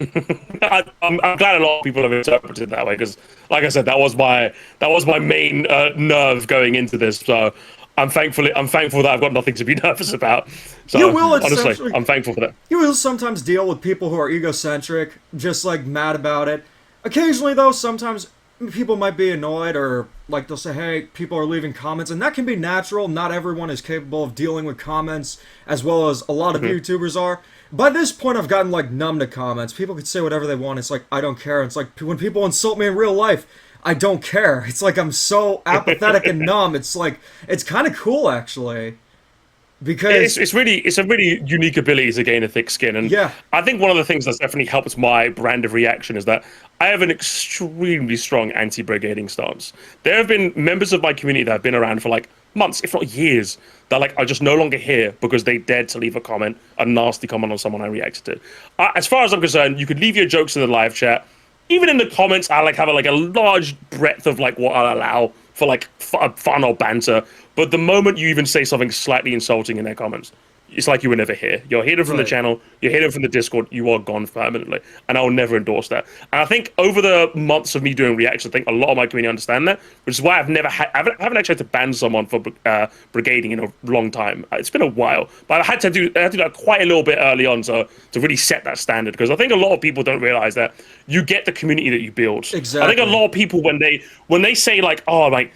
I'm glad a lot of people have interpreted it that way, because, like I said, that was my main nerve going into this. So I'm thankful that I've got nothing to be nervous about. So You will honestly, I'm thankful for that. You will sometimes deal with people who are egocentric, just like mad about it. Occasionally, though, sometimes people might be annoyed, or like they'll say, hey, people are leaving comments, and that can be natural. Not everyone is capable of dealing with comments as well as a lot of YouTubers are. By this point, I've gotten like numb to comments. People could say whatever they want. It's like, I don't care. It's like when people insult me in real life, I don't care. It's like I'm so apathetic and numb. It's like, it's kind of cool, actually. Because it's a really unique ability to gain a thick skin, and yeah. I think one of the things that's definitely helped my brand of reaction is that I have an extremely strong anti-brigading stance. There have been members of my community that have been around for like months, if not years, that like are just no longer here because they dared to leave a nasty comment on someone I reacted to. As far as I'm concerned, you could leave your jokes in the live chat. Even in the comments, I like have a large breadth of like what I'll allow for like fun or banter. But the moment you even say something slightly insulting in their comments, it's like you were never here. You're hidden from the channel, you're hidden from the Discord, you are gone permanently. And I will never endorse that. And I think over the months of me doing reactions, I think a lot of my community understand that, which is why I haven't actually had to ban someone for brigading in a long time. It's been a while, but I had to do that quite a little bit early on to really set that standard, because I think a lot of people don't realize that you get the community that you build. Exactly. I think a lot of people, when they say like, oh, like,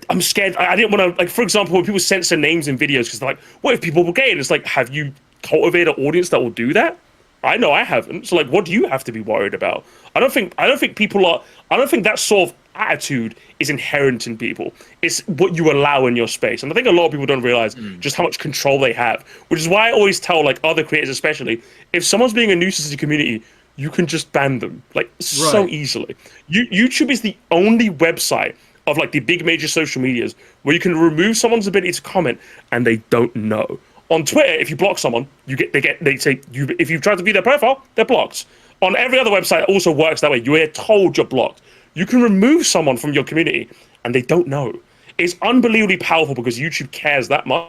I'm scared. I didn't want to, like, for example, when people censor names in videos because they're like, what if people were gay? And it's like, have you cultivated an audience that will do that? I know I haven't. So like, what do you have to be worried about? I don't think that sort of attitude is inherent in people. It's what you allow in your space. And I think a lot of people don't realize just how much control they have, which is why I always tell like other creators, especially, if someone's being a nuisance to the community, you can just ban them like so easily. YouTube is the only website of like the big major social medias where you can remove someone's ability to comment and they don't know. On Twitter, if you block someone, they say if you try to view their profile, they're blocked. On every other website, it also works that way. You are told you're blocked. You can remove someone from your community and they don't know. It's unbelievably powerful because YouTube cares that much.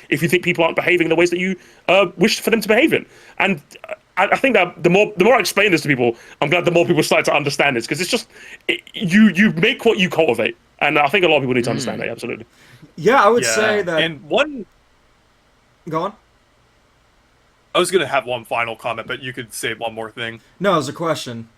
If you think people aren't behaving in the ways that you wish for them to behave in. And I think that the more I explain this to people, I'm glad the more people start to understand this, because it's just you make what you cultivate, and I think a lot of people need to understand that. Absolutely. Yeah, I would say that. And one, go on. I was gonna have one final comment, but you could say one more thing. No, it was a question.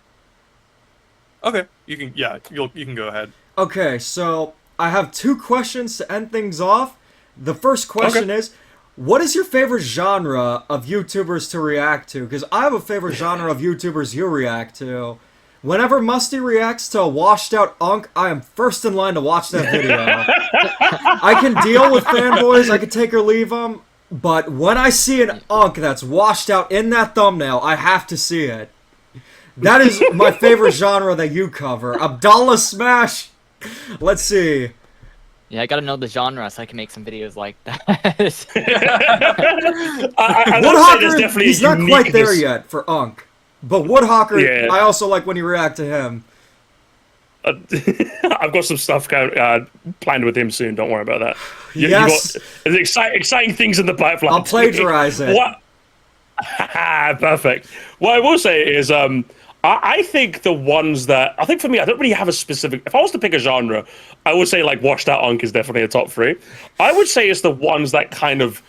Okay, you can. Yeah, you can go ahead. Okay, so I have two questions to end things off. The first question is, what is your favorite genre of YouTubers to react to? Because I have a favorite genre of YouTubers you react to. Whenever Musty reacts to a washed out unk, I am first in line to watch that video. I can deal with fanboys, I can take or leave them, but when I see an unk that's washed out in that thumbnail, I have to see it. That is my favorite genre that you cover. Abdallah Smash! Let's see. Yeah, I gotta know the genre so I can make some videos like that. I would say there's Woodhawker, definitely he's a not quite there uniqueness. yet for unk. But Woodhawker, Yeah. I also like when you react to him. I've got some stuff planned with him soon. Don't worry about that. Yes. There's exciting things in the pipeline. I'll plagiarize it. What? Perfect. What I will say is, I think the ones that I think for me, I don't really have a specific. If I was to pick a genre, I would say like Washed Out Unk is definitely a top 3. I would say it's the ones that kind of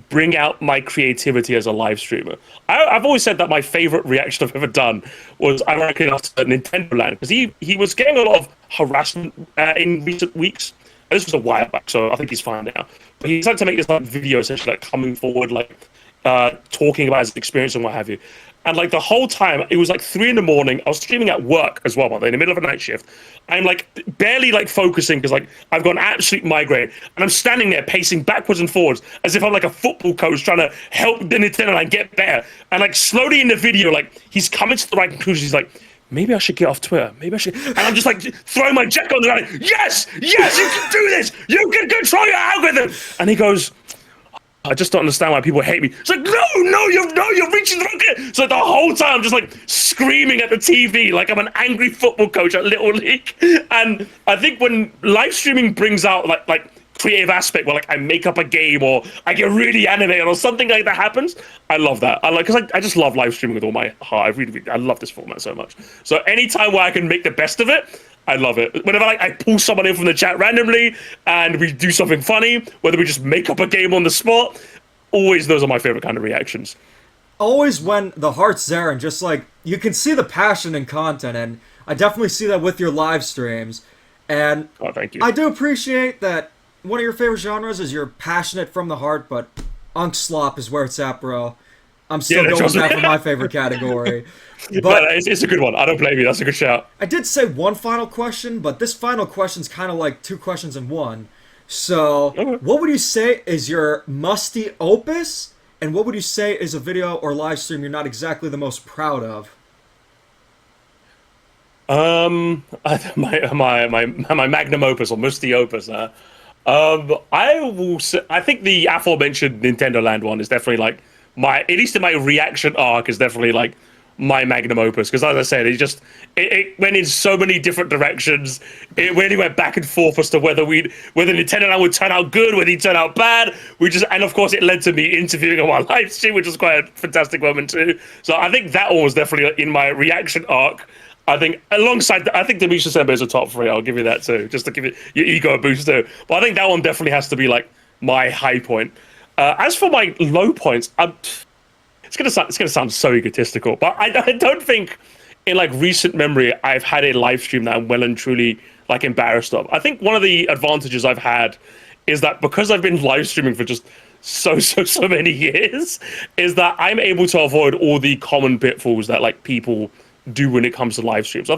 bring out my creativity as a live streamer. I've always said that my favorite reaction I've ever done was, I reckon, after Nintendo Land, because he was getting a lot of harassment in recent weeks. This was a while back, so I think he's fine now. But he decided to make this like video, essentially, like coming forward, like talking about his experience and what have you. And like the whole time, it was like 3 a.m. I was streaming at work as well, by the way, in the middle of a night shift. I'm like barely like focusing because like I've got an absolute migraine, and I'm standing there pacing backwards and forwards as if I'm like a football coach trying to help the Nintendo Land get better. And like slowly in the video, like he's coming to the right conclusion. He's like, maybe I should get off Twitter. Maybe I should. And I'm just like throwing my jacket on the ground. Like, yes, you can do this. You can control your algorithm. And he goes, I just don't understand why people hate me. It's like, no, you're reaching the wrong. So the whole time I'm just like screaming at the TV like I'm an angry football coach at Little League. And I think when live streaming brings out like creative aspect where like I make up a game or I get really animated or something like that happens, I love that. Because I just love live streaming with all my heart. I love this format so much. So anytime where I can make the best of it, I love it. Whenever like I pull someone in from the chat randomly and we do something funny, whether we just make up a game on the spot, always those are my favorite kind of reactions. Always when the heart's there and just like, you can see the passion in content, and I definitely see that with your live streams. And Oh, thank you. I do appreciate that one of your favorite genres is you're passionate from the heart, but unk slop is where it's at, bro. I'm still Yeah, going with that's that for my favorite category. But But it's a good one. I don't blame you. That's a good shout. I did say one final question, but this final question's kind of like 2 questions in one. So, Okay. what would you say is your musty opus, and what would you say is a video or live stream you're not exactly the most proud of? My magnum opus or musty opus. I will say, I think the aforementioned Nintendo Land one is definitely like at least in my reaction arc, is definitely like my magnum opus, because as I said, it went in so many different directions. It really went back and forth as to whether Nintendo Land would turn out good, whether he'd turn out bad. And of course it led to me interviewing on my live stream, which was quite a fantastic moment too. So I think that one was definitely in my reaction arc. I think alongside, I think Demeech Senpai is a top 3. I'll give you that too, just to give it your ego a boost too. But I think that one definitely has to be like my high point. As for my low points, it's gonna sound so egotistical, but I don't think in like recent memory I've had a live stream that I'm well and truly like embarrassed of. I think one of the advantages I've had is that because I've been live streaming for just so many years, is that I'm able to avoid all the common pitfalls that like people do when it comes to live streams. I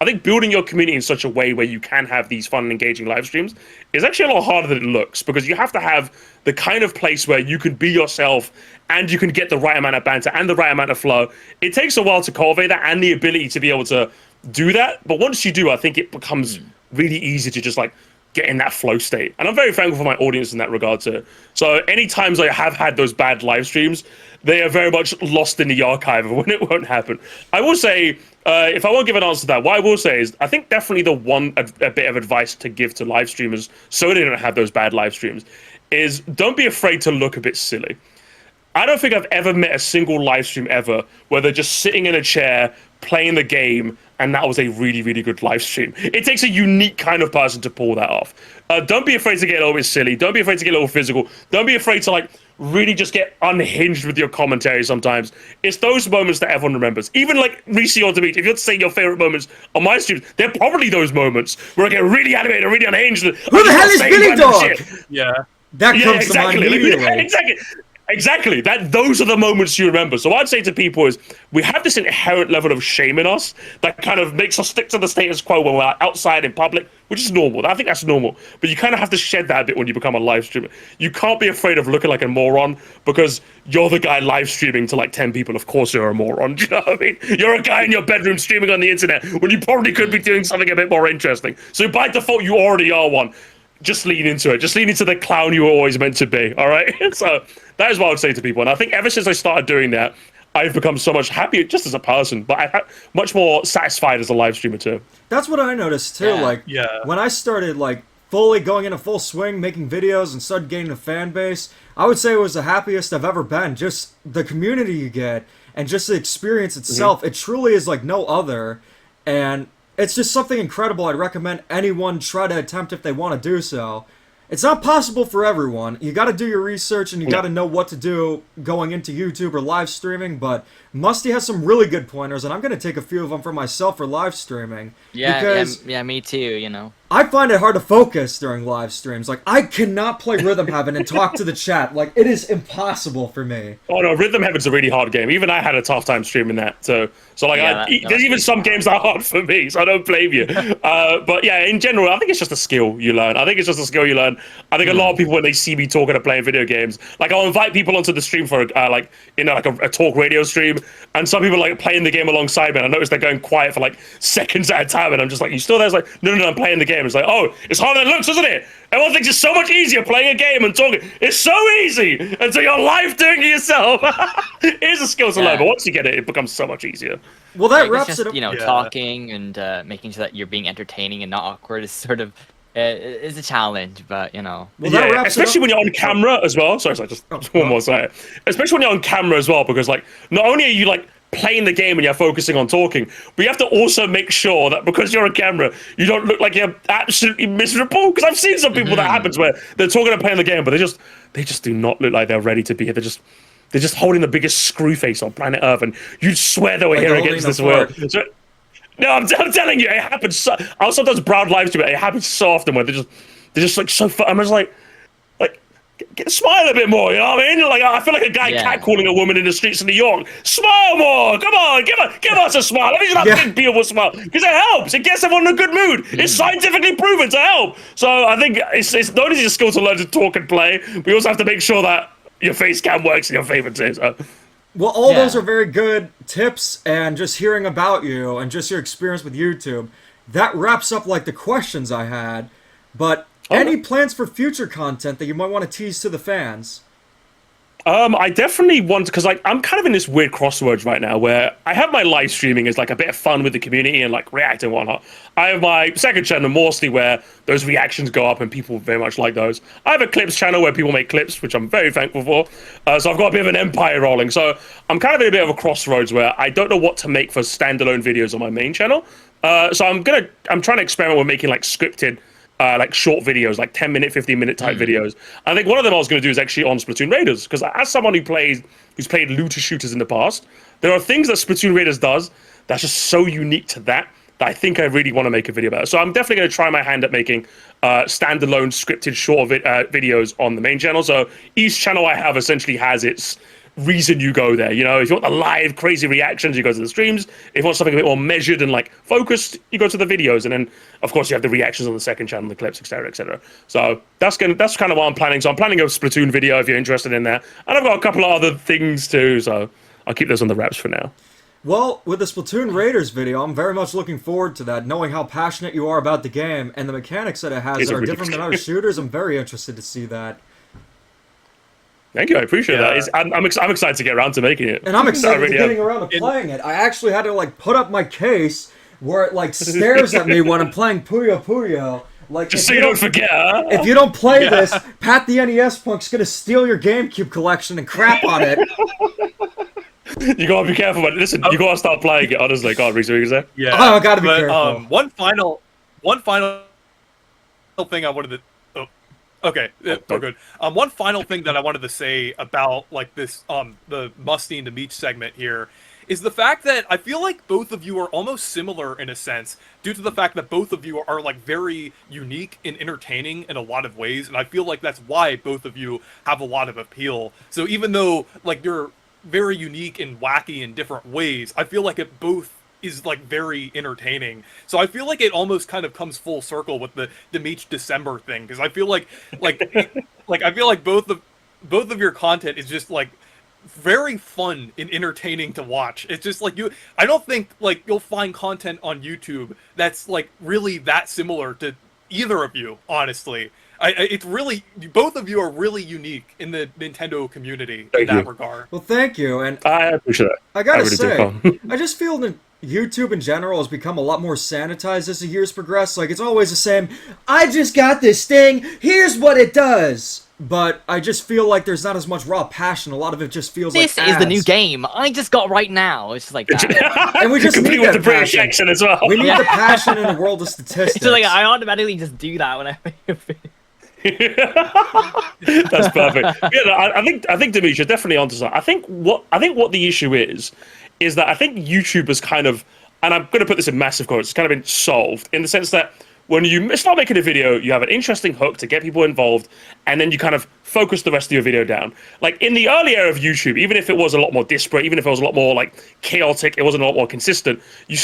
think building your community in such a way where you can have these fun and engaging live streams is actually a lot harder than it looks, because you have to have the kind of place where you can be yourself and you can get the right amount of banter and the right amount of flow. It takes a while to cultivate that and the ability to be able to do that. But once you do, I think it becomes really easy to just like get in that flow state. And I'm very thankful for my audience in that regard too. So any times I have had those bad live streams, they are very much lost in the archive of when it won't happen. I will say, if I won't give an answer to that, what I will say is I think definitely a bit of advice to give to live streamers so they don't have those bad live streams is don't be afraid to look a bit silly. I don't think I've ever met a single live stream ever where they're just sitting in a chair playing the game and that was a really, really good live stream. It takes a unique kind of person to pull that off. Don't be afraid to get a little bit silly. Don't be afraid to get a little physical. Don't be afraid to like really just get unhinged with your commentary sometimes. It's those moments that everyone remembers. Even like Reese or Demeech, if you're saying your favorite moments on my streams, they're probably those moments where I get really animated, really unhinged. Who the hell is Billy Dog? Yeah. That comes to mind immediately. Exactly. Those are the moments you remember. So what I'd say to people is we have this inherent level of shame in us that kind of makes us stick to the status quo when we're outside in public, which is normal. I think that's normal. But you kind of have to shed that a bit when you become a live streamer. You can't be afraid of looking like a moron because you're the guy live streaming to like 10 people. Of course you're a moron. Do you know what I mean? You're a guy in your bedroom streaming on the internet when you probably could be doing something a bit more interesting. So by default, you already are one. Just lean into it. Just lean into the clown you were always meant to be. All right. So that is what I would say to people. And I think ever since I started doing that, I've become so much happier just as a person, but I'm much more satisfied as a live streamer too. That's what I noticed too. Like when I started like fully going into full swing, making videos and started gaining a fan base, I would say it was the happiest I've ever been. Just the community you get and just the experience itself. It truly is like no other. And it's just something incredible. I'd recommend anyone try to attempt if they want to do so. It's not possible for everyone. You got to do your research and you got to know what to do going into YouTube or live streaming, but Musty has some really good pointers, and I'm going to take a few of them for myself for live streaming. Yeah, me too, you know. I find it hard to focus during live streams. Like, I cannot play Rhythm Heaven and talk to the chat. Like, it is impossible for me. Oh no, Rhythm Heaven's a really hard game. Even I had a tough time streaming that. So like, there's even some games that are hard for me. So I don't blame you. But yeah, in general, I think it's just a skill you learn. I think a lot of people when they see me talking and playing video games, like I'll invite people onto the stream for like a talk radio stream, and some people like playing the game alongside me. And I notice they're going quiet for like seconds at a time, and I'm just like, "You still there?" It's like, "No, I'm playing the game." It's like, "Oh, it's harder than it looks, isn't it?" Everyone thinks it's so much easier playing a game and talking. It's so easy until you're live doing it yourself. It is a skill to learn, but once you get it, it becomes so much easier. Well, that wraps it up. You know, talking and making sure that you're being entertaining and not awkward is sort of is a challenge, but you know. Well, that wraps especially when you're on camera as well. Sorry, just one more second. Especially when you're on camera as well, because like not only are you like playing the game and you're focusing on talking, but you have to also make sure that because you're on camera, you don't look like you're absolutely miserable. Because I've seen some people that happens where they're talking and playing the game, but they just do not look like they're ready to be here. They're just holding the biggest screw face on planet Earth, and you'd swear they were here against this world. So, no, I'm telling you, it happens. I'll sometimes brown live stream it. It happens so often where they're just like so. I'm just like smile a bit more. You know what I mean? Like I feel like a guy catcalling a woman in the streets of New York. Smile more. Come on, give us a smile. Let me just have a big beautiful smile because it helps. It gets everyone in a good mood. It's scientifically proven to help. So I think it's not only a skill to learn to talk and play, but you also have to make sure that your face cam works in your favor too. So. Well, all those are very good tips, and just hearing about you and just your experience with YouTube, that wraps up like the questions I had. But any plans for future content that you might want to tease to the fans? I definitely want to, because like I'm kind of in this weird crossroads right now where I have my live streaming as like a bit of fun with the community and like react and whatnot. I have my second channel mostly where those reactions go up and people very much like those. I have a clips channel where people make clips, which I'm very thankful for. So I've got a bit of an empire rolling. So I'm kind of in a bit of a crossroads where I don't know what to make for standalone videos on my main channel. So I'm trying to experiment with making like scripted like short videos, like 10-minute, 15-minute type videos. I think one of them I was going to do is actually on Splatoon Raiders, because as someone who's played looter shooters in the past, there are things that Splatoon Raiders does that's just so unique to that I think I really want to make a video about. So I'm definitely going to try my hand at making standalone scripted short videos on the main channel. So each channel I have essentially has its reason you go there. You know, if you want the live crazy reactions, you go to the streams. If you want something a bit more measured and like focused, you go to the videos. And then of course you have the reactions on the second channel, the clips, etc., etc. So that's kind of what I'm planning. So I'm planning a Splatoon video if you're interested in that. And I've got a couple of other things too, so I'll keep those on the wraps for now. Well, with the Splatoon Raiders video, I'm very much looking forward to that. Knowing how passionate you are about the game and the mechanics that it has that are different than other shooters, I'm very interested to see that. Thank you, I appreciate that. I'm excited to get around to making it. And I'm excited to getting around to playing it. I actually had to like put up my case where it like stares at me when I'm playing Puyo Puyo. Like, just so you don't forget, huh? If you don't play this, Pat the NES Punk's gonna steal your GameCube collection and crap on it. You gotta be careful, but listen, you gotta start playing it. Honestly, God, Reese, what you say? Yeah, I gotta be careful. One final thing I wanted to. Okay, we're good. One final thing that I wanted to say about like this the Musty and Demeech segment here is the fact that I feel like both of you are almost similar in a sense, due to the fact that both of you are like very unique and entertaining in a lot of ways, and I feel like that's why both of you have a lot of appeal. So even though like you're very unique and wacky in different ways, I feel like it both is like very entertaining. So I feel like it almost kind of comes full circle with the Demeech December thing, because I feel like I feel like both of your content is just like very fun and entertaining to watch. It's just like I don't think like you'll find content on YouTube that's like really that similar to either of you, honestly. It's really, both of you are really unique in the Nintendo community in that regard. Well, thank you, and I appreciate that. I gotta really say, do. I just feel that YouTube in general has become a lot more sanitized as the years progress. Like, it's always the same, I just got this thing, here's what it does! But I just feel like there's not as much raw passion. A lot of it just feels like This is the new ads. game I just got right now. It's just like that. And we just Complete need with that the British passion. accent as well. We need the passion in a world of statistics. It's just like I automatically just do that when I make a video. That's perfect. Yeah, no, I think Demeech, you're definitely onto something. I think what the issue is that I think YouTube has kind of, and I'm going to put this in massive quotes, it's kind of been solved in the sense that when you start making a video, you have an interesting hook to get people involved, and then you kind of focus the rest of your video down. Like in the early era of YouTube, even if it was a lot more disparate, even if it was a lot more like chaotic, it wasn't a lot more consistent, you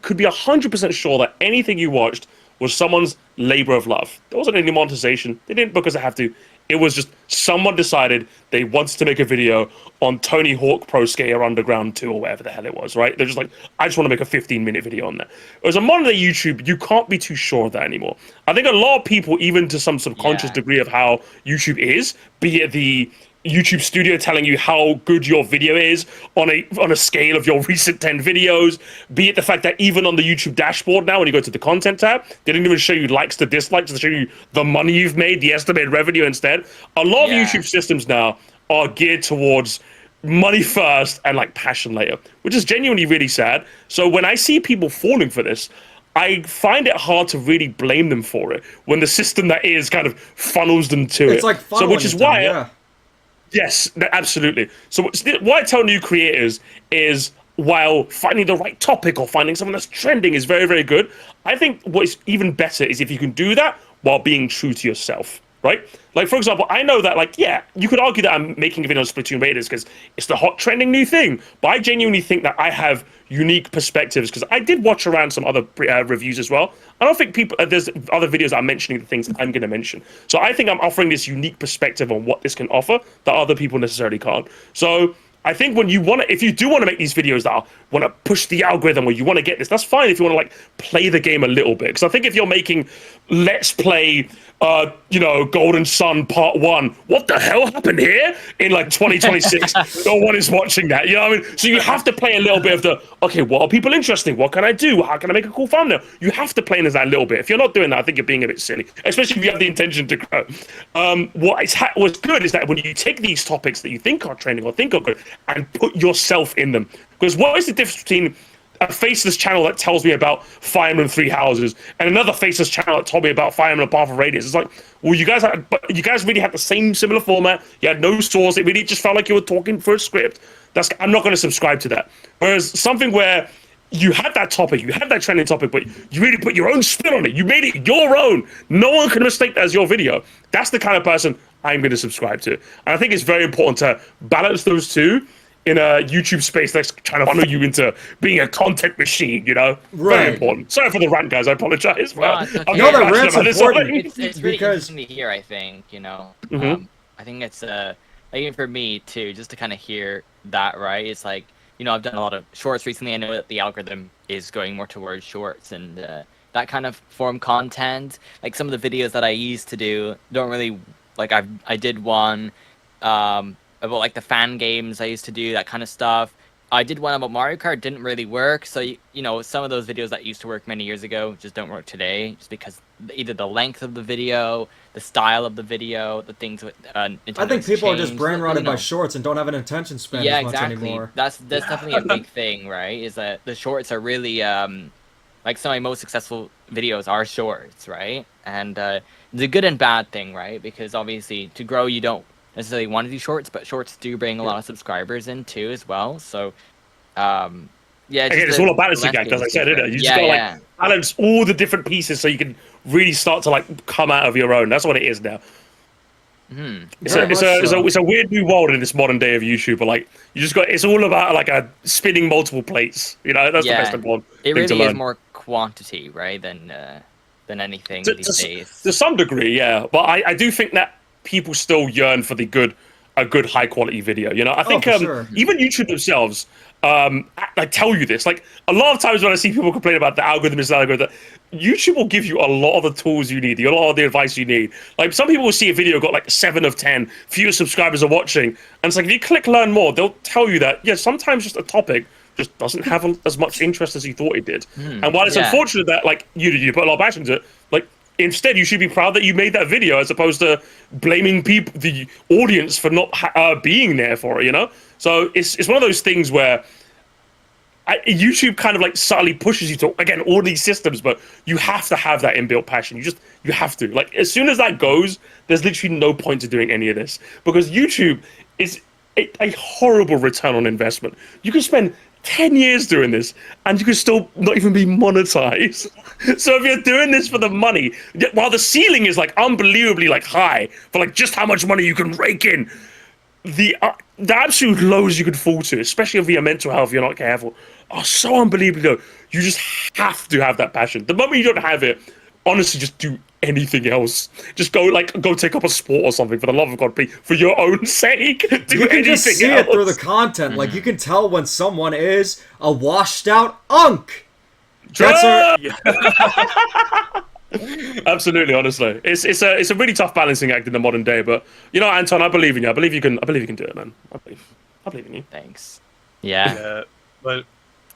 could be 100% sure that anything you watched was someone's labor of love. There wasn't any monetization. They didn't because they have to. It was just someone decided they wanted to make a video on Tony Hawk Pro Skater Underground 2 or whatever the hell it was, right? They're just like, I just want to make a 15-minute video on that. Whereas on modern day YouTube, you can't be too sure of that anymore. I think a lot of people, even to some subconscious degree of how YouTube is, be it the YouTube Studio telling you how good your video is on a scale of your recent 10 videos, be it the fact that even on the YouTube dashboard now, when you go to the content tab, they didn't even show you likes to dislikes, they show you the money you've made, the estimated revenue instead. A lot of YouTube systems now are geared towards money first and like passion later, which is genuinely really sad. So when I see people falling for this, I find it hard to really blame them for it when the system that is kind of funnels them to it. It's like funneling so which is them, why yeah. Yes, absolutely. So what I tell new creators is, while finding the right topic or finding something that's trending is very, very good, I think what is even better is if you can do that while being true to yourself, right? Like, for example, I know that, like, yeah, you could argue that I'm making a video on Splatoon Raiders because it's the hot trending new thing, but I genuinely think that I have unique perspectives because I did watch around some other reviews as well. I don't think there's other videos that I'm mentioning the things I'm going to mention. So I think I'm offering this unique perspective on what this can offer that other people necessarily can't. So I think if you do want to make these videos that want to push the algorithm or you want to get this, that's fine if you want to like play the game a little bit. Because I think if you're making Let's Play, Golden Sun Part 1, what the hell happened here in like 2026? No one is watching that, you know what I mean? So you have to play a little bit of okay, what are people interesting? What can I do? How can I make a cool thumbnail? You have to play in that a little bit. If you're not doing that, I think you're being a bit silly, especially if you have the intention to grow. What's good is that when you take these topics that you think are trending or think are good and put yourself in them. Because what is the difference between a faceless channel that tells me about Fire Emblem Three Houses and another faceless channel that told me about Fire Emblem Path of Radius? It's like, well, you guys really had the same similar format. You had no source. It really just felt like you were talking for a script. I'm not going to subscribe to that. Whereas something where you had that topic, you had that trending topic, but you really put your own spin on it. You made it your own. No one can mistake that as your video. That's the kind of person I'm going to subscribe to. And I think it's very important to balance those two in a YouTube space that's trying to funnel you into being a content machine, Right. Very important. Sorry for the rant, guys. I apologize. No, it's okay. No, the rant's important. It's really Because- interesting to hear, I think, Mhm. I think it's, even for me, too, just to kind of hear that, right? It's like, I've done a lot of shorts recently. I know that the algorithm is going more towards shorts and that kind of form content. Like some of the videos that I used to do don't really, like I did one about like the fan games I used to do, that kind of stuff. I did one about Mario Kart, didn't really work. So, some of those videos that used to work many years ago just don't work today, just because either the length of the video, the style of the video, the things with I think people are just brain rotted by shorts and don't have an attention span as much anymore. That's definitely a big thing, right? Is that the shorts are really like some of my most successful videos are shorts, right? And it's a good and bad thing, right? Because obviously to grow you don't necessarily want to do shorts, but shorts do bring a lot of subscribers in too as well. So Yeah, Again, it's all a balancing act, as I said, isn't it? You just gotta like balance all the different pieces so you can really start to like come out of your own. That's what it is now. It's a weird new world in this modern day of YouTube. But like you just got, it's all about like a spinning multiple plates. You know, that's the best important it thing to really is learn. more quantity, right, than anything To, these days. to some degree, yeah. But I do think that people still yearn for a good high quality video. You know, I think for sure. even YouTube themselves, I tell you this, like a lot of times when I see people complain about the algorithm is the algorithm, YouTube will give you a lot of the tools you need, a lot of the advice you need. Like some people will see a video got like 7 of 10, fewer subscribers are watching, and it's like if you click learn more, they'll tell you that sometimes just a topic just doesn't have as much interest as you thought it did. And while it's unfortunate that like you put a lot of passion into it, like instead you should be proud that you made that video as opposed to blaming the audience for not being there for it. You know, so it's one of those things where. YouTube kind of like subtly pushes you to again all these systems, but you have to have that inbuilt passion. You have to like as soon as that goes, there's literally no point to doing any of this because YouTube is a horrible return on investment. You can spend 10 years doing this and you can still not even be monetized. So if you're doing this for the money, while the ceiling is like unbelievably like high for like just how much money you can rake in, the absolute lows you could fall to, especially if your mental health, if you're not careful, are so unbelievably low. You just have to have that passion. The moment you don't have it, honestly, just do anything else. Just go take up a sport or something for the love of God, for your own sake. Do you can just see else. it through the content. Like you can tell when someone is a washed out unk. Absolutely, honestly, it's a really tough balancing act in the modern day. But you know, Anton, I believe in you. I believe you can do it, man. I believe in you. Thanks. Yeah. But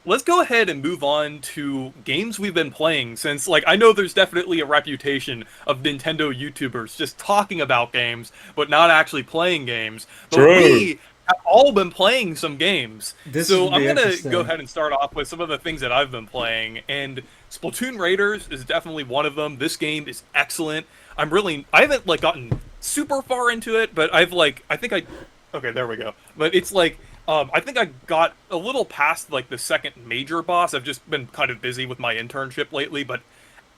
let's go ahead and move on to games we've been playing since, like, I know there's definitely a reputation of Nintendo YouTubers just talking about games, but not actually playing games. But we have all been playing some games. So I'm going to go ahead and start off with some of the things that I've been playing. And Splatoon Raiders is definitely one of them. This game is excellent. I haven't, like, gotten super far into it, but okay, there we go. But it's like, I think I got a little past like the second major boss. I've just been kind of busy with my internship lately, but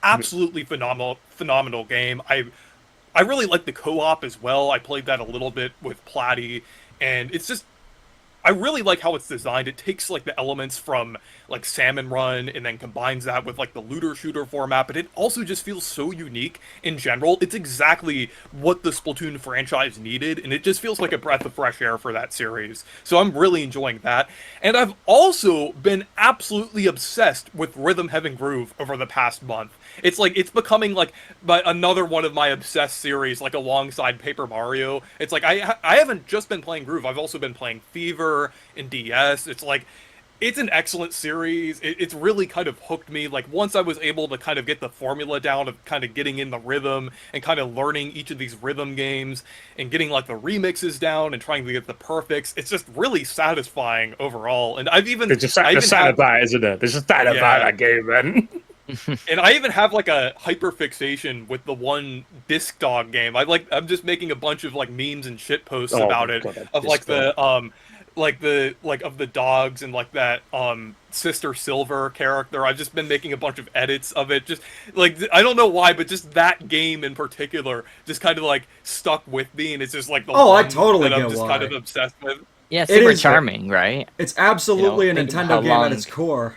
absolutely phenomenal game. I really like the co-op as well. I played that a little bit with Platy, and it's just I really like how it's designed. It takes like the elements from like Salmon Run and then combines that with like the looter shooter format, but it also just feels so unique in general. It's exactly what the Splatoon franchise needed, and it just feels like a breath of fresh air for that series. So I'm really enjoying that. And I've also been absolutely obsessed with Rhythm Heaven Groove over the past month. It's becoming like another one of my obsessed series, like alongside Paper Mario. It's like I haven't just been playing Groove. I've also been playing Fever and DS. It's like it's an excellent series. It's really kind of hooked me. Like once I was able to kind of get the formula down of kind of getting in the rhythm and kind of learning each of these rhythm games and getting like the remixes down and trying to get the perfects, it's just really satisfying overall. And I've even there's just something about it, isn't there? There's just something about that game, man. And I even have like a hyper fixation with the one Disc Dog game. I'm just making a bunch of like memes and shit posts about it of like the of the dogs and like that Sister Silver character. I've just been making a bunch of edits of it. Just like I don't know why, but just that game in particular just kind of like stuck with me, and it's just like the I totally that get I'm just why. kind of obsessed with. Yeah, super charming, right? It's absolutely a Nintendo game at its core.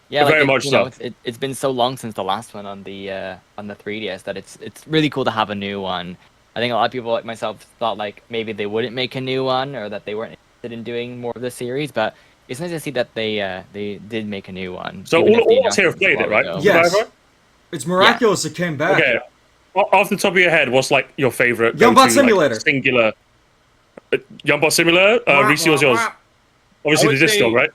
Yeah, like very much so. It's been so long since the last one on the 3DS that it's really cool to have a new one. I think a lot of people like myself thought like maybe they wouldn't make a new one or that they weren't interested in doing more of the series, but it's nice to see that they did make a new one. So all of us here have played it, right? Yes. It's miraculous it came back. Okay. Off the top of your head, what's like your favorite Yumbot Simulator? Like, singular Yumbot Simulator? Reese, what's yours? Obviously the Disc Dog, right?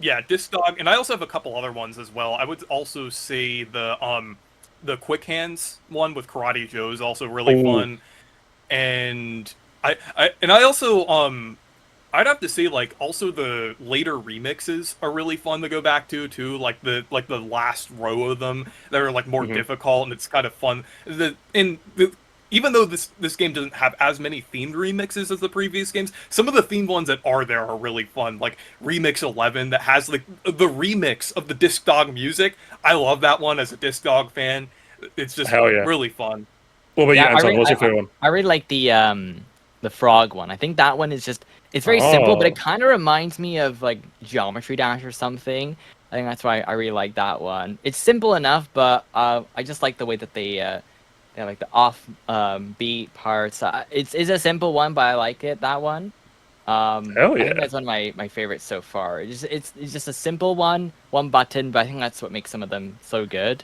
Yeah, Disc Dog, and I also have a couple other ones as well. I would also say the Quick Hands one with Karate Joe is also really fun, and I also I'd have to say like also the later remixes are really fun to go back to too, like the last row of them that are like more difficult, and it's kind of fun. even though this game doesn't have as many themed remixes as the previous games, some of the themed ones that are there are really fun. Like Remix 11 that has like the remix of the Disc Dog music. I love that one as a Disc Dog fan. It's just Hell yeah. really fun. What about you, Yeah, Anton? What's your favorite one? I really like the frog one. I think that one is just it's very simple, but it Oh. kind of reminds me of like Geometry Dash or something. I think that's why I really like that one. It's simple enough, but I just like the way that they like the off beat parts. It's a simple one, but I like it, that one. Hell I think yeah. that's one of my favorites so far. It's just a simple one button, but I think that's what makes some of them so good.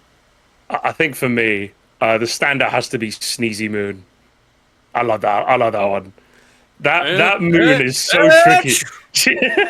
I think for me, the standout has to be Sneezy Moon. I love that. I love that one. That moon is so tricky.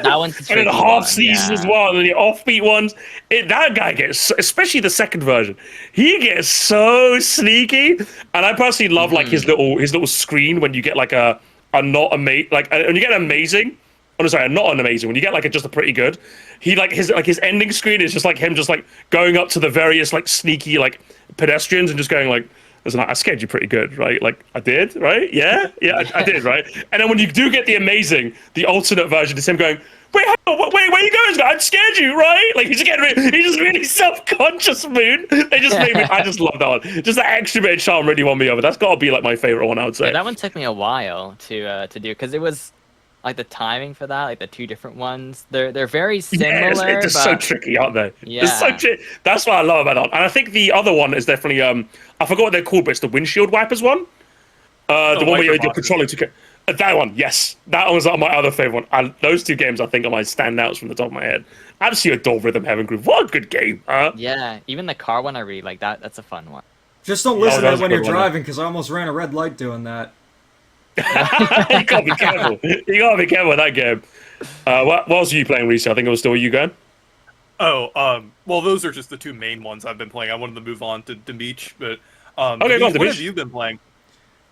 That one's a And tricky then one, half sneezes as yeah. well, and the offbeat ones. That guy gets, especially the second version, he gets so sneaky. And I personally love like his little screen when you get like a not amazing, like when you get amazing. Oh, no, sorry, not an amazing. When you get like just a pretty good, he like his ending screen is just like him just like going up to the various like sneaky like pedestrians and just going like, listen, I scared you pretty good, right? Like I did, right? Yeah, I did, right? And then when you do get the amazing, the alternate version is him going, wait, where are you going? I scared you, right? Like he's just really self-conscious, Moon. They just made me. I just love that one. Just that extra bit of charm really won me over. That's got to be like my favorite one, I would say. Yeah, that one took me a while to do because it was like the timing for that, like the two different ones. They're very similar. Yeah, it's just so but tricky, aren't they? Yeah. It's so that's what I love about that. And I think the other one is definitely I forgot what they're called, but it's the windshield wipers one. The one where you're Wiper controlling to that one, yes. That was my other favorite one. Those two games I think are my standouts from the top of my head. Absolutely adore Rhythm Heaven Groove. What a good game, huh? yeah, even the car one I really like. That's a fun one. Just don't listen that to was it when a you're good one, driving, because I almost ran a red light doing that. You gotta be careful. You gotta be careful with that game. What else are you playing, Reese? I think it was still you going. Oh, well, those are just the two main ones I've been playing. I wanted to move on to Demeech, but Okay, go on, Demeech, what Demeech. have you been playing?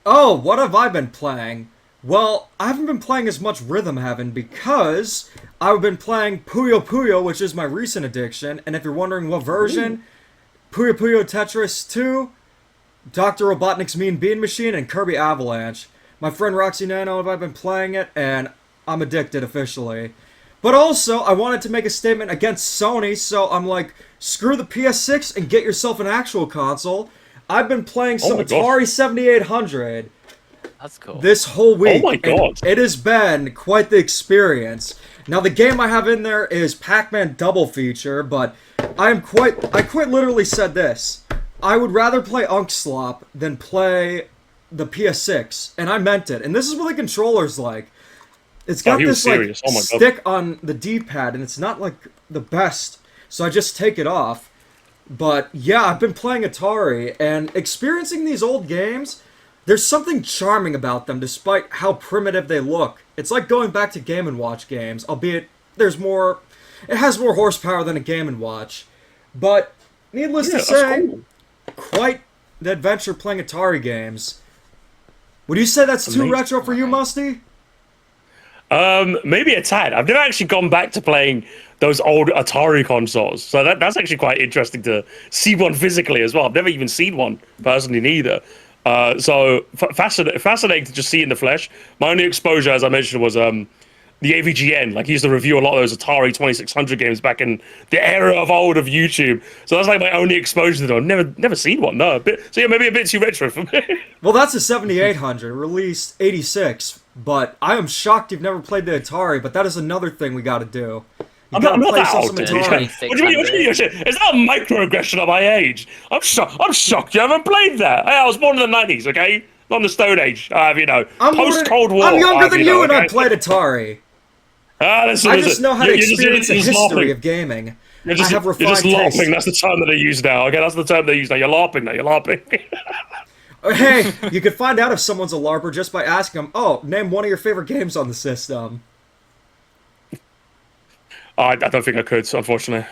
Oh, what have I been playing? Well, I haven't been playing as much Rhythm Heaven because I've been playing Puyo Puyo, which is my recent addiction. And if you're wondering what version, Puyo Puyo Tetris 2, Dr. Robotnik's Mean Bean Machine, and Kirby Avalanche. My friend Roxy Nano and I've been playing it, and I'm addicted officially. But also, I wanted to make a statement against Sony, so I'm like, screw the PS6 and get yourself an actual console. I've been playing some my gosh. Atari 7800 That's cool. this whole week. Oh my and God. it has been quite the experience. Now the game I have in there is Pac-Man Double Feature, but I quite literally said this. I would rather play Unkslop than play the PS6, and I meant it. And this is what the controller's like. It's got he was this like serious. Oh my God. stick on the D-pad, and it's not like the best. So I just take it off. But yeah, I've been playing Atari and experiencing these old games. There's something charming about them, despite how primitive they look. It's like going back to Game & Watch games, albeit it has more horsepower than a Game & Watch. But needless to that's say, cool. quite the adventure playing Atari games. Would you say that's too Amazing. retro for you, Musty? Maybe a tad. I've never actually gone back to playing those old Atari consoles, so that's actually quite interesting to see one physically as well. I've never even seen one personally, neither. So fascinating to just see in the flesh. My only exposure, as I mentioned, was the AVGN. Like he used to review a lot of those Atari 2600 games back in the era of old of YouTube. So that's like my only exposure to them. I've never seen one. No, so yeah, maybe a bit too retro for me. Well, that's a 7800, released 86. But I am shocked you've never played the Atari, but that is another thing we gotta do. You I'm gotta not play that some old, dude. Atari. What do you mean? Is that a microaggression of my age? I'm shocked you haven't played that. Hey, I was born in the 90s, okay? Not in the Stone Age. Post Cold War. I'm younger than you, and I okay? played Atari. Listen, I just know how to experience the history laughing. of gaming. You're just, I have you're just refined LARPing. taste. That's the term that they use now. Okay, that's the term they use now. You're LARPing now. You're LARPing. Hey, you can find out if someone's a LARPer just by asking them, oh, name one of your favorite games on the system. I don't think I could, unfortunately.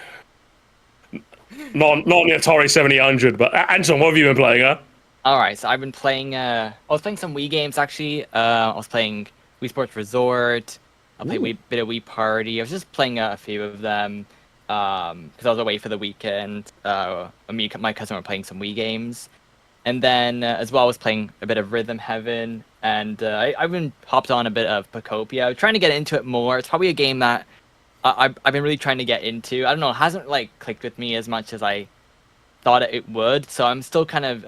Not on the Atari 7800, but Anton, what have you been playing, huh? All right, so I've been playing. I was playing some Wii games actually. I was playing Wii Sports Resort. I played a bit of Wii Party. I was just playing a few of them because I was away for the weekend. Me and my cousin were playing some Wii games. And then as well, I was playing a bit of Rhythm Heaven, and I've been hopped on a bit of Pacopia. Trying to get into it more. It's probably a game that I've been really trying to get into. I don't know, it hasn't like clicked with me as much as I thought it would. So I'm still kind of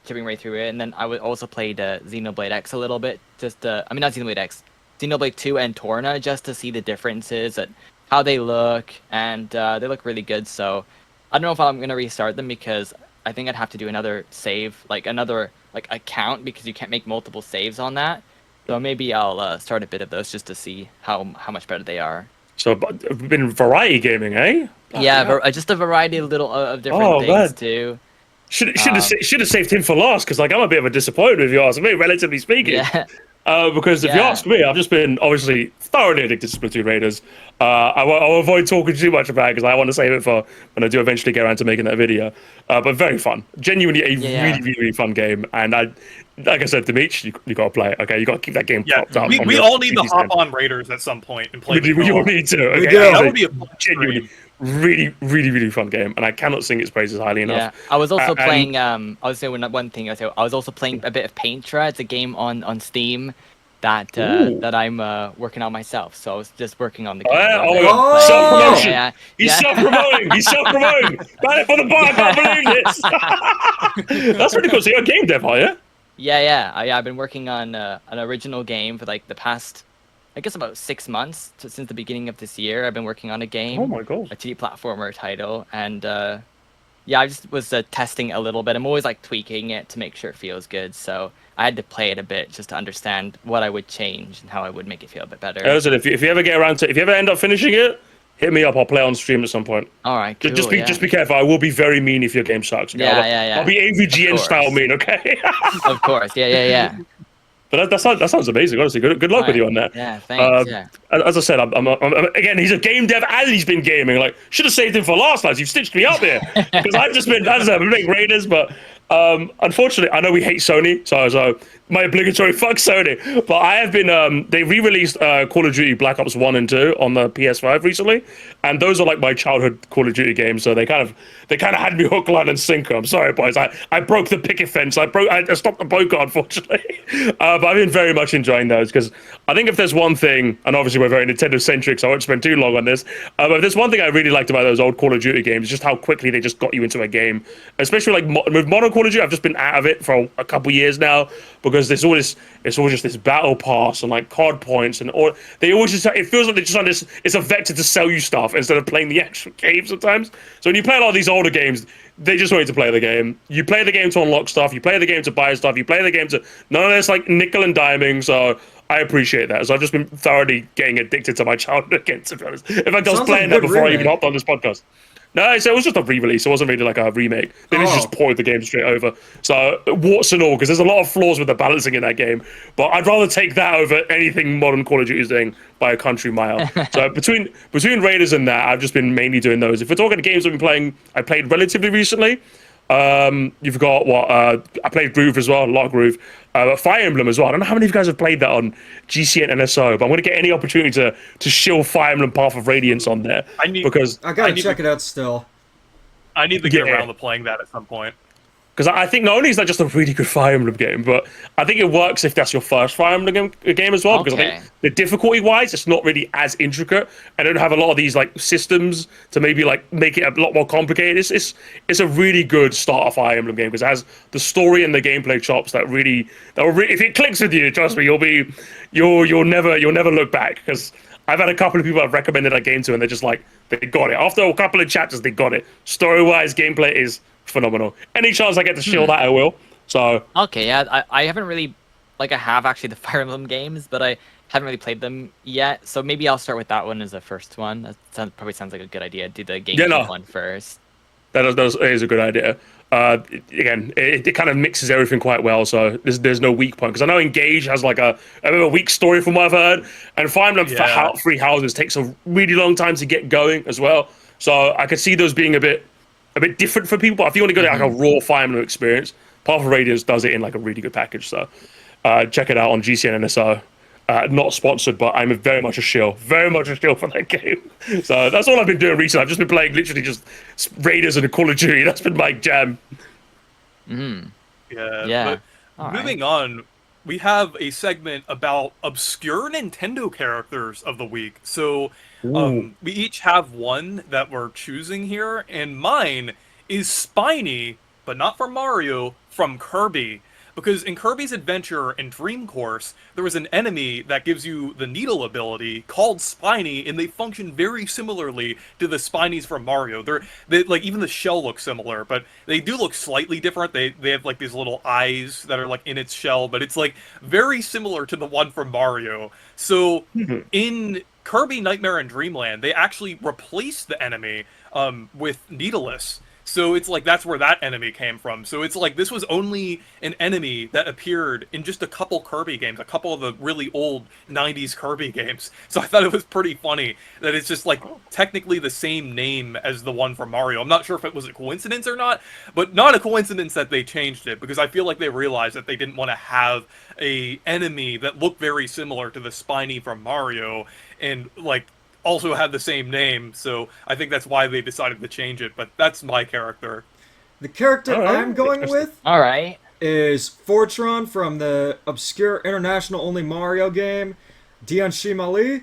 chipping right through it. And then I would also play Xenoblade X a little bit. I mean, not Xenoblade X, Xenoblade 2 and Torna, just to see the differences and how they look, and they look really good. So I don't know if I'm gonna restart them because I think I'd have to do another save, like another account, because you can't make multiple saves on that. So maybe I'll start a bit of those just to see how much better they are. So, been variety gaming, eh? Yeah, just a variety of of different things man. too. Should have saved him for last, because like I'm a bit of a disappointment if you ask me, relatively speaking. Yeah. Because if you Yeah. ask me, I've just been obviously thoroughly addicted to Splatoon Raiders. I'll avoid talking too much about it because I want to save it for when I do eventually get around to making that video. But very fun, genuinely a really fun game. And like I said, Demeech, you got to play it. Okay, you got to keep that game Yeah, popped up. we all need to hop on Raiders at some point and play. We all need to. Okay? do. That would be a fun genuinely stream. really fun game, and I cannot sing its praises highly enough. Yeah, I was also And- playing. I was saying one thing. I was also playing a bit of Paintra. It's a game on Steam that Ooh. that I'm working on myself. So I was just working on the game. Oh, a little bit. oh, Playing- self-promotion. Yeah, He's yeah. self-promoting. He's self-promoting. Got it for the bar. I can't believe this. That's pretty cool. So you're a game dev, are you? Yeah. I've been working on an original game for like the past, I guess, about 6 months since the beginning of this year. I've been working on a game. Oh my god. A 2D platformer title, and yeah, I just was testing a little bit. I'm always like tweaking it to make sure it feels good. So I had to play it a bit just to understand what I would change and how I would make it feel a bit better. Listen, if you ever get around to, if you ever end up finishing it, hit me up. I'll play on stream at some point. All right, cool, Just yeah. be careful. I will be very mean if your game sucks. Okay? Yeah. I'll be AVGN Of style course. mean, okay? Of course, yeah. But that sounds amazing. Honestly, good luck with you on that. Yeah, thanks. Uh, As I said, I'm again. He's a game dev and he's been gaming. Like, should have saved him for last, lads. You've stitched me up here because I've just been. As I said, I've been making Raiders, but unfortunately, I know we hate Sony, so my obligatory fuck Sony. But I have been. They re-released Call of Duty Black Ops 1 and 2 on the PS5 recently, and those are like my childhood Call of Duty games. So they kind of had me hook, line, and sinker. I'm sorry, boys. I broke the picket fence. I stopped the poker, unfortunately. But I've been very much enjoying those because I think if there's one thing, and obviously we're very Nintendo centric, so I won't spend too long on this. But if there's one thing I really liked about those old Call of Duty games, just how quickly they just got you into a game. Especially like with modern Call of Duty, I've just been out of it for a couple years now because there's all this. It's all just this battle pass and like card points and all. They always just. It feels like they're just on this. It's a vector to sell you stuff instead of playing the actual game sometimes. So when you play a lot of these older games, they just want you to play the game. You play the game to unlock stuff. You play the game to buy stuff. You play the game to none of this like nickel and diming. So I appreciate that. So I've just been thoroughly getting addicted to my childhood again, to be honest. In fact, I was Sounds like playing a that good before I even remake. hopped on this podcast. No, it was just a re-release. It wasn't really like a remake. They just ported the game straight over. So warts and all, because there's a lot of flaws with the balancing in that game. But I'd rather take that over anything modern Call of Duty is doing by a country mile. So between Raiders and that, I've just been mainly doing those. If we're talking games I've been playing, I played relatively recently. You've got I played Groove as well, a lot of Groove. Fire Emblem as well. I don't know how many of you guys have played that on GCN and NSO, but I'm going to get any opportunity to shill Fire Emblem Path of Radiance on there because I gotta I need check it out still. I need to get Yeah. around to playing that at some point. Because I think not only is that just a really good Fire Emblem game, but I think it works if that's your first Fire Emblem game as well. Because I Okay. think the difficulty-wise, it's not really as intricate. I don't have a lot of these like systems to maybe like make it a lot more complicated. It's a really good starter Fire Emblem game because it has the story and the gameplay chops that will if it clicks with you, trust me, you'll never look back. Because I've had a couple of people I've recommended that game to, and they're just like they got it after a couple of chapters. They got it. Story-wise, gameplay is phenomenal. Any chance I get to shield that, I will. So Okay, yeah, I haven't really, like, I have actually the Fire Emblem games, but I haven't really played them yet. So maybe I'll start with that one as the first one. Probably sounds like a good idea. Do the GameCube one first. that is a good idea. Again, it kind of mixes everything quite well, so there's no weak point. Because I know Engage has like a weak story from what I've heard, and Fire Emblem for Three Houses takes a really long time to get going as well. So I could see those being a bit different for people. But if you want to go like a raw Fire Emblem experience, Path of Radiance does it in like a really good package. So check it out on GCN NSO. Not sponsored, but I'm very much a shill for that game. So that's all I've been doing recently. I've just been playing literally just Raiders and Call of Duty. That's been my jam. Yeah, Yeah. but All right. moving on, we have a segment about obscure Nintendo characters of the week. So, Ooh. we each have one that we're choosing here, and mine is Spiny, but not from Mario, from Kirby. Because in Kirby's Adventure and Dream Course, there was an enemy that gives you the needle ability called Spiny, and they function very similarly to the Spinies from Mario. They like even the shell looks similar, but they do look slightly different. They have like these little eyes that are like in its shell, but it's like very similar to the one from Mario. So Mhm. in Kirby Nightmare and Dreamland, they actually replaced the enemy with Needless. So it's like that's where that enemy came from. So it's like this was only an enemy that appeared in just a couple Kirby games, a couple of the really old 90s Kirby games. So I thought it was pretty funny that it's just like technically the same name as the one from Mario. I'm not sure if it was a coincidence or not, but not a coincidence that they changed it because I feel like they realized that they didn't want to have a enemy that looked very similar to the Spiny from Mario and like also had the same name, so I think that's why they decided to change it. But that's my character. The character All right, I'm going interesting. with All right. is Fortron from the obscure international only Mario game, Dion Shimali.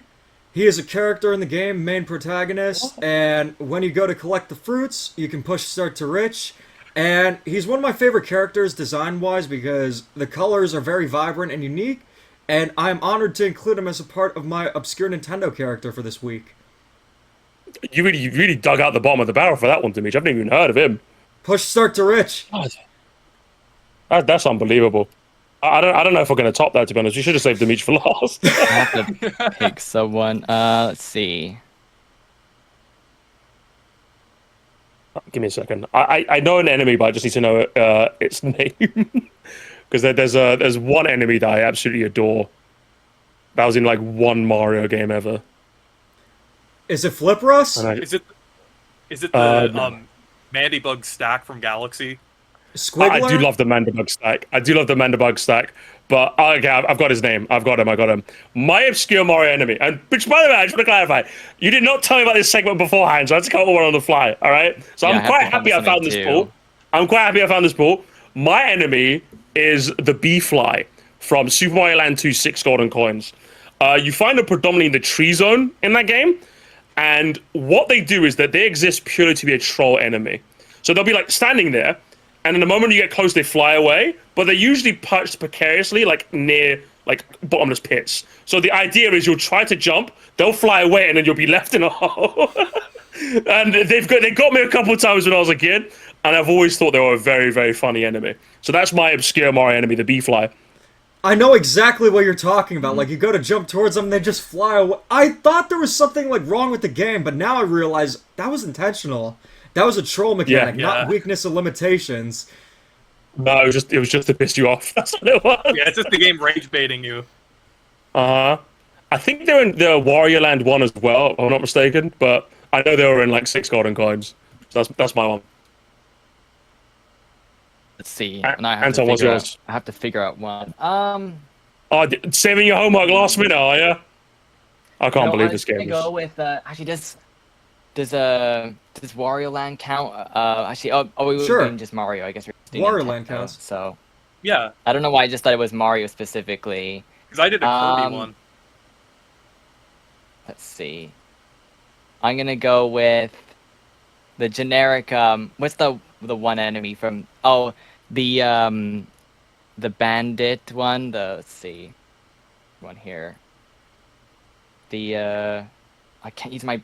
He is a character in the game, main protagonist, and when you go to collect the fruits, you can push start to rich. And he's one of my favorite characters design wise because the colors are very vibrant and unique, and I'm honored to include him as a part of my obscure Nintendo character for this week. You really dug out the bottom of the barrel for that one, Demeech. I've never even heard of him. Push start to rich. God. That's unbelievable. I don't know if we're going to top that, to be honest. We should have saved Demeech for last. I have to pick someone. Let's see. Give me a second. I know an enemy, but I just need to know its name. Because there's one enemy that I absolutely adore. That was in like one Mario game ever. Is it Flip Russ? And I, Is it the No. Mandybug stack from Galaxy? Squiggler? I do love the Mandibug stack. I do love the Mandibug stack. But okay, I've got his name. I've got him. My obscure Mario enemy. And which, by the way, I just want to clarify, you did not tell me about this segment beforehand, so I had to come up with one on the fly. All right. So Yeah, I I'm have quite to come happy up I with found something this too. pool. I'm quite happy I found this pool. My enemy is the Bee Fly from Super Mario Land 2 6 Golden Coins. You find them predominantly in the tree zone in that game. And what they do is that they exist purely to be a troll enemy. So they'll be like standing there, and in the moment you get close, they fly away. But they're usually perched precariously, like near like bottomless pits. So the idea is you'll try to jump, they'll fly away, and then you'll be left in a hole. And they got me a couple of times when I was a kid, and I've always thought they were a very, very funny enemy. So that's my obscure Mario enemy, the Bee Fly. I know exactly what you're talking about. Like, you go to jump towards them, and they just fly away. I thought there was something, like, wrong with the game, but now I realize that was intentional. That was a troll mechanic, Yeah. not weakness or limitations. No, it was just to piss you off. That's what it was. Yeah, it's just the game rage baiting you. I think they're in the Wario Land 1 as well, if I'm not mistaken, but I know they were in like 6 Golden Coins. So that's my one. Let's see. A- And I have Anton, to what's figure yours? out. I have to figure out one. Oh, saving your homework last minute, are you? I can't believe this game I'm gonna go with actually does Wario Land count? Actually, we Sure. were doing just Mario. I guess we're just doing Wario Nintendo, Land counts. So Yeah, I don't know why I just thought it was Mario specifically. because I did a Kirby Um, one. Let's see. I'm gonna go with the generic. What's the one enemy from? Oh, the bandit one. Let's see, one here. I can't use my.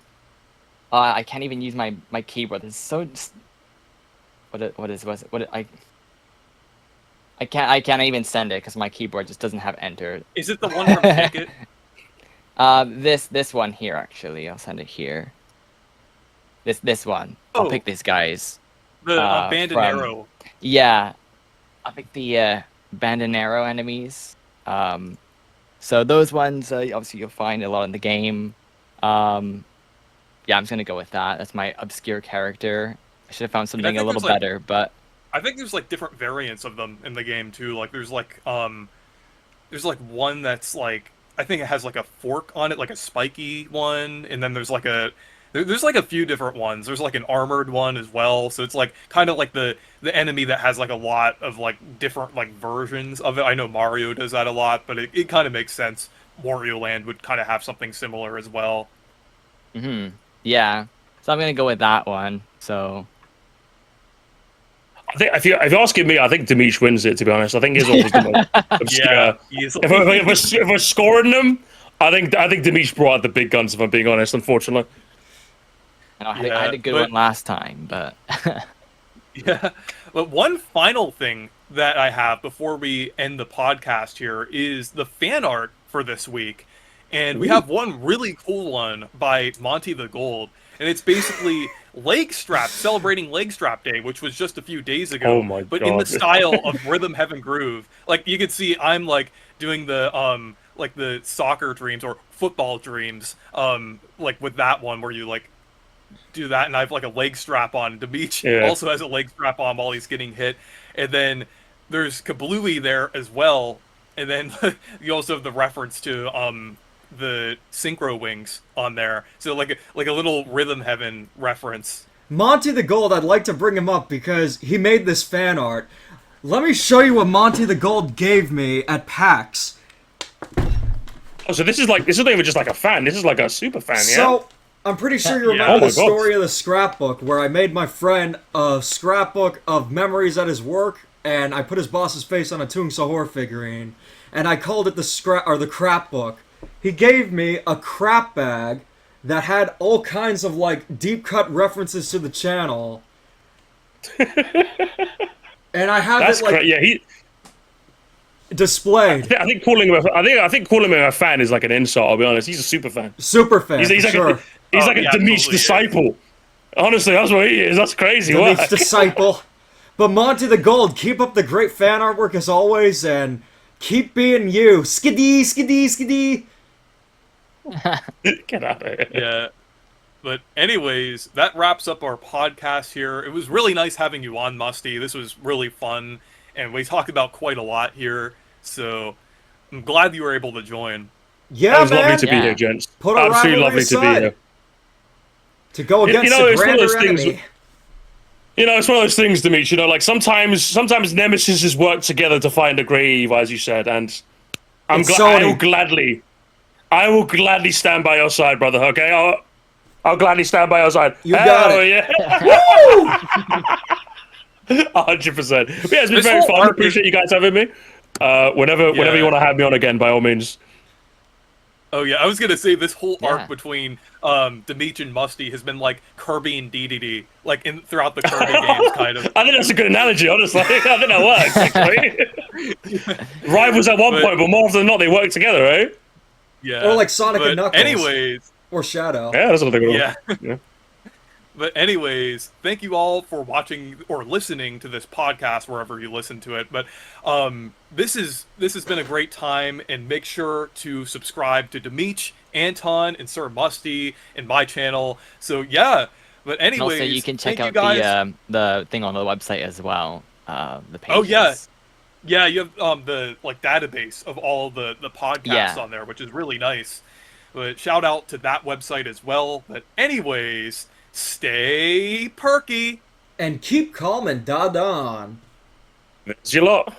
I can't even use my keyboard. It's so. I can't even send it because my keyboard just doesn't have enter. Is it the one from Ticket? This one here actually. I'll send it here. This one. I'll Oh. pick these guys. The from- Bandonero. Yeah, I'll pick the Bandonero enemies. So those ones, obviously you'll find a lot in the game. Yeah, I'm just gonna go with that. That's my obscure character. I should have found something think a little there's, like- better, but I think there's like different variants of them in the game too. Like there's like one that's like I think it has like a fork on it, like a spiky one, and then there's There's like a few different ones. There's like an armored one as well. So it's like kind of like the enemy that has like a lot of like different like versions of it. I know Mario does that a lot, but it kind of makes sense. Wario Land would kind of have something similar as well. Yeah. So I'm gonna go with that one. So I think if you're asking me, I think Demeech wins it. To be honest, I think his was the most obscure. Yeah, easily. If we're scoring them, I think Demeech brought out the big guns. If I'm being honest, unfortunately. I had a good one last time, but yeah. But one final thing that I have before we end the podcast here is the fan art for this week. And we have one really cool one by Monty the Gold. And it's basically leg strap, celebrating leg strap day, which was just a few days ago. Oh my but God. in the style of Rhythm Heaven Groove. Like you can see I'm like doing the like the soccer dreams or football dreams, like with that one where you like do that, and I have like a leg strap on. Demeech also has a leg strap on while he's getting hit, and then there's Kablooey there as well, and then you also have the reference to the synchro wings on there, so like a little Rhythm Heaven reference. Monty the Gold, I'd like to bring him up because he made this fan art. Let me show you what Monty the Gold gave me at PAX. Oh, so this is not even just like a fan. This is like a super fan, yeah. So I'm pretty sure you remember Oh my the God. story of the scrapbook where I made my friend a scrapbook of memories at his work, and I put his boss's face on a Toon Sahur figurine, and I called it the crap book. He gave me a crap bag that had all kinds of like deep cut references to the channel, and I have That's it like yeah. displayed. I think calling him a fan is like an insult. I'll be honest. He's a super fan. Super fan. He's for like sure. he's like a yeah, Demeech totally disciple. Honestly, that's what he is. That's crazy. Demeech What? disciple. But Monty the Gold, keep up the great fan artwork as always, and keep being you. Skiddy, skiddy, skiddy. Get out of here. Yeah. But anyways, that wraps up our podcast here. It was really nice having you on, Musty. This was really fun, and we talked about quite a lot here. So I'm glad you were able to join. Yeah, It was man. lovely to be Yeah. here, gents. Put a Absolutely rivalry lovely to be aside. here. To go against You know, the it's one of grander those things enemy. You know, it's one of those things, Demeech. You know, like sometimes nemesis work together to find a great evil, as you said, and It's I Sony. will gladly stand by your side, brother. Okay, I'll gladly stand by your side. You got it. Yeah. 100%. Yeah, it's been This very whole fun. I arc appreciate you guys having me. Whenever you want to have me on again, by all means. Oh yeah, I was gonna say this whole Yeah. arc between Demeech and Musty has been like Kirby and DDD, like throughout the Kirby games, kind of. I think that's a good analogy, honestly. I think that works, actually. Rivals at one point, but more often than not, they work together, right? Yeah. Or like Sonic and But Knuckles. anyways, Or Shadow. Yeah, that's another good one. yeah. Yeah. But anyways, thank you all for watching or listening to this podcast wherever you listen to it. But this has been a great time, and make sure to subscribe to Demeech, Anton, and Sir Musty and my channel. So yeah. But and anyways, also you can check thank out you guys. the thing on the website as well. The pages. Oh yeah. Yeah, you have the like database of all the podcasts Yeah. on there, which is really nice. But shout out to that website as well. But anyways, stay perky. And keep calm and da-don. It's your lot.